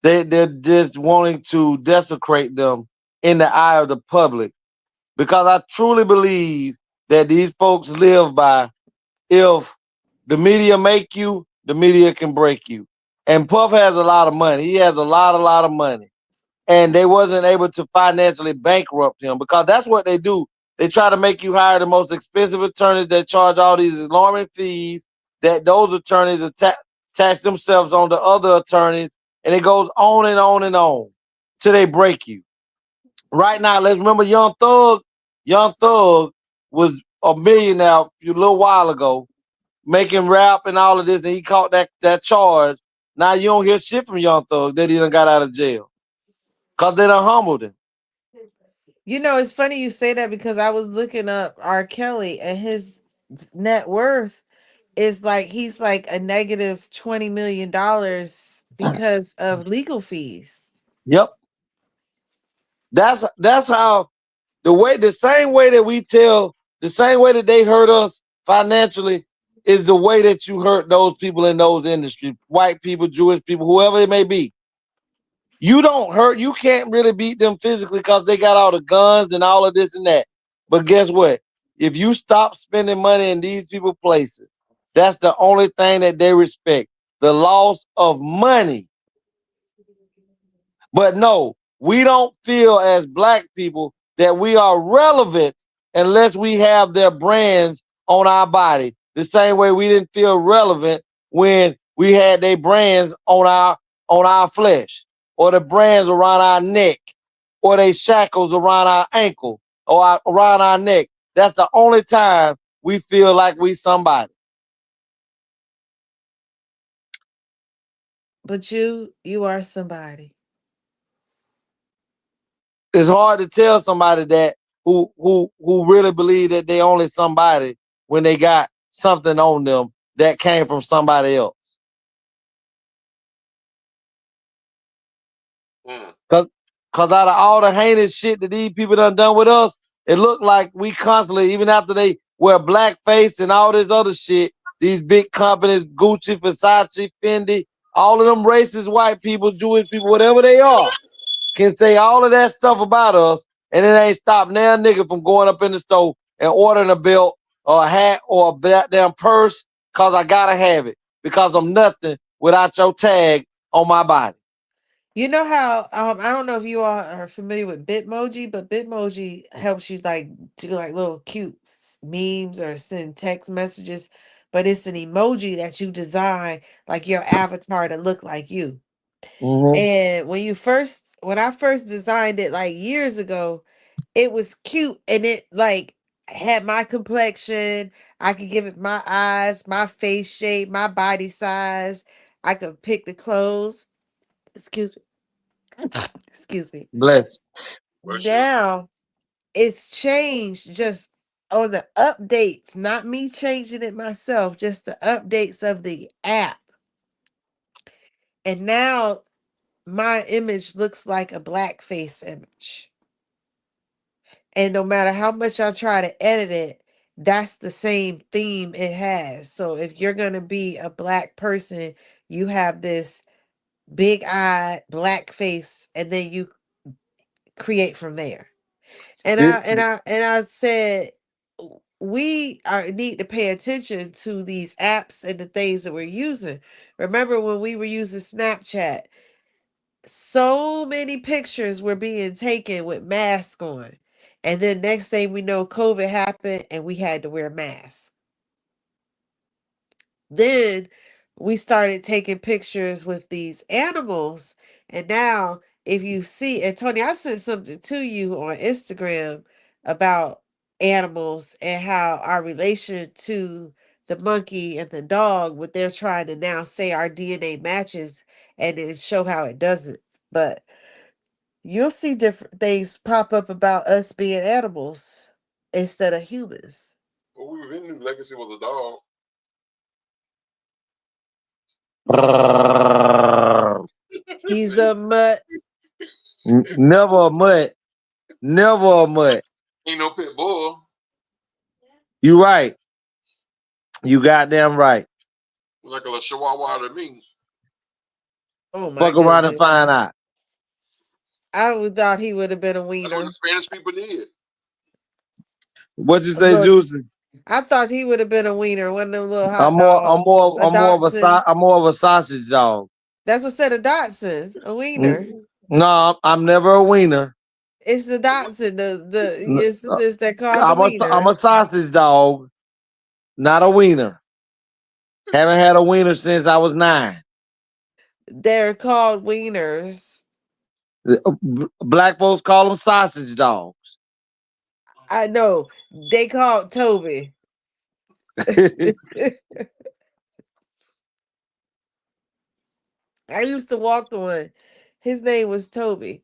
they're just wanting to desecrate them in the eye of the public. Because I truly believe that these folks live by, if the media make you, the media can break you. And Puff has a lot of money. He has a lot of money. And they wasn't able to financially bankrupt him, because that's what they do. They try to make you hire the most expensive attorneys that charge all these alarming fees, that those attorneys attach themselves on to other attorneys, and it goes on and on and on till they break you. Right now, let's remember Young Thug. Young Thug was a millionaire a little while ago, making rap and all of this, and he caught that charge. Now you don't hear shit from Young Thug that he done got out of jail, because they done humbled him. You know, it's funny you say that because I was looking up R. Kelly and his net worth is like he's like a negative $20 million because of legal fees. Yep. That's how the same way that we tell, the same way that they hurt us financially is the way that you hurt those people in those industries, white people, Jewish people, whoever it may be. You can't really beat them physically because they got all the guns and all of this and that. But guess what? If you stop spending money in these people places, that's the only thing that they respect. The loss of money. But no, we don't feel as black people that we are relevant unless we have their brands on our body. The same way we didn't feel relevant when we had their brands on our flesh, or the brands around our neck, or they shackles around our ankle or around our neck. That's the only time we feel like we somebody. But you are somebody. It's hard to tell somebody that who really believe that they only somebody when they got something on them that came from somebody else. Cause out of all the heinous shit that these people done with us, it looked like we constantly, even after they wear blackface and all this other shit, these big companies, Gucci, Versace, Fendi, all of them racist white people, Jewish people, whatever they are, can say all of that stuff about us, and it ain't stopped now nigga from going up in the store and ordering a belt or a hat or a damn purse because I gotta have it because I'm nothing without your tag on my body. You know how I don't know if you all are familiar with Bitmoji, but Bitmoji helps you like do like little cute memes or send text messages, but it's an emoji that you design like your avatar to look like you. And when I first designed it like years ago, it was cute and it like had my complexion. I could give it my eyes, my face shape, my body size. I could pick the clothes. Excuse me. Excuse me. Bless. Now it's changed just on the updates, not me changing it myself, just the updates of the app. And now my image looks like a blackface image. And no matter how much I try to edit it, that's the same theme it has. So if you're going to be a black person, you have this big eye black face and then you create from there. And I said we need to pay attention to these apps and the things that we're using. Remember when we were using Snapchat, so many pictures were being taken with masks on. And then next thing we know, COVID happened and we had to wear masks. Then we started taking pictures with these animals. And now, if you see, and Tony, I sent something to you on Instagram about animals and how our relation to the monkey and the dog, what they're trying to now say our DNA matches and then show how it doesn't. But you'll see different things pop up about us being animals instead of humans. Well, we were in Legacy was a dog. He's a mutt. Never a mutt. Never a mutt. Ain't no pit bull. You right. You goddamn right. Like a little chihuahua to me. Oh my Fuck around and find goodness. out. I would thought he would have been a That's what wiener. the Spanish people did. What you A say, little- Juicy? I thought he would have been a wiener, one of them little hot I'm more dogs. A Dotson. I'm more of a sausage dog. That's what said a Dotson, a wiener. No, I'm never a wiener. It's the Dotson. It's they're called the I'm a wieners. sausage dog, not a wiener. Haven't had a wiener since I was 9. They're called wieners. Black folks call them sausage dogs. I know. They called Toby. I used to walk the one. His name was Toby.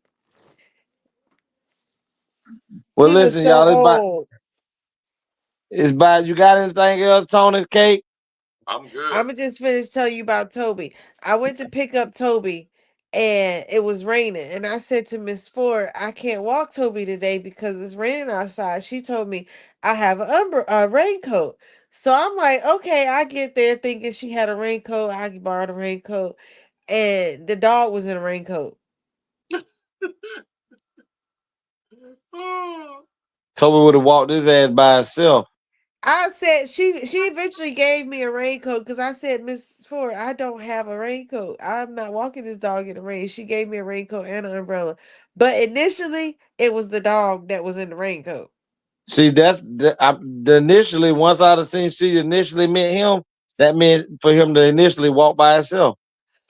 Well, He was listen, so y'all. old. It's about. You got anything else, Tony? Cake? I'm good. I'm gonna just finish telling you about Toby. I went to pick up Toby, and it was raining. And I said to Miss Ford, "I can't walk Toby today because it's raining outside." She told me I have a raincoat. So I'm like, okay. I get there thinking she had a raincoat. I borrowed a raincoat, and the dog was in a raincoat. Toby would have walked his ass by himself. I said she eventually gave me a raincoat because I said, Miss Ford, I don't have a raincoat. I'm not walking this dog in the rain. She gave me a raincoat and an umbrella. But initially it was the dog that was in the raincoat. See, that's the initially. Once I'd have seen she initially met him, that meant for him to initially walk by himself.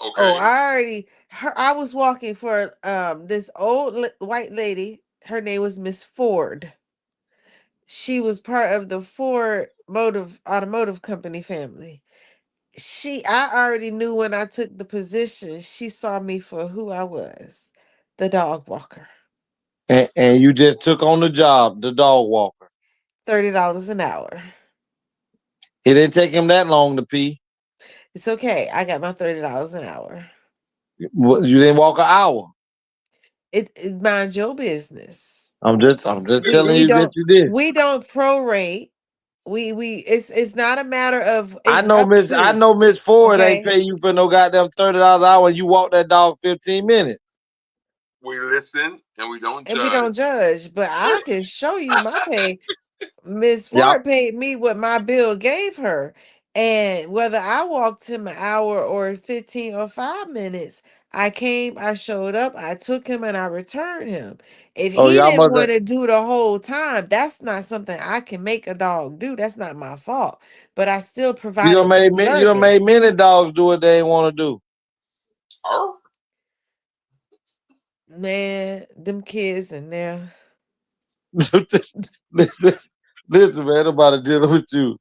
Oh, Okay. I was walking for this old white lady. Her name was Miss Ford. She was part of the Ford Automotive Company family. I already knew when I took the position, she saw me for who I was, the dog walker. And you just took on the job, the dog walker. $30 an hour. It didn't take him that long to pee. It's okay. I got my $30 an hour. You didn't walk an hour. It minds your business. I'm just telling you that you did. We don't prorate. It's not a matter of I it's know up Miss to. Ford ain't Okay. pay you for no goddamn $30 an hour and you walk that dog 15 minutes. We listen and we don't And we judge. don't judge, but I can show you my pay. Miss Yep. Ford paid me what my bill gave her. And whether I walked him an hour or 15 or 5 minutes, I came, I showed up, I took him, and I returned him. If Oh, he y'all didn't must want have, to do the whole time, that's not something I can make a dog do. That's not my fault. But I still provided the you done made service. many dogs do what they ain't want to do. Oh, Man, them kids in there. listen, man, nobody dealing with you.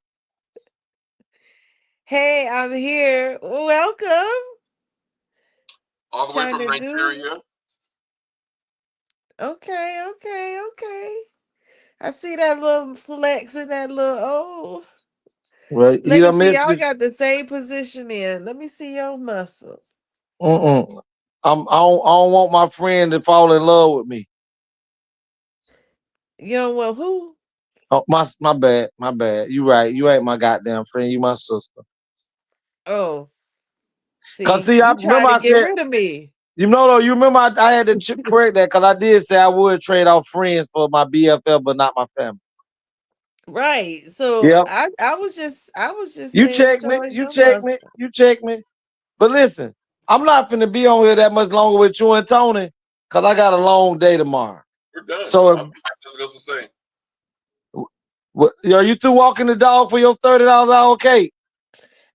Hey, I'm here. Welcome. all the way Trying from to do. Nigeria. Okay. I see that little flex and that little Well, he Let me done see. missed Y'all it. got the same position in. Let me see your muscle. Mm-mm. I don't want my friend to fall in love with me. You know what? Who? Oh, my bad. You right. You ain't my goddamn friend. You my sister. Oh, Cause see, see, I you remember trying to I get said, rid of me. you know, though, you remember I had to correct that because I did say I would trade off friends for my BFF, but not my family. Right. So Yep. I was just You saying, check show me. us You your check me. muscle. You check me. But listen, I'm not finna be on here that much longer with you and Tony, cause I got a long day tomorrow. We're done. So, I'm just going to say. are you through walking the dog for your $30 hour cake?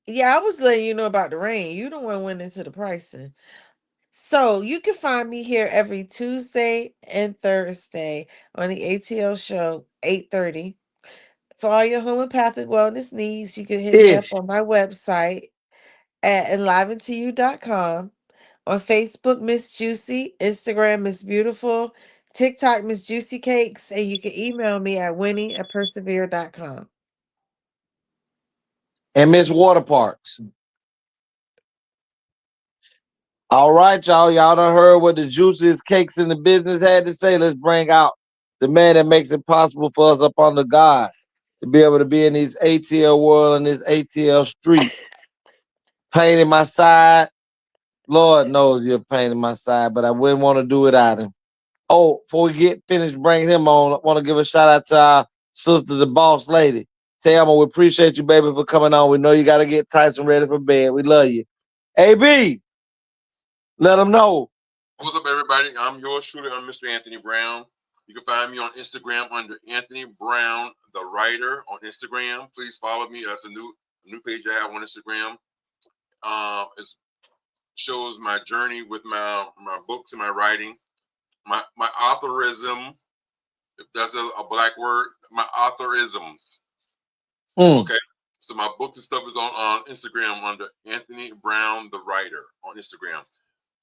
Yeah, I was letting you know about the rain. You the one went into the pricing. So you can find me here every Tuesday and Thursday on the ATL show, 8:30. For all your homeopathic wellness needs, you can hit me up Ish. on my website at enliventoyou.com. On Facebook, Miss Juicy, Instagram, Miss Beautiful, TikTok, Miss Juicy Cakes, and you can email me at winnie@persevere.com. And Miss Water Parks. All right, y'all. Y'all done heard what the juiciest cakes in the business had to say. Let's bring out the man that makes it possible for us up under God to be able to be in these ATL world and these ATL streets. Pain in my side. Lord knows you're a pain in my side, but I wouldn't want to do without him. Oh, before we get finished bringing him on, I want to give a shout out to our sister, the boss lady. Tayama, we appreciate you, baby, for coming on. We know you got to get Tyson ready for bed. We love you. AB, let them know. What's up, everybody? I'm yours truly. I'm Mr. Anthony Brown. You can find me on Instagram under Anthony Brown, the writer, on Instagram. Please follow me. That's a new page I have on Instagram. It shows my journey with my books and my writing. My authorism, if that's a black word, my authorisms. Okay. So my books and stuff is on Instagram under Anthony Brown, the writer, on Instagram.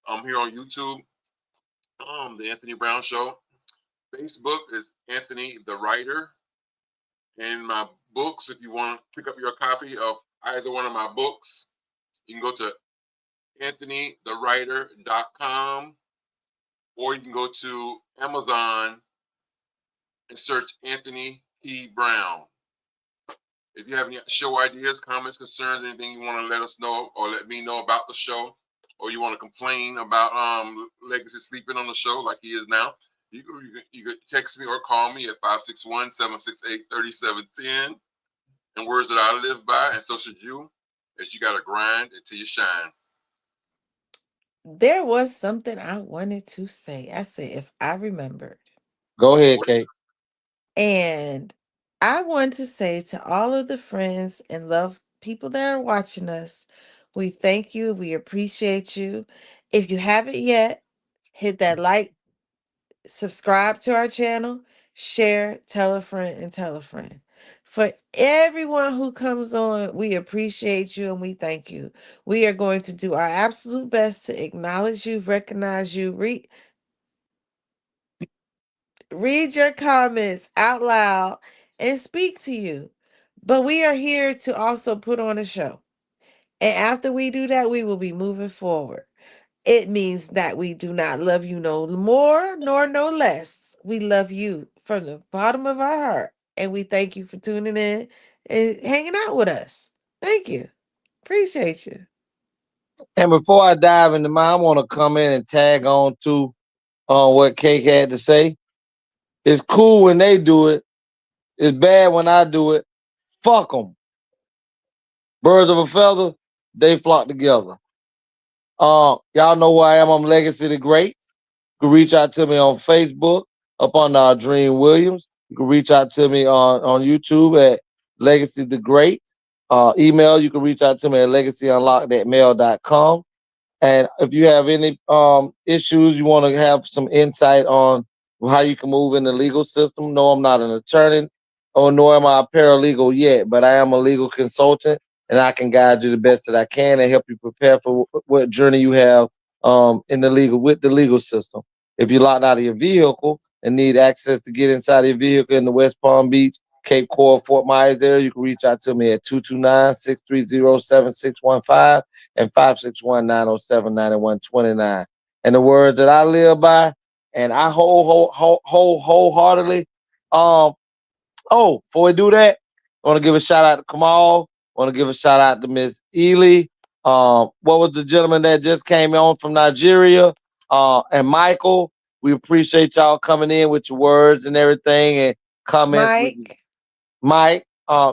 I'm here on YouTube, the Anthony Brown Show. Facebook is Anthony the Writer. And my books, if you want to pick up your copy of either one of my books, you can go to anthonythewriter.com, or you can go to Amazon and search Anthony P. Brown. If you have any show ideas, comments, concerns, anything you want to let us know or let me know about the show, or you want to complain about Legacy sleeping on the show like he is now, you could text me or call me at 561-768-3710. And words that I live by, and so should you, is you got to grind until you shine. There was something I wanted to say. I said, if I remembered. Go ahead, Kate. And I want to say to all of the friends and love people that are watching us, we thank you. We appreciate you. If you haven't yet, hit that like, subscribe to our channel, share, tell a friend, and tell a friend. For everyone who comes on, we appreciate you and we thank you. We are going to do our absolute best to acknowledge you, recognize you, read your comments out loud and speak to you. But we are here to also put on a show. And after we do that, we will be moving forward. It means that we do not love you no more nor no less. We love you from the bottom of our heart. And we thank you for tuning in and hanging out with us. Thank you. Appreciate you. And before I dive into mine, I want to come in and tag on to what Cake had to say. It's cool when they do it. It's bad when I do it. Fuck them. Birds of a feather, they flock together. Y'all know who I am. I'm Legacy the Great. You can reach out to me on Facebook up on Dream Williams. You can reach out to me on YouTube at Legacy the Great. Email, you can reach out to me at legacyunlocked@mail.com. And if you have any issues, you want to have some insight on how you can move in the legal system. No, I'm not an attorney, nor am I a paralegal yet, but I am a legal consultant, and I can guide you the best that I can and help you prepare for what journey you have with the legal system. If you're locked out of your vehicle and need access to get inside your vehicle in the West Palm Beach, Cape Coral, Fort Myers area, you can reach out to me at 229-630-7615 and 561-907-9129. And the words that I live by, and I wholeheartedly, before we do that, I want to give a shout out to Kamal. I want to give a shout out to Miss Ely. What was the gentleman that just came on from Nigeria? And Michael, we appreciate y'all coming in with your words and everything and comments. Mike,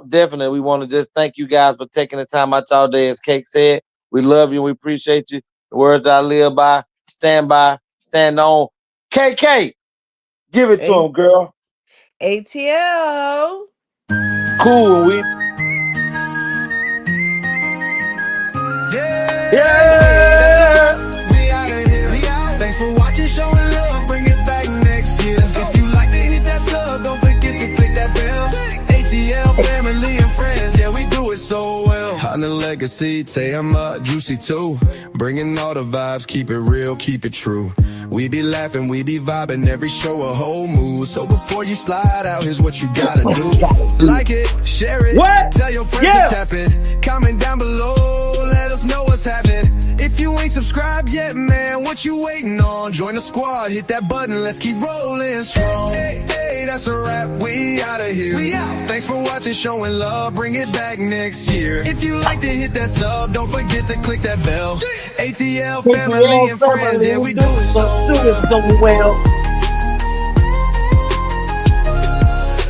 definitely. We want to just thank you guys for taking the time out y'all day. As Cake said, we love you and we appreciate you. The words that I live by, stand on. KK, give it to him, girl. ATL. Cool. Yeah. We out of here. Thanks for watching, showing love. Bring it back next year. If you like to hit that sub, don't forget to click that bell. ATL family and friends, yeah, we do it so well. On the legacy, say I'm juicy too. Bringing all the vibes, keep it real, keep it true. We be laughing, we be vibing, every show a whole mood. So before you slide out, here's what you gotta do. Like it, share it, tell your friends to tap it. Comment down below, let us know what's happening. If you ain't subscribed yet, man, what you waiting on? Join the squad, hit that button, let's keep rolling strong. Hey, that's a wrap, we out of here. We out. Thanks for watching, showing love, bring it back next year. If you like to hit that sub, don't forget to click that bell. ATL family and friends, yeah, we do it so well.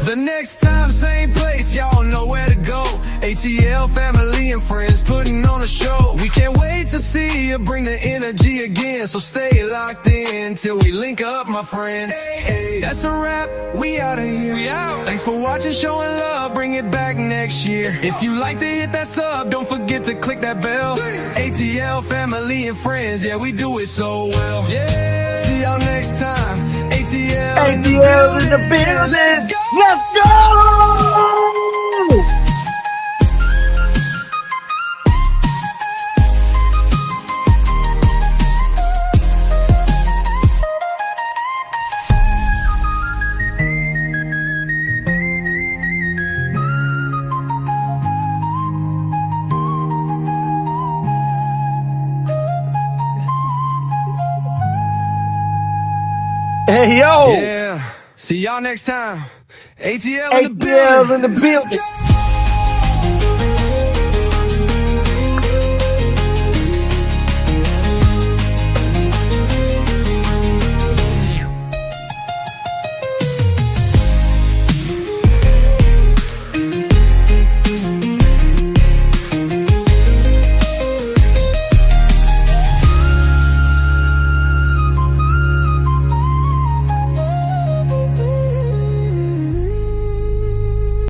The next time, same place, y'all know where to go. ATL family and friends putting on a show. We can't wait to see you bring the energy again. So stay locked in till we link up, my friends. Hey, that's a wrap, we out of here. We out. Thanks for watching, showing love, bring it back next year. If you like to hit that sub, don't forget to click that bell. ATL family and friends, yeah, we do it so well. Yeah. See y'all next time. ATL in the building. Let's go! Hey, yo. Yeah. See y'all next time. ATL in the ATL building. in the building.